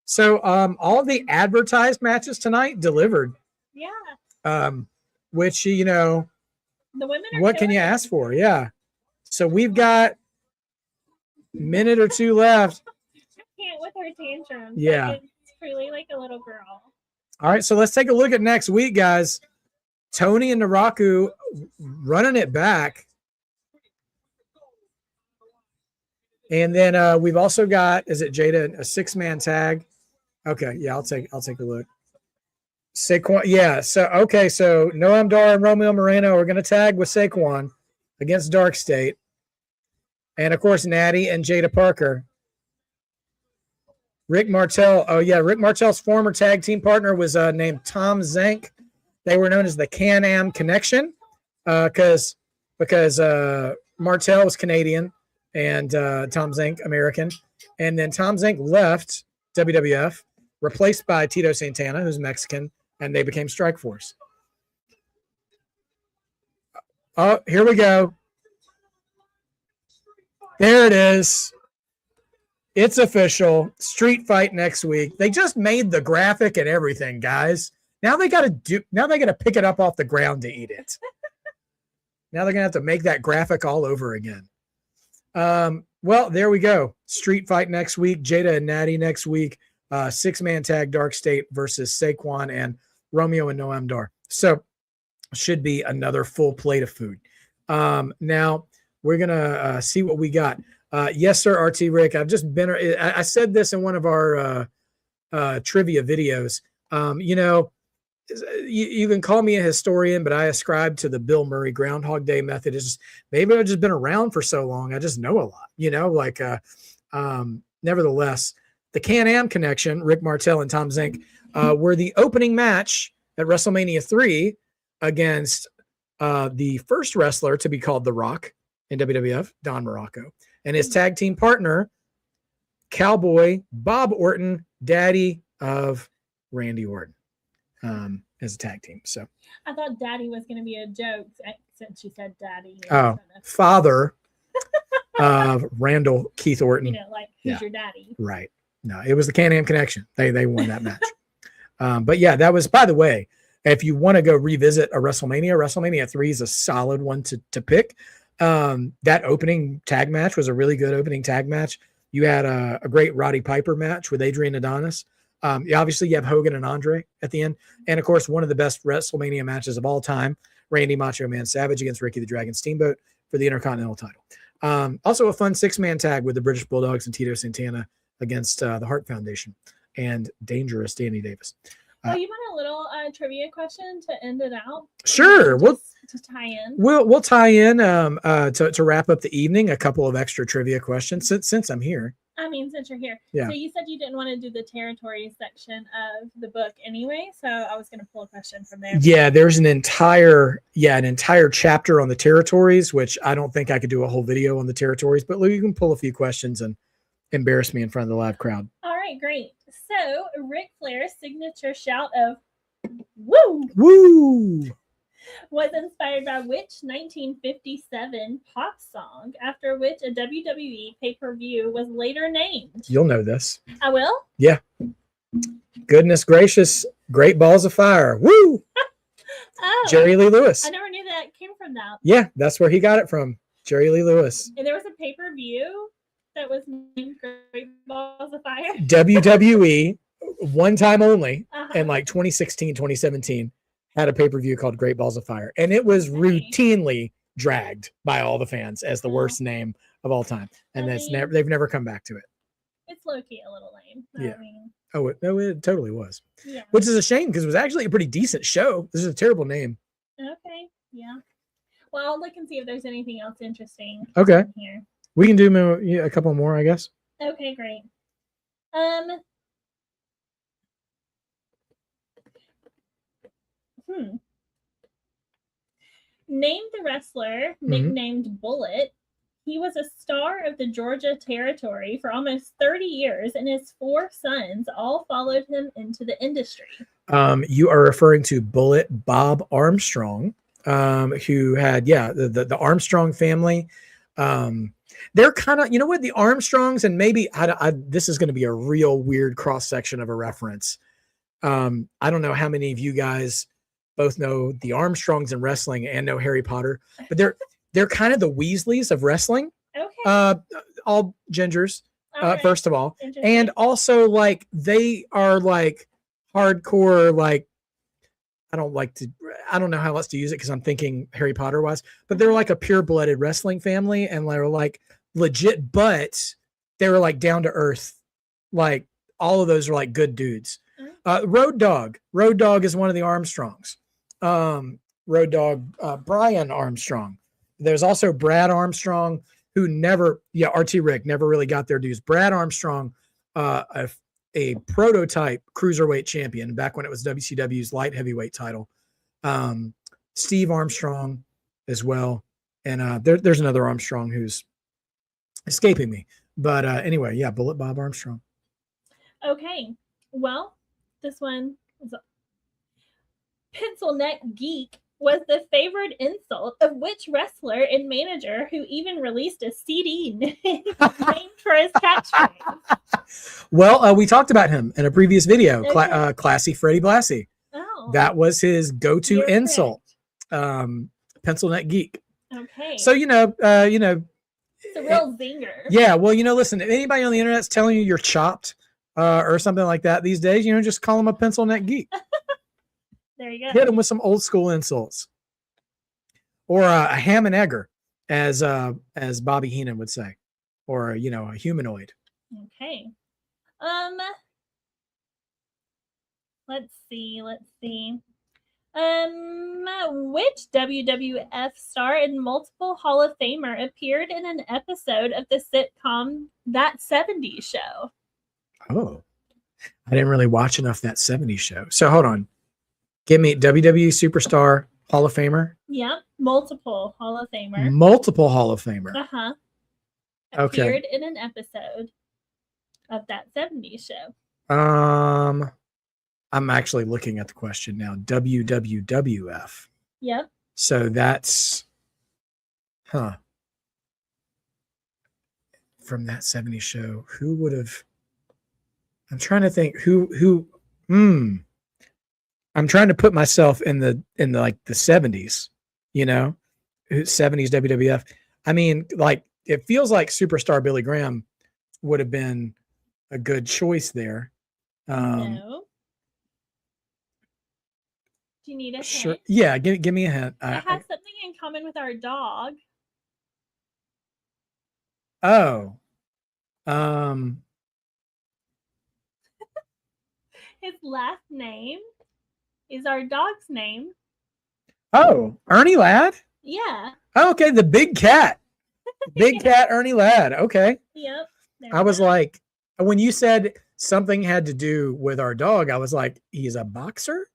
S1: So all of the advertised matches tonight delivered.
S4: Yeah.
S1: Which,
S4: The women are
S1: what can you
S4: killing it.
S1: ask for? Yeah. So we've got a minute or two left.
S4: I can't with her tantrums.
S1: Yeah.
S4: Like, it's truly like a little girl.
S1: All right, so let's take a look at next week, guys. Tony and Naraku running it back. And then we've also got, is it Jada, a 6-man tag? Okay, yeah, I'll take a look. Saquon, yeah. So Noam Dar and Romeo Moreno are going to tag with Saquon against Dark State. And of course, Natty and Jada Parker. Rick Martel. Oh, yeah. Rick Martel's former tag team partner was named Tom Zank. They were known as the Can-Am Connection because Martel was Canadian and Tom Zank, American. And then Tom Zank left WWF, replaced by Tito Santana, who's Mexican, and they became Strikeforce. Oh, here we go. There it is. It's official. Street fight next week. They just made the graphic and everything, guys. Now they got to pick it up off the ground to eat it. Now they're going to have to make that graphic all over again. Well, there we go. Street fight next week. Jada and Natty next week. 6-man tag Dark State versus Saquon and Romeo and Noam Dar. So should be another full plate of food. Now we're going to see what we got. Yes, sir, RT Rick. I've just been, I said this in one of our trivia videos. You can call me a historian, but I ascribe to the Bill Murray Groundhog Day method. It's just, maybe I've just been around for so long. I just know a lot, nevertheless, the Can-Am connection, Rick Martel and Tom Zink, were the opening match at WrestleMania 3 against the first wrestler to be called The Rock in WWF, Don Morocco, and his tag team partner, Cowboy Bob Orton, daddy of Randy Orton. As a tag team. So
S4: I thought daddy was going to be a joke since you said daddy.
S1: Father of Randall Keith Orton.
S4: Who's your daddy?
S1: Right. No, it was the Can-Am connection. They won that match. But yeah, that was, by the way, if you want to go revisit a WrestleMania 3 is a solid one to pick. That opening tag match was a really good opening tag match. You had a great Roddy Piper match with Adrian Adonis. Obviously, you have Hogan and Andre at the end. And, of course, one of the best WrestleMania matches of all time, Randy Macho Man Savage against Ricky the Dragon Steamboat for the Intercontinental title. Also a fun 6-man tag with the British Bulldogs and Tito Santana against the Hart Foundation and Dangerous Danny Davis.
S4: You want a little trivia question to end it out?
S1: Sure.
S4: To tie in.
S1: We'll tie in to wrap up the evening, a couple of extra trivia questions since I'm here.
S4: Since you're here.
S1: Yeah.
S4: So you said you didn't want to do the territory section of the book anyway, so I was going to pull a question from there.
S1: Yeah, there's an entire chapter on the territories, which I don't think I could do a whole video on the territories, but you can pull a few questions and embarrass me in front of the live crowd.
S4: All right, great. So Ric Flair's signature shout of "Woo!"
S1: Woo!
S4: was inspired by which 1957 pop song, after which a WWE pay-per-view was later named?
S1: You'll know this.
S4: I will?
S1: Yeah. Goodness gracious, Great Balls of Fire. Woo!
S4: Oh,
S1: Jerry Lee Lewis.
S4: I never knew that came from that.
S1: Yeah, that's where he got it from. Jerry Lee Lewis.
S4: And there was a pay-per-view that was named Great Balls of Fire?
S1: WWE, one time only, in 2016, 2017. Had a pay-per-view called Great Balls of Fire, and it was routinely dragged by all the fans as the worst name of all time, and they've never come back to it.
S4: It's low-key a little lame.
S1: Yeah. It totally was.
S4: Yeah.
S1: Which is a shame because it was actually a pretty decent show. This is a terrible name.
S4: Okay. Yeah. Well, I'll look and see if there's anything else interesting.
S1: Okay.
S4: Here.
S1: We can do a couple more, I guess.
S4: Okay, great. Named the wrestler, nicknamed Bullet. He was a star of the Georgia Territory for almost 30 years, and his 4 sons all followed him into the industry.
S1: You are referring to Bullet Bob Armstrong, who had, the Armstrong family. They're kind of, the Armstrongs, and maybe this is going to be a real weird cross section of a reference. I don't know how many of you guys both know the Armstrongs in wrestling and know Harry Potter, but they're kind of the Weasleys of wrestling.
S4: Okay.
S1: All gingers,
S4: All right.
S1: first of all, and also they are hardcore. I don't know how else to use it because I'm thinking Harry Potter wise, but they're like a pure-blooded wrestling family, and they're legit, but they were down to earth. All of those are good dudes. Road Dogg is one of the Armstrongs. Road Dogg, Brian Armstrong. There's also Brad Armstrong, who RT Rick never really got their dues. Brad Armstrong, a prototype cruiserweight champion back when it was WCW's light heavyweight title. Steve Armstrong as well. And there's another Armstrong who's escaping me. But anyway, yeah, Bullet Bob Armstrong.
S4: Okay. Well, this one is Pencil Neck Geek was the favorite insult of which wrestler and manager who even released a CD named for his catchphrase?
S1: Well, we talked about him in a previous video.
S4: Okay.
S1: Classy Freddie Blassie.
S4: Oh.
S1: That was his go-to
S4: You're
S1: insult. Pencil Neck Geek.
S4: Okay.
S1: So
S4: it's a real zinger.
S1: yeah. Well, listen. If anybody on the internet's telling you you're chopped or something like that these days, just call them a Pencil Neck Geek.
S4: There you go.
S1: Hit them with some old school insults, or a ham and egger, as Bobby Heenan would say, or a humanoid.
S4: Okay. Let's see. Which WWF star and multiple Hall of Famer appeared in an episode of the sitcom That 70s Show?
S1: Oh, I didn't really watch enough That 70s Show. So hold on. Give me WWE superstar Hall of Famer.
S4: Yep, multiple Hall of Famer.
S1: Multiple Hall of Famer.
S4: Uh-huh.
S1: Okay.
S4: Appeared in an episode of That 70s Show.
S1: I'm actually looking at the question now. WWWF.
S4: Yep.
S1: So that's, from That 70s Show, who would have? I'm trying to think who. I'm trying to put myself in the like the 70s, 70s WWF. I mean, like it feels like superstar Billy Graham would have been a good choice there.
S4: No. Do you need a
S1: Sure.
S4: hint?
S1: Yeah, give me a hint.
S4: It has something in common with our dog.
S1: Oh.
S4: His last name is our dog's name.
S1: Oh, Ernie Ladd?
S4: Yeah.
S1: Oh, okay, the big cat. Big cat Ernie Ladd. Okay.
S4: Yep.
S1: I was like, when you said something had to do with our dog, I was like, he's a boxer?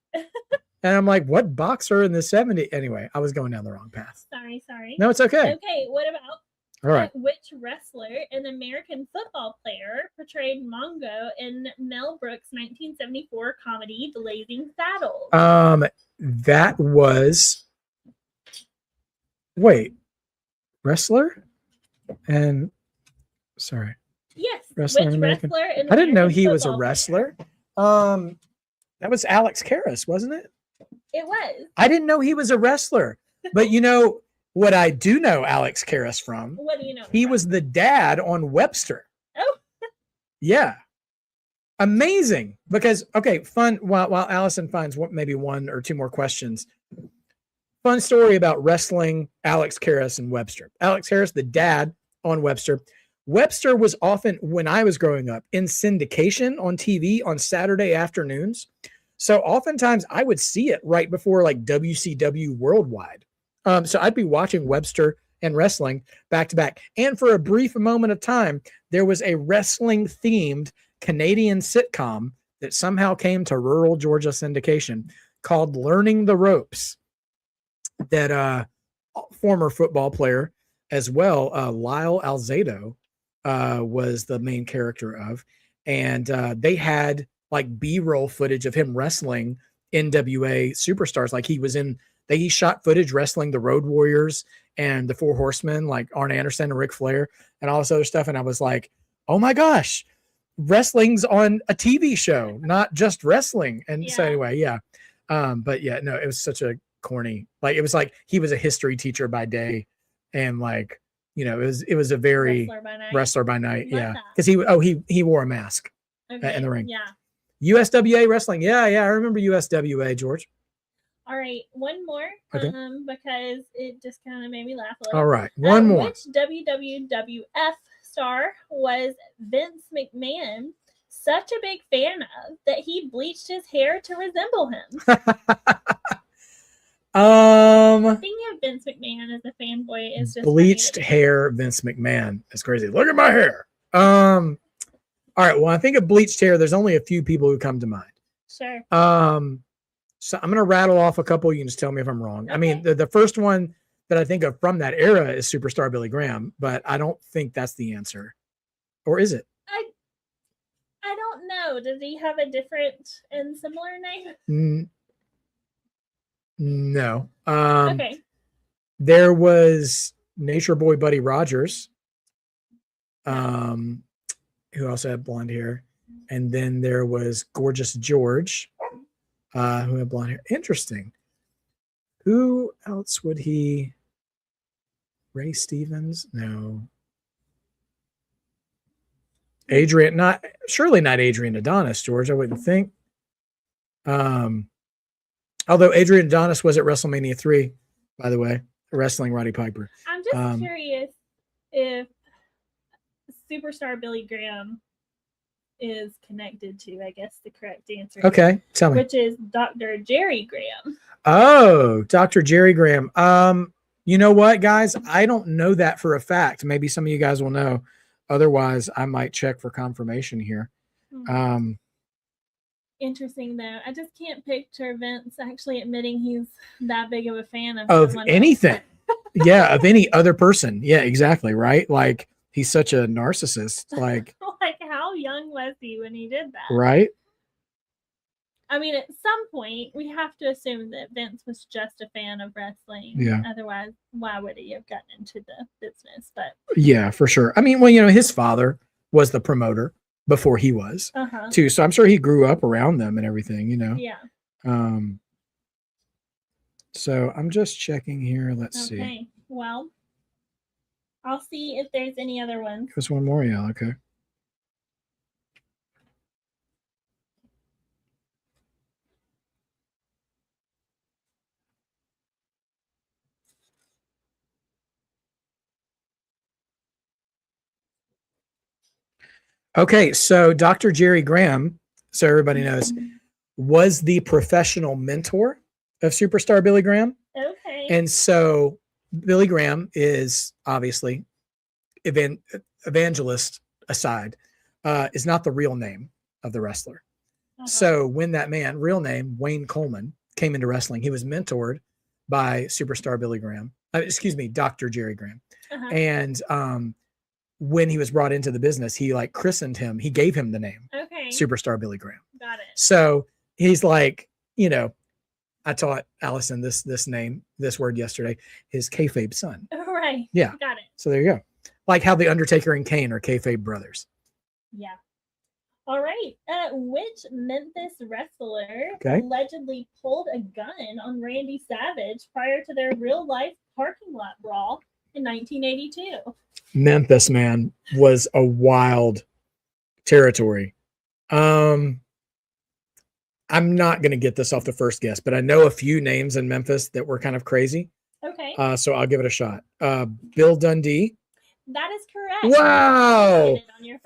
S1: And I'm like, what boxer in the 70s? Anyway, I was going down the wrong path.
S4: Sorry.
S1: No, it's okay.
S4: Okay, what about
S1: All right.
S4: which wrestler, an American football player, portrayed Mongo in Mel Brooks' 1974 comedy Blazing Saddles?
S1: That was, wrestler? And sorry.
S4: Yes.
S1: Wrestler
S4: Which
S1: American.
S4: wrestler?
S1: I didn't know he was a
S4: football
S1: wrestler.
S4: player?
S1: That was Alex Karras, wasn't it?
S4: It was.
S1: I didn't know he was a wrestler. But what I do know Alex Karras from?
S4: What do you know?
S1: He was the dad on Webster.
S4: Oh.
S1: Yeah. Amazing. Because, okay, fun. While Allison finds maybe one or two more questions. Fun story about wrestling Alex Karras and Webster. Alex Karras, the dad on Webster. Webster was often, when I was growing up, in syndication on TV on Saturday afternoons. So oftentimes I would see it right before like WCW Worldwide. So I'd be watching Webster and wrestling back to back. And for a brief moment of time, there was a wrestling themed Canadian sitcom that somehow came to rural Georgia syndication called Learning the Ropes, that former football player as well, Lyle Alzado, was the main character of. And they had like B-roll footage of him wrestling NWA superstars. Like he shot footage wrestling the Road Warriors and the Four Horsemen, like Arn Anderson and Ric Flair and all this other stuff. And I was like, oh my gosh, wrestling's on a TV show, not just wrestling. And so anyway, yeah. But yeah, no, it was such a corny, like, it was like he was a history teacher by day. And like, it was a very wrestler by night. Yeah. Cause he wore a mask in the ring.
S4: Yeah.
S1: USWA wrestling. Yeah. I remember USWA, George.
S4: All right, one more,
S1: Okay.
S4: because it just kind of made me laugh a little.
S1: All right, one more.
S4: Which WWF star was Vince McMahon such a big fan of that he bleached his hair to resemble him? Thinking of Vince McMahon as a fanboy is just
S1: bleached hair. Vince McMahon is crazy. Look at my hair. All right. Well, I think of bleached hair. There's only a few people who come to mind.
S4: Sure.
S1: So I'm going to rattle off a couple. You can just tell me if I'm wrong. Okay. I mean, the first one that I think of from that era is Superstar Billy Graham, but I don't think that's the answer. Or is it?
S4: I don't know. Does he have a different and similar name?
S1: No.
S4: Okay.
S1: There was Nature Boy Buddy Rogers, who also had blonde hair. And then there was Gorgeous George, who had blonde hair. Interesting. Who else would he? Ray Stevens? No. Adrian, surely not Adrian Adonis, George, I wouldn't think. Although Adrian Adonis was at WrestleMania 3, by the way, wrestling Roddy Piper.
S4: I'm just curious if Superstar Billy Graham is connected to, I guess, the correct answer.
S1: Okay, tell me.
S4: Which is Dr. Jerry Graham.
S1: Oh, Dr. Jerry Graham. You know what, guys? I don't know that for a fact. Maybe some of you guys will know. Otherwise, I might check for confirmation here.
S4: Interesting, though. I just can't picture Vince actually admitting he's that big of a fan
S1: of
S4: someone
S1: anything. Yeah, of any other person. Yeah, exactly. Right. Like he's such a narcissist. Like,
S4: like how young was he when he did that?
S1: Right.
S4: I mean, at some point, we have to assume that Vince was just a fan of wrestling.
S1: Yeah.
S4: Otherwise, why would he have gotten into the business? But
S1: yeah, for sure. I mean, well, his father was the promoter before he was too. So I'm sure he grew up around them and everything,
S4: Yeah.
S1: So I'm just checking here. Let's see.
S4: Okay. Well, I'll see if there's any other ones.
S1: There's one more. Yeah. Okay. Okay, so Dr. Jerry Graham, so everybody knows, was the professional mentor of Superstar Billy Graham.
S4: Okay.
S1: And so Billy Graham is obviously, evangelist aside, is not the real name of the wrestler. So when that man, real name, Wayne Coleman, came into wrestling, he was mentored by Superstar Billy Graham. Dr. Jerry Graham. And when he was brought into the business, he christened him. He gave him the name Superstar Billy Graham.
S4: Got it.
S1: So he's like, I taught Allison this word yesterday, his kayfabe son.
S4: Right.
S1: Yeah.
S4: Got it.
S1: So there you go. Like how the Undertaker and Kane are kayfabe brothers.
S4: Yeah. All right. Which Memphis wrestler allegedly pulled a gun on Randy Savage prior to their real life parking lot brawl in 1982?
S1: Memphis, man, was a wild territory. I'm not going to get this off the first guess, but I know a few names in Memphis that were kind of crazy.
S4: Okay.
S1: So I'll give it a shot. Bill Dundee.
S4: That is correct.
S1: Wow.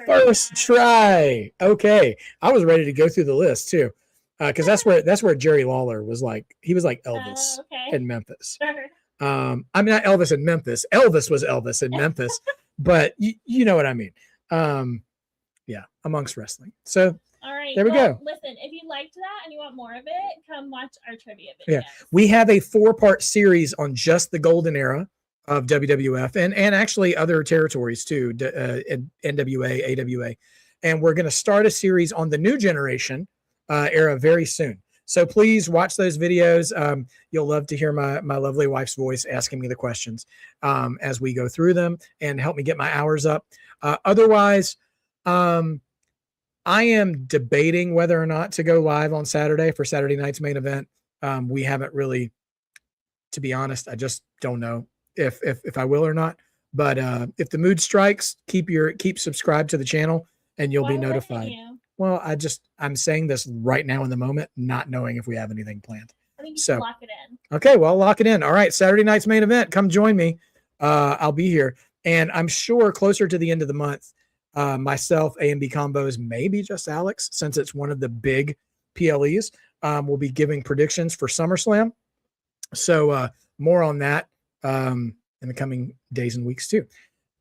S1: First try. Okay. I was ready to go through the list too. Because that's where Jerry Lawler was he was like Elvis in Memphis.
S4: Sure.
S1: I'm not Elvis in Memphis. Elvis was Elvis in Memphis, but you know what I mean. Yeah, amongst wrestling. So
S4: all right,
S1: there we go.
S4: Listen, if you liked that and you want more of it, come watch our trivia video.
S1: Yeah, we have a 4-part series on just the golden era of WWF and actually other territories too, NWA, AWA, and we're going to start a series on the new generation era very soon. So please watch those videos. You'll love to hear my lovely wife's voice asking me the questions as we go through them and help me get my hours up. Otherwise, I am debating whether or not to go live on Saturday for Saturday night's main event. We haven't really, to be honest, I just don't know if I will or not. But if the mood strikes, keep subscribed to the channel and you'll be notified. Well, I'm saying this right now in the moment, not knowing if we have anything planned.
S4: I think you can lock it in.
S1: Okay, well, lock it in. All right, Saturday night's main event. Come join me. I'll be here. And I'm sure closer to the end of the month, myself, A and B Combos, maybe just Alex, since it's one of the big PLEs, will be giving predictions for SummerSlam. So more on that in the coming days and weeks too.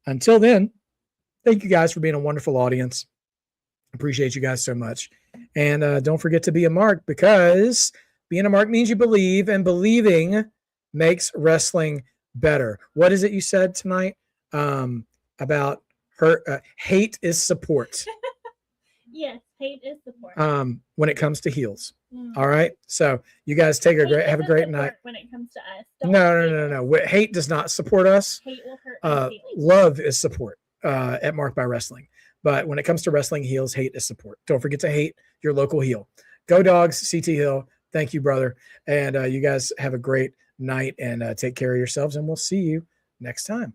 S1: Until then, thank you guys for being a wonderful audience. Appreciate you guys so much. And don't forget to be a mark, because being a mark means you believe, and believing makes wrestling better. What is it you said tonight about her? Hate is support.
S4: Yes, hate is support.
S1: When it comes to heels.
S4: Mm.
S1: All right. So you guys have a
S4: Hate
S1: great
S4: isn't
S1: night.
S4: support when it comes to us.
S1: No. Hate does not support us.
S4: Hate will hurt our feelings.
S1: Love is support at Marked by Wrestling. But when it comes to wrestling heels, hate is support. Don't forget to hate your local heel. Go Dogs, CT Hill. Thank you, brother. And you guys have a great night and take care of yourselves. And we'll see you next time.